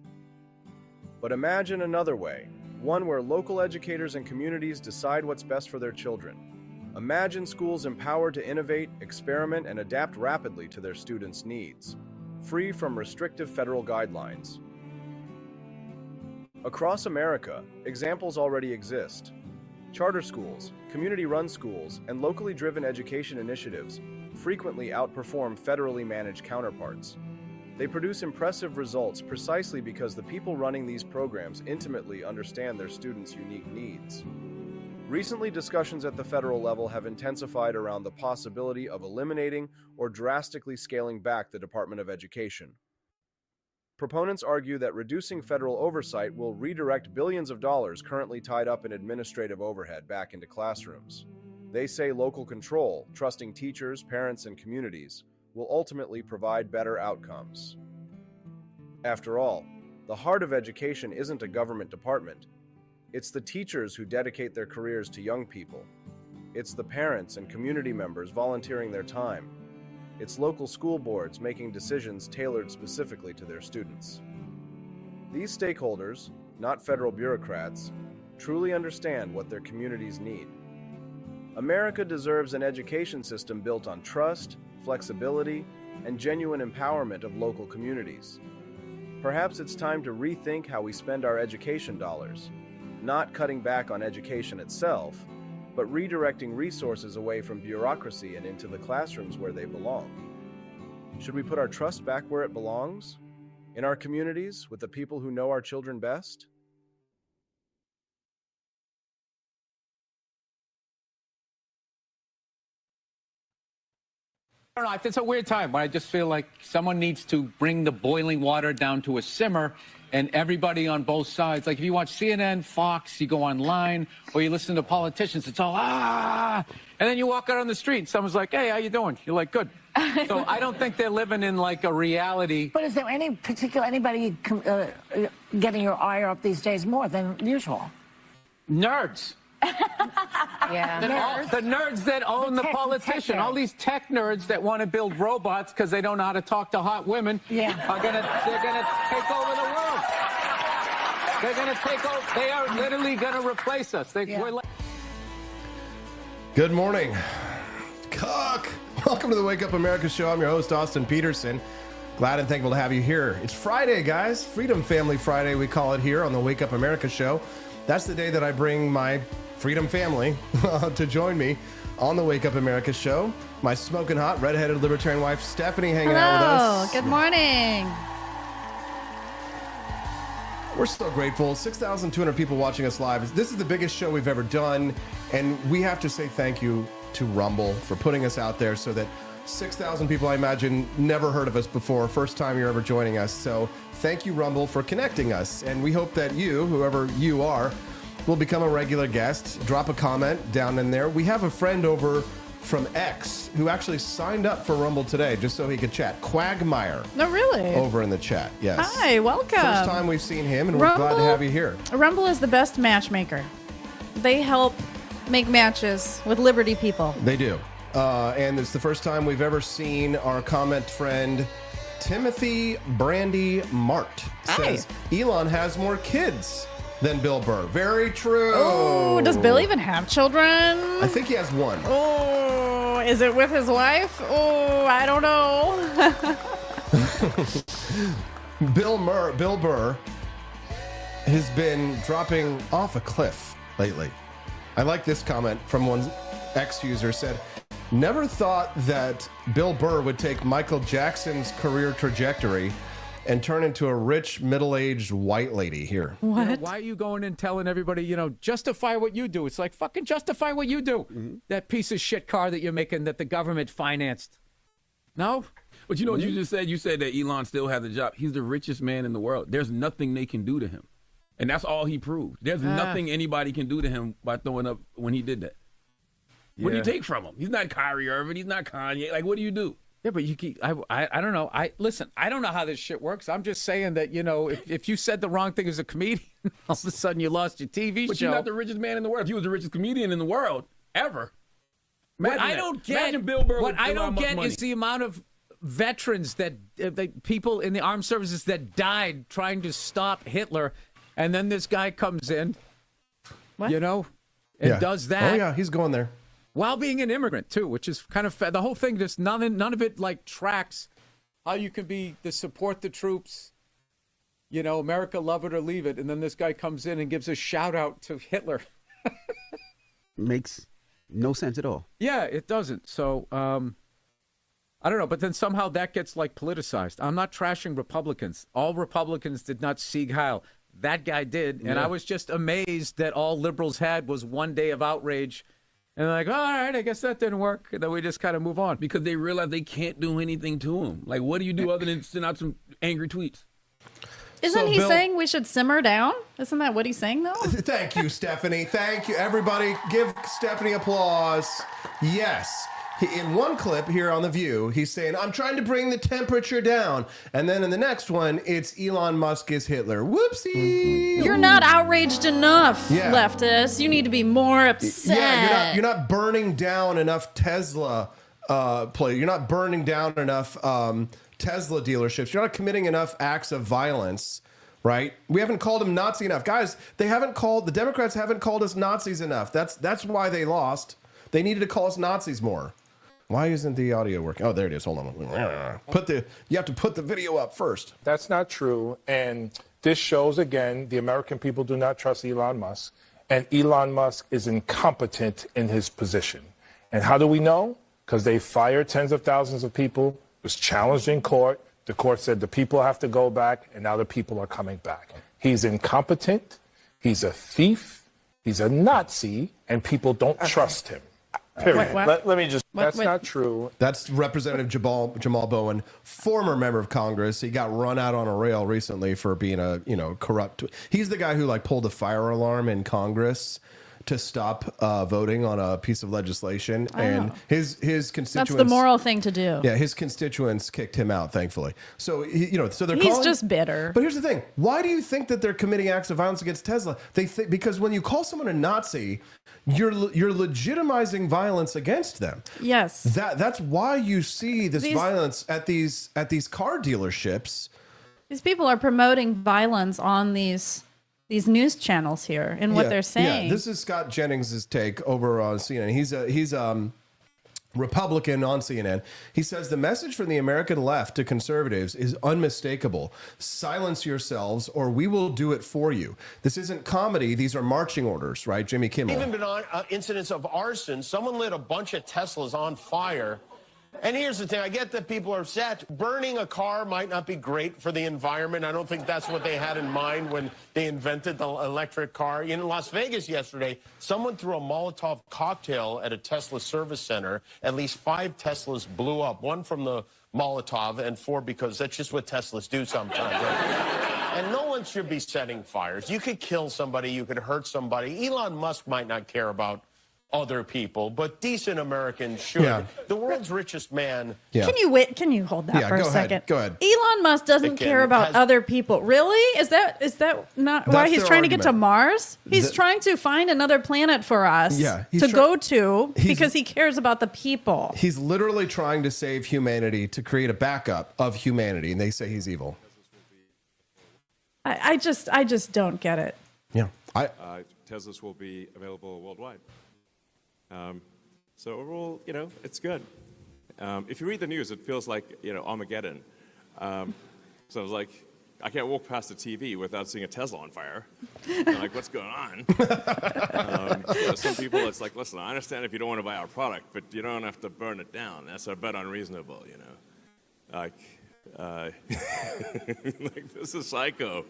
But imagine another way, one where local educators and communities decide what's best for their children. Imagine schools empowered to innovate, experiment, and adapt rapidly to their students' needs, free from restrictive federal guidelines. Across America, examples already exist. Charter schools, community-run schools, and locally driven education initiatives frequently outperform federally managed counterparts. They produce impressive results precisely because the people running these programs intimately understand their students' unique needs. Recently, discussions at the federal level have intensified around the possibility of eliminating or drastically scaling back the Department of Education. Proponents argue that reducing federal oversight will redirect billions of dollars currently tied up in administrative overhead back into classrooms. They say local control, trusting teachers, parents, and communities, will ultimately provide better outcomes. After all, the heart of education isn't a government department. It's the teachers who dedicate their careers to young people. It's the parents and community members volunteering their time. It's local school boards making decisions tailored specifically to their students. These stakeholders, not federal bureaucrats, truly understand what their communities need. America deserves an education system built on trust, flexibility, and genuine empowerment of local communities. Perhaps it's time to rethink how we spend our education dollars, not cutting back on education itself, but redirecting resources away from bureaucracy and into the classrooms where they belong. Should we put our trust back where it belongs? In our communities, with the people who know our children best? I don't know. It's a weird time when I just feel like someone needs to bring the boiling water down to a simmer, and everybody on both sides, like if you watch CNN, Fox, you go online, or you listen to politicians, it's all, and then you walk out on the street and someone's like, hey, how you doing? You're like, good. So I don't think they're living in like a reality. But is there anybody getting your ire up these days more than usual? Nerds. Yeah. The nerds that own the politician, all these tech nerds that want to build robots because they don't know how to talk to hot women, they're gonna take over the world. They're gonna take over. They are literally gonna replace us. Good morning. Cock. Welcome to the Wake Up America show. I'm your host, Austin Peterson. Glad and thankful to have you here. It's Friday, guys. Freedom Family Friday, we call it here on the Wake Up America show. That's the day that I bring my Freedom family to join me on the Wake Up America show. My smoking hot, redheaded libertarian wife, Stephanie, hanging out with us. Good morning. We're so grateful. 6,200 people watching us live. This is the biggest show we've ever done, and we have to say thank you to Rumble for putting us out there so that 6,000 people, I imagine, never heard of us before. First time you're ever joining us. So thank you, Rumble, for connecting us. And we hope that you, whoever you are, will become a regular guest. Drop a comment down in there. We have a friend over from X who actually signed up for Rumble today just so he could chat. Quagmire. No, really? Over in the chat, yes. Hi, welcome. First time we've seen him, and we're glad to have you here. Rumble is the best matchmaker. They help make matches with Liberty people. They do. And it's the first time we've ever seen our comment friend, Timothy Brandy Mart, says Elon has more kids than Bill Burr. Very true. Oh, does Bill even have children? I think he has one. Oh, is it with his wife? Oh, I don't know. Bill Burr has been dropping off a cliff lately. I like this comment from one X user said, never thought that Bill Burr would take Michael Jackson's career trajectory and turn into a rich, middle-aged white lady here. What? You know, why are you going and telling everybody, justify what you do? It's like, fucking justify what you do. Mm-hmm. That piece of shit car that you're making that the government financed. No? But you know what you just said? You said that Elon still has a job. He's the richest man in the world. There's nothing they can do to him. And that's all he proved. There's nothing anybody can do to him by throwing up when he did that. What do you take from him? He's not Kyrie Irving. He's not Kanye. Like, what do you do? Yeah, but you keep, I don't know. Listen, I don't know how this shit works. I'm just saying that, if you said the wrong thing as a comedian, all of a sudden you lost your TV but show. You're not the richest man in the world. If he was the richest comedian in the world, ever. What I don't get is the amount of veterans that people in the armed services that died trying to stop Hitler, and then this guy comes in, and does that. Oh, yeah, he's going there. While being an immigrant, too, which is kind of the whole thing, just none of it, tracks how you can be the support the troops, America, love it or leave it, and then this guy comes in and gives a shout-out to Hitler. Makes no sense at all. Yeah, it doesn't. So, I don't know, but then somehow that gets, politicized. I'm not trashing Republicans. All Republicans did not Sieg Heil. That guy did, and I was just amazed that all liberals had was one day of outrage. And they're like, all right, I guess that didn't work. And then we just kind of move on. Because they realize they can't do anything to him. Like, what do you do other than send out some angry tweets? Isn't he Bill- saying we should simmer down? Isn't that what he's saying, though? Thank you, Stephanie. Thank you. Everybody, give Stephanie applause. Yes. In one clip here on The View, he's saying, I'm trying to bring the temperature down. And then in the next one, it's Elon Musk is Hitler. Whoopsie. You're not outraged enough, Yeah. leftists. You need to be more upset. Yeah, you're not burning down enough Tesla play. You're not burning down enough Tesla dealerships. You're not committing enough acts of violence, right? We haven't called them Nazi enough. Guys, the Democrats haven't called us Nazis enough. That's why they lost. They needed to call us Nazis more. Why isn't the audio working? Oh, there it is. Hold on. You have to put the video up first. That's not true. And this shows, again, the American people do not trust Elon Musk. And Elon Musk is incompetent in his position. And how do we know? Because they fired tens of thousands of people. It was challenged in court. The court said the people have to go back, and now the people are coming back. He's incompetent. He's a thief. He's a Nazi, and people don't trust him. Period. Let me just. That's not true. That's Representative Jamal Bowen, former member of Congress. He got run out on a rail recently for being a corrupt. He's the guy who pulled a fire alarm in Congress to stop voting on a piece of legislation, and his constituents. That's the moral thing to do. Yeah, his constituents kicked him out, thankfully. So so they're. He's just bitter. But here's the thing: why do you think that they're committing acts of violence against Tesla? Because when you call someone a Nazi, you're legitimizing violence against them. Yes. That's why you see this violence at these car dealerships. These people are promoting violence on these news channels here and what they're saying. Yeah, this is Scott Jennings' take over on CNN. He's Republican on CNN. He says the message from the American left to conservatives is unmistakable. Silence yourselves or we will do it for you. This isn't comedy. These are marching orders, right? Jimmy Kimmel. Even been on incidents of arson. Someone lit a bunch of Teslas on fire. And here's the thing, I get that people are upset. Burning a car might not be great for the environment. I don't think that's what they had in mind when they invented the electric car. In Las Vegas yesterday, someone threw a Molotov cocktail at a Tesla service center. At least 5 Teslas blew up, 1 from the Molotov and 4 because that's just what Teslas do sometimes. And no one should be setting fires. You could kill somebody, you could hurt somebody. Elon Musk might not care about other people, but decent Americans should. Yeah. The world's richest man. Yeah. Can you hold that for a second? Go ahead. Elon Musk doesn't care about other people. Really? Is that not why he's trying to get to Mars? He's trying to find another planet for us to go to because he cares about the people. He's literally trying to save humanity, to create a backup of humanity, and they say he's evil. I just don't get it. Yeah. Teslas will be available worldwide. So overall, it's good. If you read the news, it feels like, Armageddon. So I was like, I can't walk past the TV without seeing a Tesla on fire. I'm like, what's going on? Some people, it's like, listen, I understand if you don't want to buy our product, but you don't have to burn it down. That's a bit unreasonable, Like, this is psycho.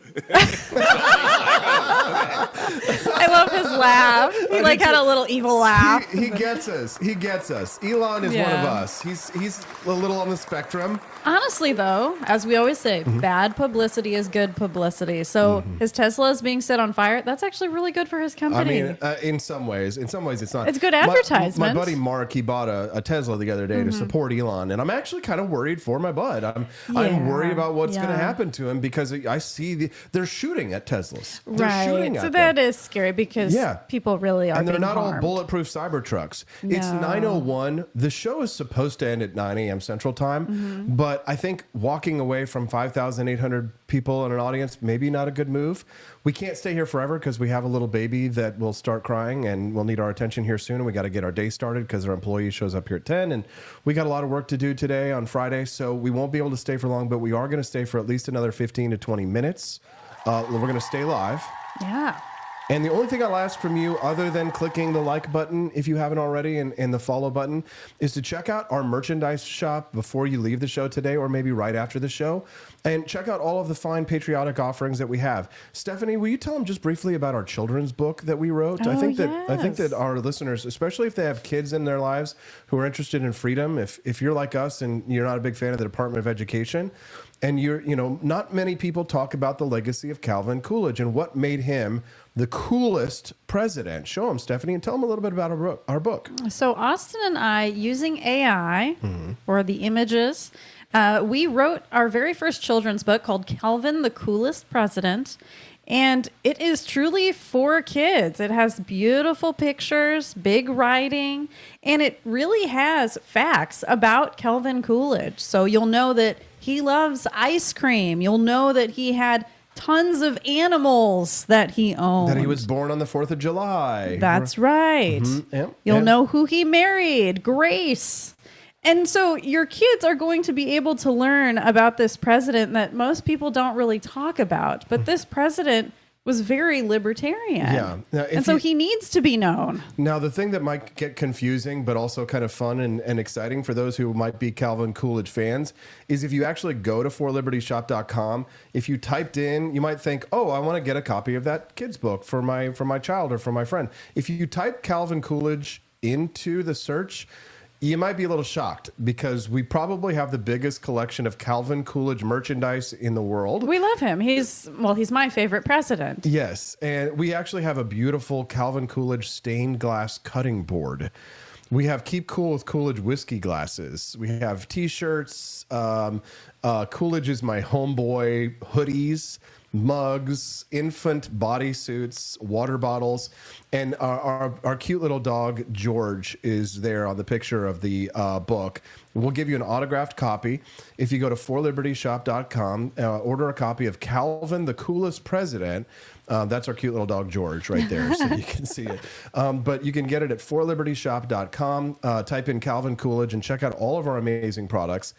I love his laugh. He had a little evil laugh. He gets us. Elon is one of us. He's a little on the spectrum. Honestly, though, as we always say, bad publicity is good publicity. So his Tesla is being set on fire. That's actually really good for his company. I mean, in some ways it's not. It's good advertisement. My buddy Mark, he bought a Tesla the other day to support Elon, and I'm actually kind of worried for my bud. I'm worried about what's going to happen to him because I see they're shooting at Teslas. They're shooting at them. That is scary because people really are. And they're not harmed. all bulletproof Cybertrucks. No. It's 9:01. The show is supposed to end at 9 a.m. Central Time, but I think walking away from 5,800 people in an audience, maybe not a good move. We can't stay here forever because we have a little baby that will start crying and will need our attention here soon. And we got to get our day started because our employee shows up here at 10. And we got a lot of work to do today on Friday. So we won't be able to stay for long, but we are going to stay for at least another 15 to 20 minutes. We're going to stay live. Yeah. And the only thing I'll ask from you, other than clicking the like button, if you haven't already, and the follow button, is to check out our merchandise shop before you leave the show today, or maybe right after the show, and check out all of the fine patriotic offerings that we have. Stephanie, will you tell them just briefly about our children's book that we wrote? I think that our listeners, especially if they have kids in their lives who are interested in freedom, if you're like us and you're not a big fan of the Department of Education, And not many people talk about the legacy of Calvin Coolidge and what made him the coolest president. Show them, Stephanie, and tell them a little bit about our book. So Austin and I, using AI for the images, we wrote our very first children's book called Calvin, the Coolest President. And it is truly for kids. It has beautiful pictures, big writing, and it really has facts about Calvin Coolidge. So you'll know that he loves ice cream. You'll know that he had tons of animals that he owned. That he was born on the 4th of July. That's right. Yep. You'll know who he married, Grace. And so your kids are going to be able to learn about this president that most people don't really talk about. But this president was very libertarian. Yeah. Now, and so he needs to be known. Now, the thing that might get confusing, but also kind of fun and exciting for those who might be Calvin Coolidge fans, is if you actually go to forlibertyshop.com, if you typed in, you might think, oh, I want to get a copy of that kid's book for my child or for my friend. If you type Calvin Coolidge into the search, you might be a little shocked because we probably have the biggest collection of Calvin Coolidge merchandise in the world. We love him. He's my favorite president. Yes, and we actually have a beautiful Calvin Coolidge stained glass cutting board. We have Keep Cool with Coolidge whiskey glasses. We have T-shirts, Coolidge is my homeboy hoodies, mugs, infant bodysuits, water bottles, and our cute little dog George is there on the picture of the book. We'll give you an autographed copy if you go to forlibertyshop.com, order a copy of Calvin, the Coolest President. That's our cute little dog George right there, so you can see it. But you can get it at forlibertyshop.com. Type in Calvin Coolidge and check out all of our amazing products.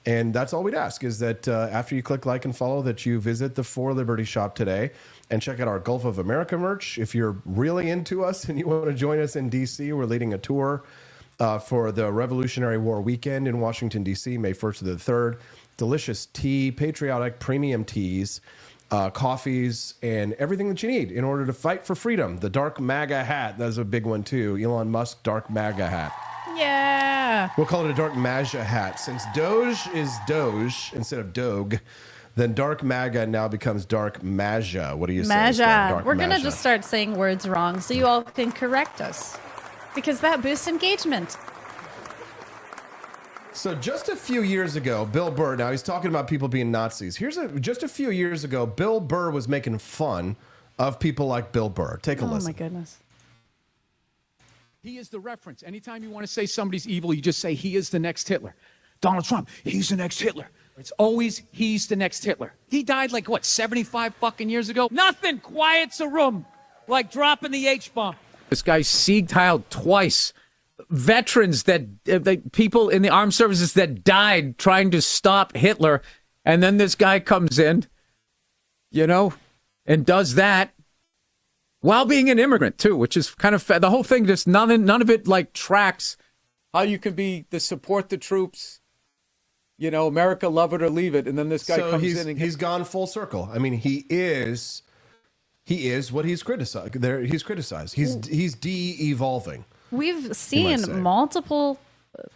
And that's all we'd ask is that after you click like and follow, that you visit the For Liberty shop today and check out our Gulf of America merch. If you're really into us and you want to join us in D.C., we're leading a tour for the Revolutionary War weekend in Washington, D.C., May 1st to the 3rd. Delicious tea, patriotic premium teas, coffees, and everything that you need in order to fight for freedom. The Dark MAGA hat, that's a big one too. Elon Musk Dark MAGA hat. Yeah. We'll call it a Dark MAGA hat. Since Doge is Doge instead of Doge, then Dark MAGA now becomes Dark MAGA. What do you say? MAGA. We're going to just start saying words wrong so you all can correct us because that boosts engagement. So just a few years ago, Bill Burr, now he's talking about people being Nazis. Just a few years ago, Bill Burr was making fun of people like Bill Burr. Take a listen. Oh, my goodness. He is the reference. Anytime you want to say somebody's evil, you just say he is the next Hitler. Donald Trump, he's the next Hitler. It's always he's the next Hitler. He died like, 75 fucking years ago? Nothing quiets a room like dropping the H-bomb. This guy Sieg Heil twice. Veterans that people in the armed services that died trying to stop Hitler. And then this guy comes in, and does that. While being an immigrant, too, which is kind of the whole thing, just none of it tracks how you can support the troops, America, love it or leave it. And then this guy comes in and he's gone full circle. I mean, he is what he's criticized. He's criticized. He's de-evolving. We've seen multiple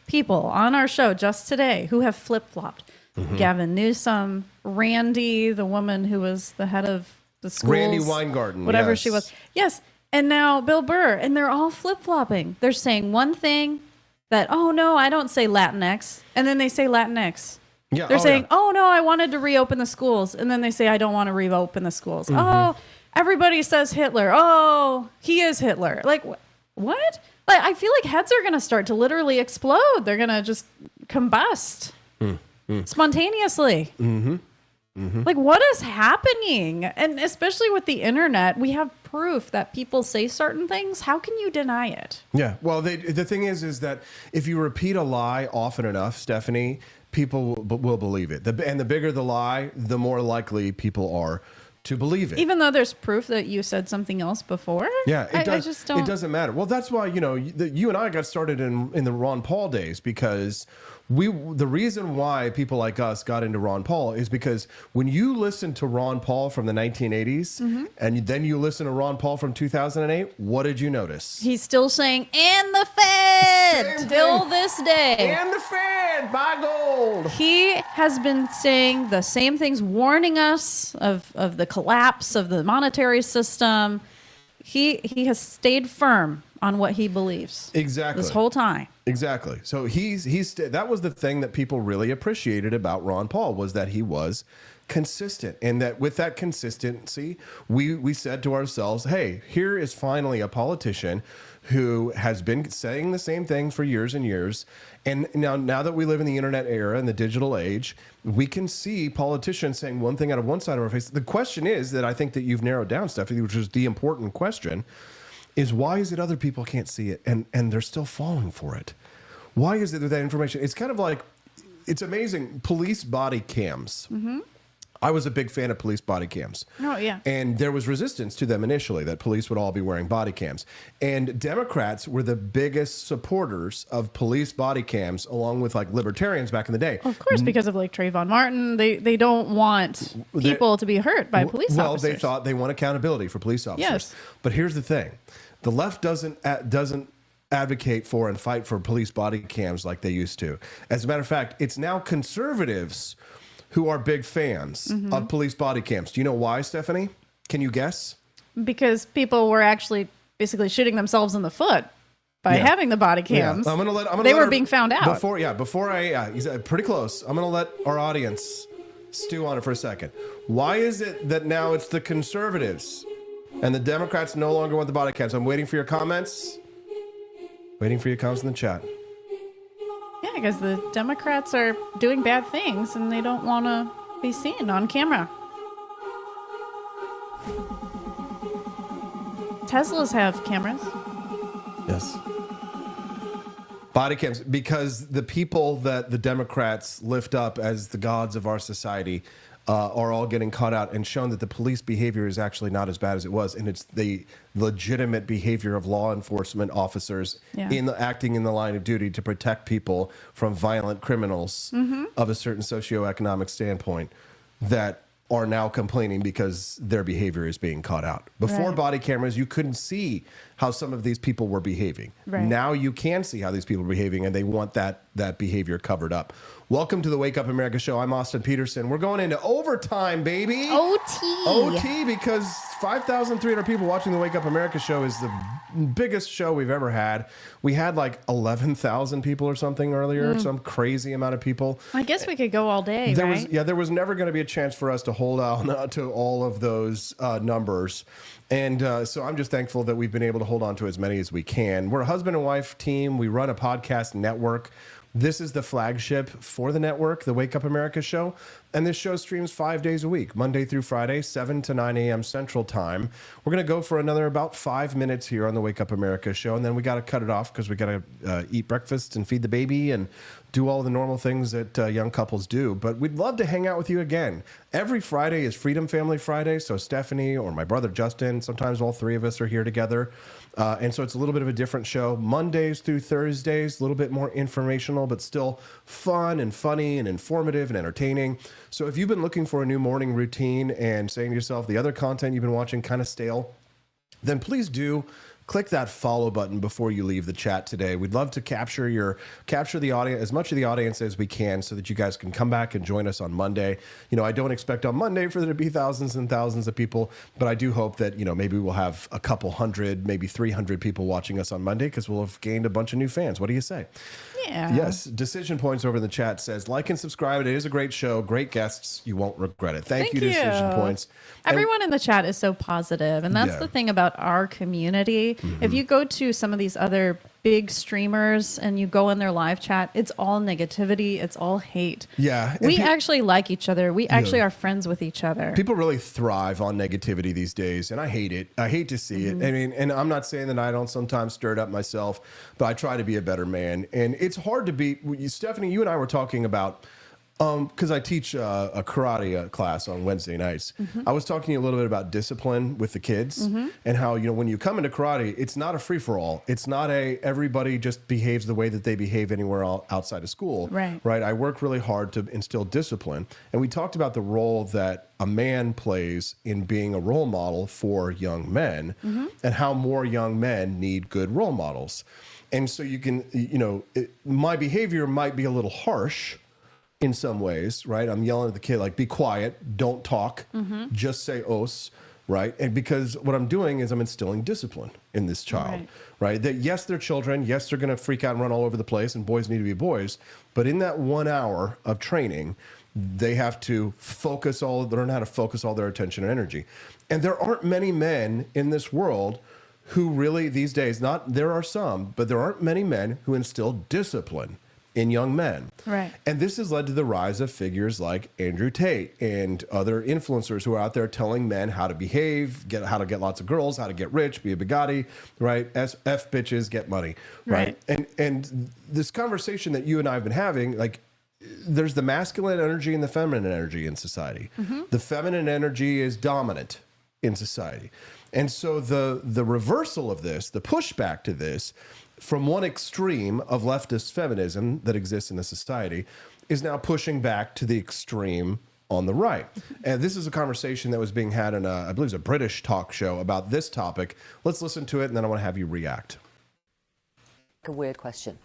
people on our show just today who have flip-flopped. Mm-hmm. Gavin Newsom, Randy, the woman who was the head of the schools, Randy Weingarten, whatever yes. she was. Yes. And now Bill Burr, and they're all flip-flopping. They're saying one thing that, oh, no, I don't say Latinx. And then they say Latinx. Yeah, they're saying, oh, no, I wanted to reopen the schools. And then they say, I don't want to reopen the schools. Mm-hmm. Oh, everybody says Hitler. Oh, he is Hitler. Like, what? Like, I feel like heads are going to start to literally explode. They're going to just combust spontaneously. Mm-hmm. Mm-hmm. Like, what is happening? And especially with the internet, we have proof that people say certain things. How can you deny it? Yeah. Well, the thing is that if you repeat a lie often enough, Stephanie, people will believe it. And the bigger the lie, the more likely people are to believe it. Even though there's proof that you said something else before? Yeah, I just don't. It doesn't matter. Well, that's why, you and I got started in the Ron Paul days because the reason why people like us got into Ron Paul is because when you listen to Ron Paul from the 1980s Mm-hmm. and then you listen to Ron Paul from 2008, what did you notice? He's still saying, and the Fed, till this day. And the Fed! can't buy gold. He has been saying the same things, warning us of the collapse of the monetary system. He has stayed firm on what he believes. Exactly. This whole time. Exactly. So that was the thing that people really appreciated about Ron Paul, was that he was consistent, and that with that consistency, we said to ourselves, hey, here is finally a politician who has been saying the same thing for years and years. And now that we live in the internet era and the digital age, we can see politicians saying one thing out of one side of our face. The question is that I think that you've narrowed down, Stephanie, which is the important question, is why is it other people can't see it and they're still falling for it? Why is it that information? It's kind of like, it's amazing. Police body cams. Mm-hmm. I was a big fan of police body cams. Oh, yeah. And there was resistance to them initially, that police would all be wearing body cams. And Democrats were the biggest supporters of police body cams, along with like libertarians back in the day. Of course, because of like Trayvon Martin, they don't want people to be hurt by police officers. Well, they thought they want accountability for police officers. Yes. But here's the thing. The left doesn't advocate for and fight for police body cams like they used to. As a matter of fact, it's now conservatives who are big fans of police body cams. Do you know why, Stephanie? Can you guess? Because people were actually basically shooting themselves in the foot by having the body cams. Yeah. They were being found out. He's pretty close. I'm going to let our audience stew on it for a second. Why is it that now it's the conservatives and the Democrats no longer want the body cams? I'm waiting for your comments. Waiting for your comments in the chat. Yeah, because the Democrats are doing bad things and they don't want to be seen on camera. Teslas have cameras. Yes. Body cams, because the people that the Democrats lift up as the gods of our society are all getting caught out and shown that the police behavior is actually not as bad as it was, and it's the legitimate behavior of law enforcement officers acting in the line of duty to protect people from violent criminals of a certain socioeconomic standpoint that are now complaining because their behavior is being caught out. Before body cameras, you couldn't see how some of these people were behaving. Right. Now you can see how these people are behaving, and they want that behavior covered up. Welcome to the Wake Up America show. I'm Austin Peterson. We're going into overtime, baby. OT, because 5,300 people watching the Wake Up America show is the biggest show we've ever had. We had like 11,000 people or something earlier, some crazy amount of people. I guess we could go all day, right? There was never going to be a chance for us to hold on to all of those numbers. And so I'm just thankful that we've been able to hold on to as many as we can. We're a husband and wife team. We run a podcast network. This is the flagship for the network, the Wake Up America show. And this show streams 5 days a week, Monday through Friday, 7 to 9 a.m. Central Time. We're going to go for another about 5 minutes here on the Wake Up America show. And then we got to cut it off because we got to eat breakfast and feed the baby and do all the normal things that young couples do. But we'd love to hang out with you again. Every Friday is Freedom Family Friday. So Stephanie or my brother Justin, sometimes all three of us are here together. And so it's a little bit of a different show. Mondays through Thursdays, a little bit more informational, but still fun and funny and informative and entertaining. So if you've been looking for a new morning routine and saying to yourself, the other content you've been watching kind of stale, then please do click that follow button before you leave the chat today. We'd love to capture the audience, as much of the audience as we can, so that you guys can come back and join us on Monday. You know, I don't expect on Monday for there to be thousands and thousands of people, but I do hope that, you know, maybe we'll have a couple hundred, maybe 300 people watching us on Monday because we'll have gained a bunch of new fans. What do you say? Yeah. Yes. Decision Points over in the chat says, like and subscribe. It is a great show. Great guests. You won't regret it. Thank you, Decision Points. Everyone in the chat is so positive, and that's the thing about our community. If you go to some of these other big streamers and you go in their live chat, it's all negativity, it's all hate. Yeah. We actually like each other. We actually are friends with each other. People really thrive on negativity these days, and I hate it. I hate to see it. I mean, and I'm not saying that I don't sometimes stir it up myself, but I try to be a better man. And it's hard to be. Stephanie, you and I were talking about, because I teach a karate class on Wednesday nights. I was talking a little bit about discipline with the kids and how, you know, when you come into karate, it's not a free-for-all. It's not everybody just behaves the way that they behave anywhere outside of school. Right. I work really hard to instill discipline. And we talked about the role that a man plays in being a role model for young men and how more young men need good role models. And so you can, my behavior might be a little harsh in some ways, right? I'm yelling at the kid, like, be quiet, don't talk, just say os, right? And because what I'm doing is I'm instilling discipline in this child, right? That yes, they're children. Yes, they're going to freak out and run all over the place, and boys need to be boys. But in that 1 hour of training, they have to learn how to focus all their attention and energy. And there aren't many men in this world who really these days, there are some, but there aren't many men who instill discipline in young men. Right. And this has led to the rise of figures like Andrew Tate and other influencers who are out there telling men how to behave, how to get lots of girls, how to get rich, be a Bugatti, right? F bitches, get money, right? And this conversation that you and I have been having, like, there's the masculine energy and the feminine energy in society. The feminine energy is dominant in society. And so the reversal of this, the pushback to this, from one extreme of leftist feminism that exists in the society, is now pushing back to the extreme on the right. And this is a conversation that was being had in I believe it's a British talk show about this topic. Let's listen to it, and then I want to have you react. A weird question.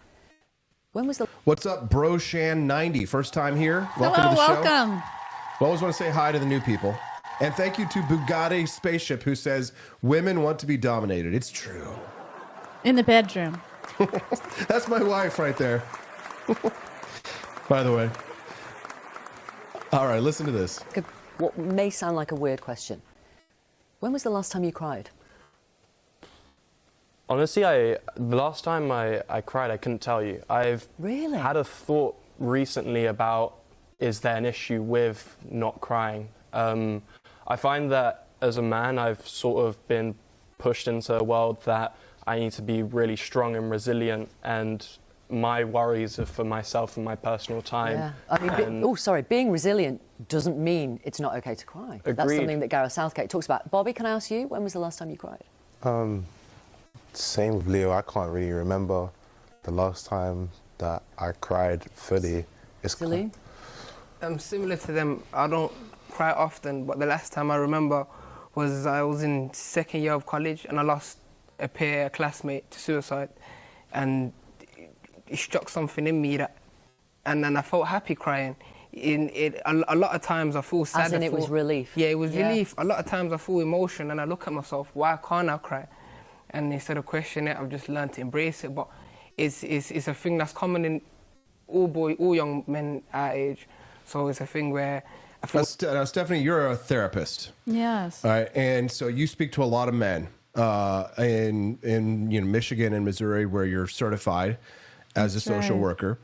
When was the... What's up, Broshan90? First time here? Welcome to the show. Welcome. I always want to say hi to the new people. And thank you to Bugatti Spaceship, who says women want to be dominated. It's true. In the bedroom. That's my wife right there. By the way. All right, listen to this. What may sound like a weird question. When was the last time you cried? Honestly, the last time I cried, I couldn't tell you. I've had a thought recently about, is there an issue with not crying? I find that as a man, I've sort of been pushed into a world that I need to be really strong and resilient, and my worries are for myself and my personal time. Yeah. I mean, being resilient doesn't mean it's not okay to cry. Agreed. That's something that Gareth Southgate talks about. Bobby, can I ask you, when was the last time you cried? Same with Leo. I can't really remember the last time that I cried fully. Celine? Similar to them, I don't cry often, but the last time I remember was I was in second year of college and I lost a classmate to suicide, and it struck something in me and then I felt happy crying. A lot of times I feel sad. As in it was relief. Yeah, it was relief. A lot of times I feel emotion and I look at myself, why can't I cry? And instead of questioning it, I've just learned to embrace it. But it's a thing that's common in all young men our age. So it's a thing where I feel... Now, Stephanie, you're a therapist. Yes. All right, and so you speak to a lot of men in Michigan and Missouri, where you're certified as a social worker.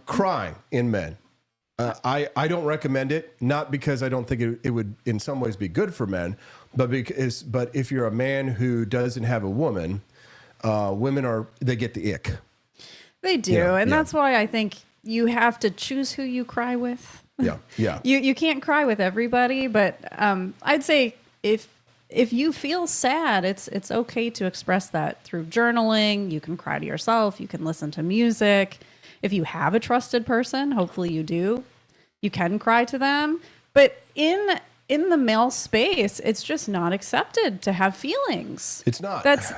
Crying in men. I don't recommend it, not because I don't think it would in some ways be good for men, but if you're a man who doesn't have a woman, women they get the ick. They do, that's why I think you have to choose who you cry with. Yeah. You can't cry with everybody, but I'd say if you feel sad, it's okay to express that through journaling. You can cry to yourself. You can listen to music. If you have a trusted person, hopefully you do, you can cry to them. But in the male space, it's just not accepted to have feelings. It's not. That's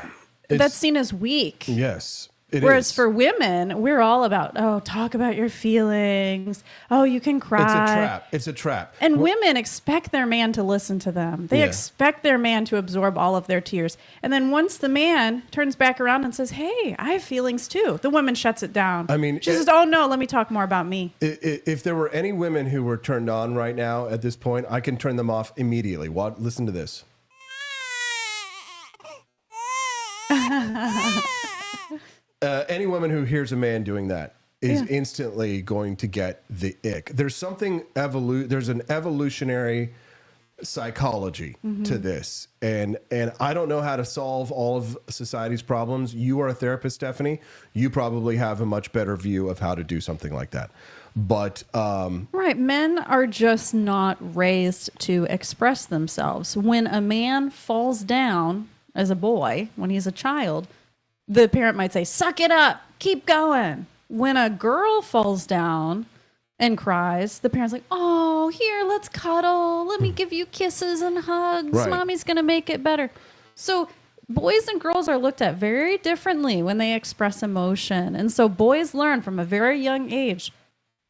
seen as weak. Yes. Whereas for women, we're all about, talk about your feelings. Oh, you can cry. It's a trap. And women expect their man to listen to them. They expect their man to absorb all of their tears. And then once the man turns back around and says, hey, I have feelings too, the woman shuts it down. I mean, she says, oh no, let me talk more about me. If there were any women who were turned on right now at this point, I can turn them off immediately. Listen to this. Any woman who hears a man doing that is instantly going to get the ick. There's something there's an evolutionary psychology to this, and I don't know how to solve all of society's problems. You are a therapist, Stephanie. You probably have a much better view of how to do something like that. But right, men are just not raised to express themselves. When a man falls down as a boy, when he's a child, the parent might say, suck it up, keep going. When a girl falls down and cries, the parent's like, oh, here, let's cuddle. Let me give you kisses and hugs. Right. Mommy's going to make it better. So boys and girls are looked at very differently when they express emotion. And so boys learn from a very young age,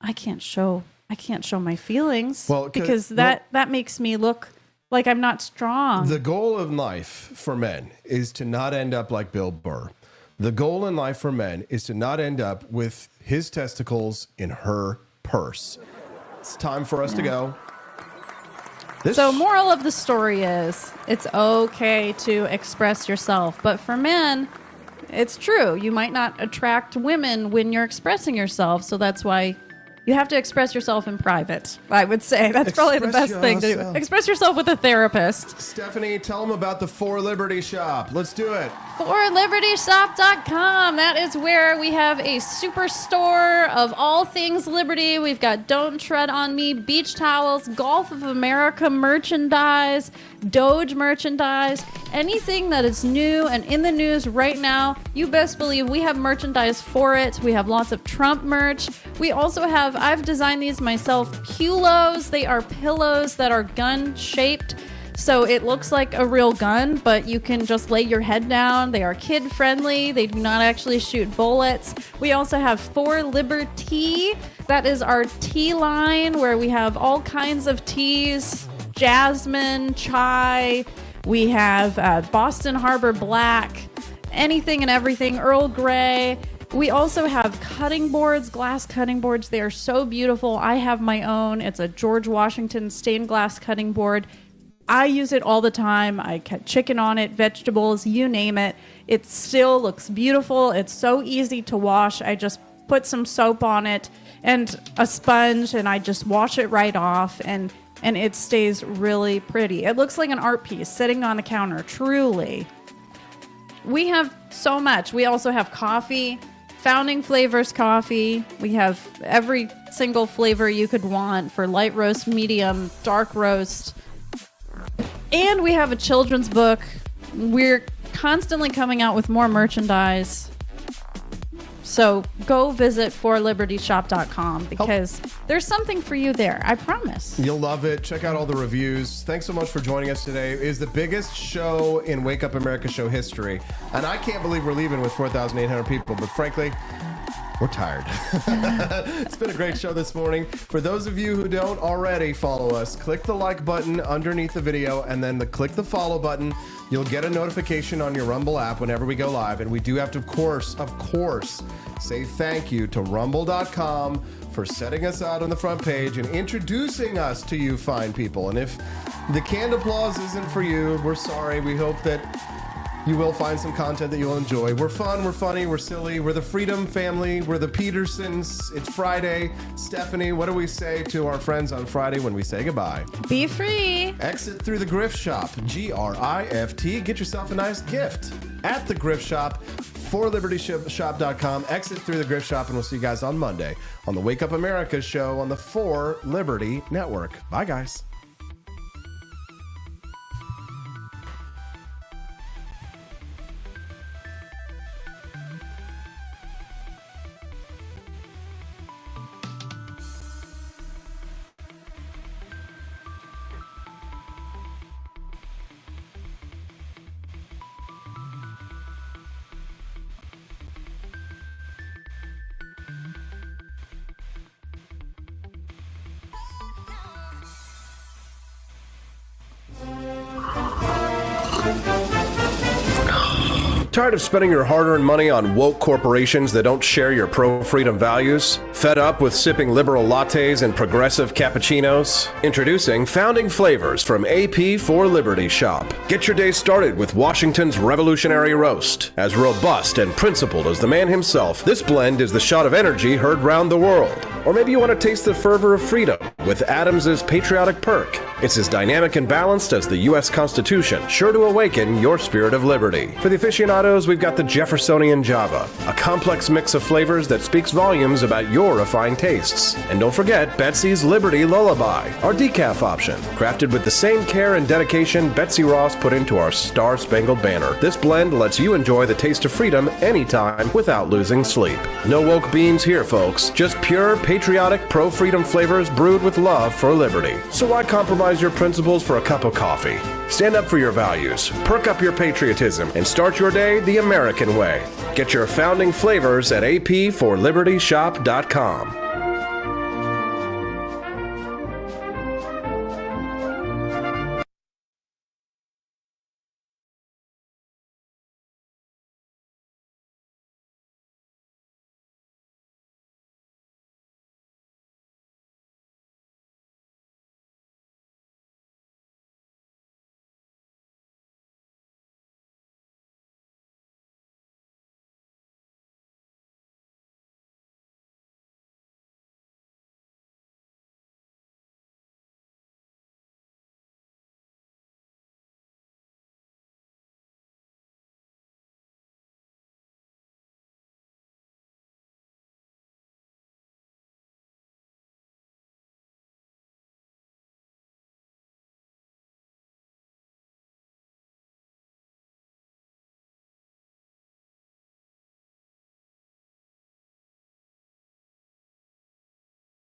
I can't show my feelings because that makes me look like I'm not strong. The goal of life for men is to not end up like Bill Burr. The goal in life for men is to not end up with his testicles in her purse. It's time for us to go. So moral of the story is it's okay to express yourself. But for men, it's true. You might not attract women when you're expressing yourself. So that's why you have to express yourself in private, I would say. That's probably the best thing to do. Express yourself with a therapist. Stephanie, tell them about the For Liberty shop. Let's do it. ForLibertyShop.com. That is where we have a superstore of all things Liberty. We've got Don't Tread on Me beach towels, Gulf of America merchandise, Doge merchandise, anything that is new and in the news right now. You best believe we have merchandise for it. We have lots of Trump merch. We also have, I've designed these myself, Pulos. They are pillows that are gun-shaped. So it looks like a real gun, but you can just lay your head down. They are kid-friendly. They do not actually shoot bullets. We also have For Liberty. That is our tea line where we have all kinds of teas. Jasmine, chai. We have Boston Harbor Black. Anything and everything. Earl Grey. We also have cutting boards, glass cutting boards. They are so beautiful. I have my own. It's a George Washington stained glass cutting board. I use it all the time. I cut chicken on it, vegetables, you name it. It still looks beautiful. It's so easy to wash. I just put some soap on it and a sponge, and I just wash it right off, and it stays really pretty. It looks like an art piece sitting on the counter, truly. We have so much. We also have coffee, Founding Flavors coffee. We have every single flavor you could want for light roast, medium, dark roast. And we have a children's book. We're constantly coming out with more merchandise. So go visit ForLibertyShop.com because there's something for you there. I promise. You'll love it. Check out all the reviews. Thanks so much for joining us today. It is the biggest show in Wake Up America show history. And I can't believe we're leaving with 4,800 people. But frankly, we're tired. It's been a great show this morning. For those of you who don't already follow us, click the like button underneath the video and then click the follow button. You'll get a notification on your Rumble app whenever we go live. And we do have to, of course, say thank you to Rumble.com for setting us out on the front page and introducing us to you fine people. And if the canned applause isn't for you, we're sorry. We hope that you will find some content that you'll enjoy. We're fun, we're funny, we're silly. We're the Freedom Family. We're the Petersons. It's Friday. Stephanie, what do we say to our friends on Friday when we say goodbye? Be free. Exit through the Grift Shop. GRIFT. Get yourself a nice gift at the Grift Shop. ForLibertyShop.com. Exit through the Grift Shop, and we'll see you guys on Monday on the Wake Up America show on the For Liberty Network. Bye, guys. Tired of spending your hard-earned money on woke corporations that don't share your pro-freedom values? Fed up with sipping liberal lattes and progressive cappuccinos? Introducing Founding Flavors from AP For Liberty Shop. Get your day started with Washington's Revolutionary Roast. As robust and principled as the man himself, this blend is the shot of energy heard round the world. Or maybe you want to taste the fervor of freedom with Adams's Patriotic Perk. It's as dynamic and balanced as the U.S. Constitution, sure to awaken your spirit of liberty. For the aficionados, we've got the Jeffersonian Java, a complex mix of flavors that speaks volumes about your refined tastes. And don't forget Betsy's Liberty Lullaby, our decaf option, crafted with the same care and dedication Betsy Ross put into our Star-Spangled Banner. This blend lets you enjoy the taste of freedom anytime without losing sleep. No woke beans here, folks. Just pure, patriotic, pro-freedom flavors brewed with with love for liberty. So why compromise your principles for a cup of coffee? Stand up for your values, perk up your patriotism, and start your day the American way. Get your founding flavors at apforlibertyshop.com.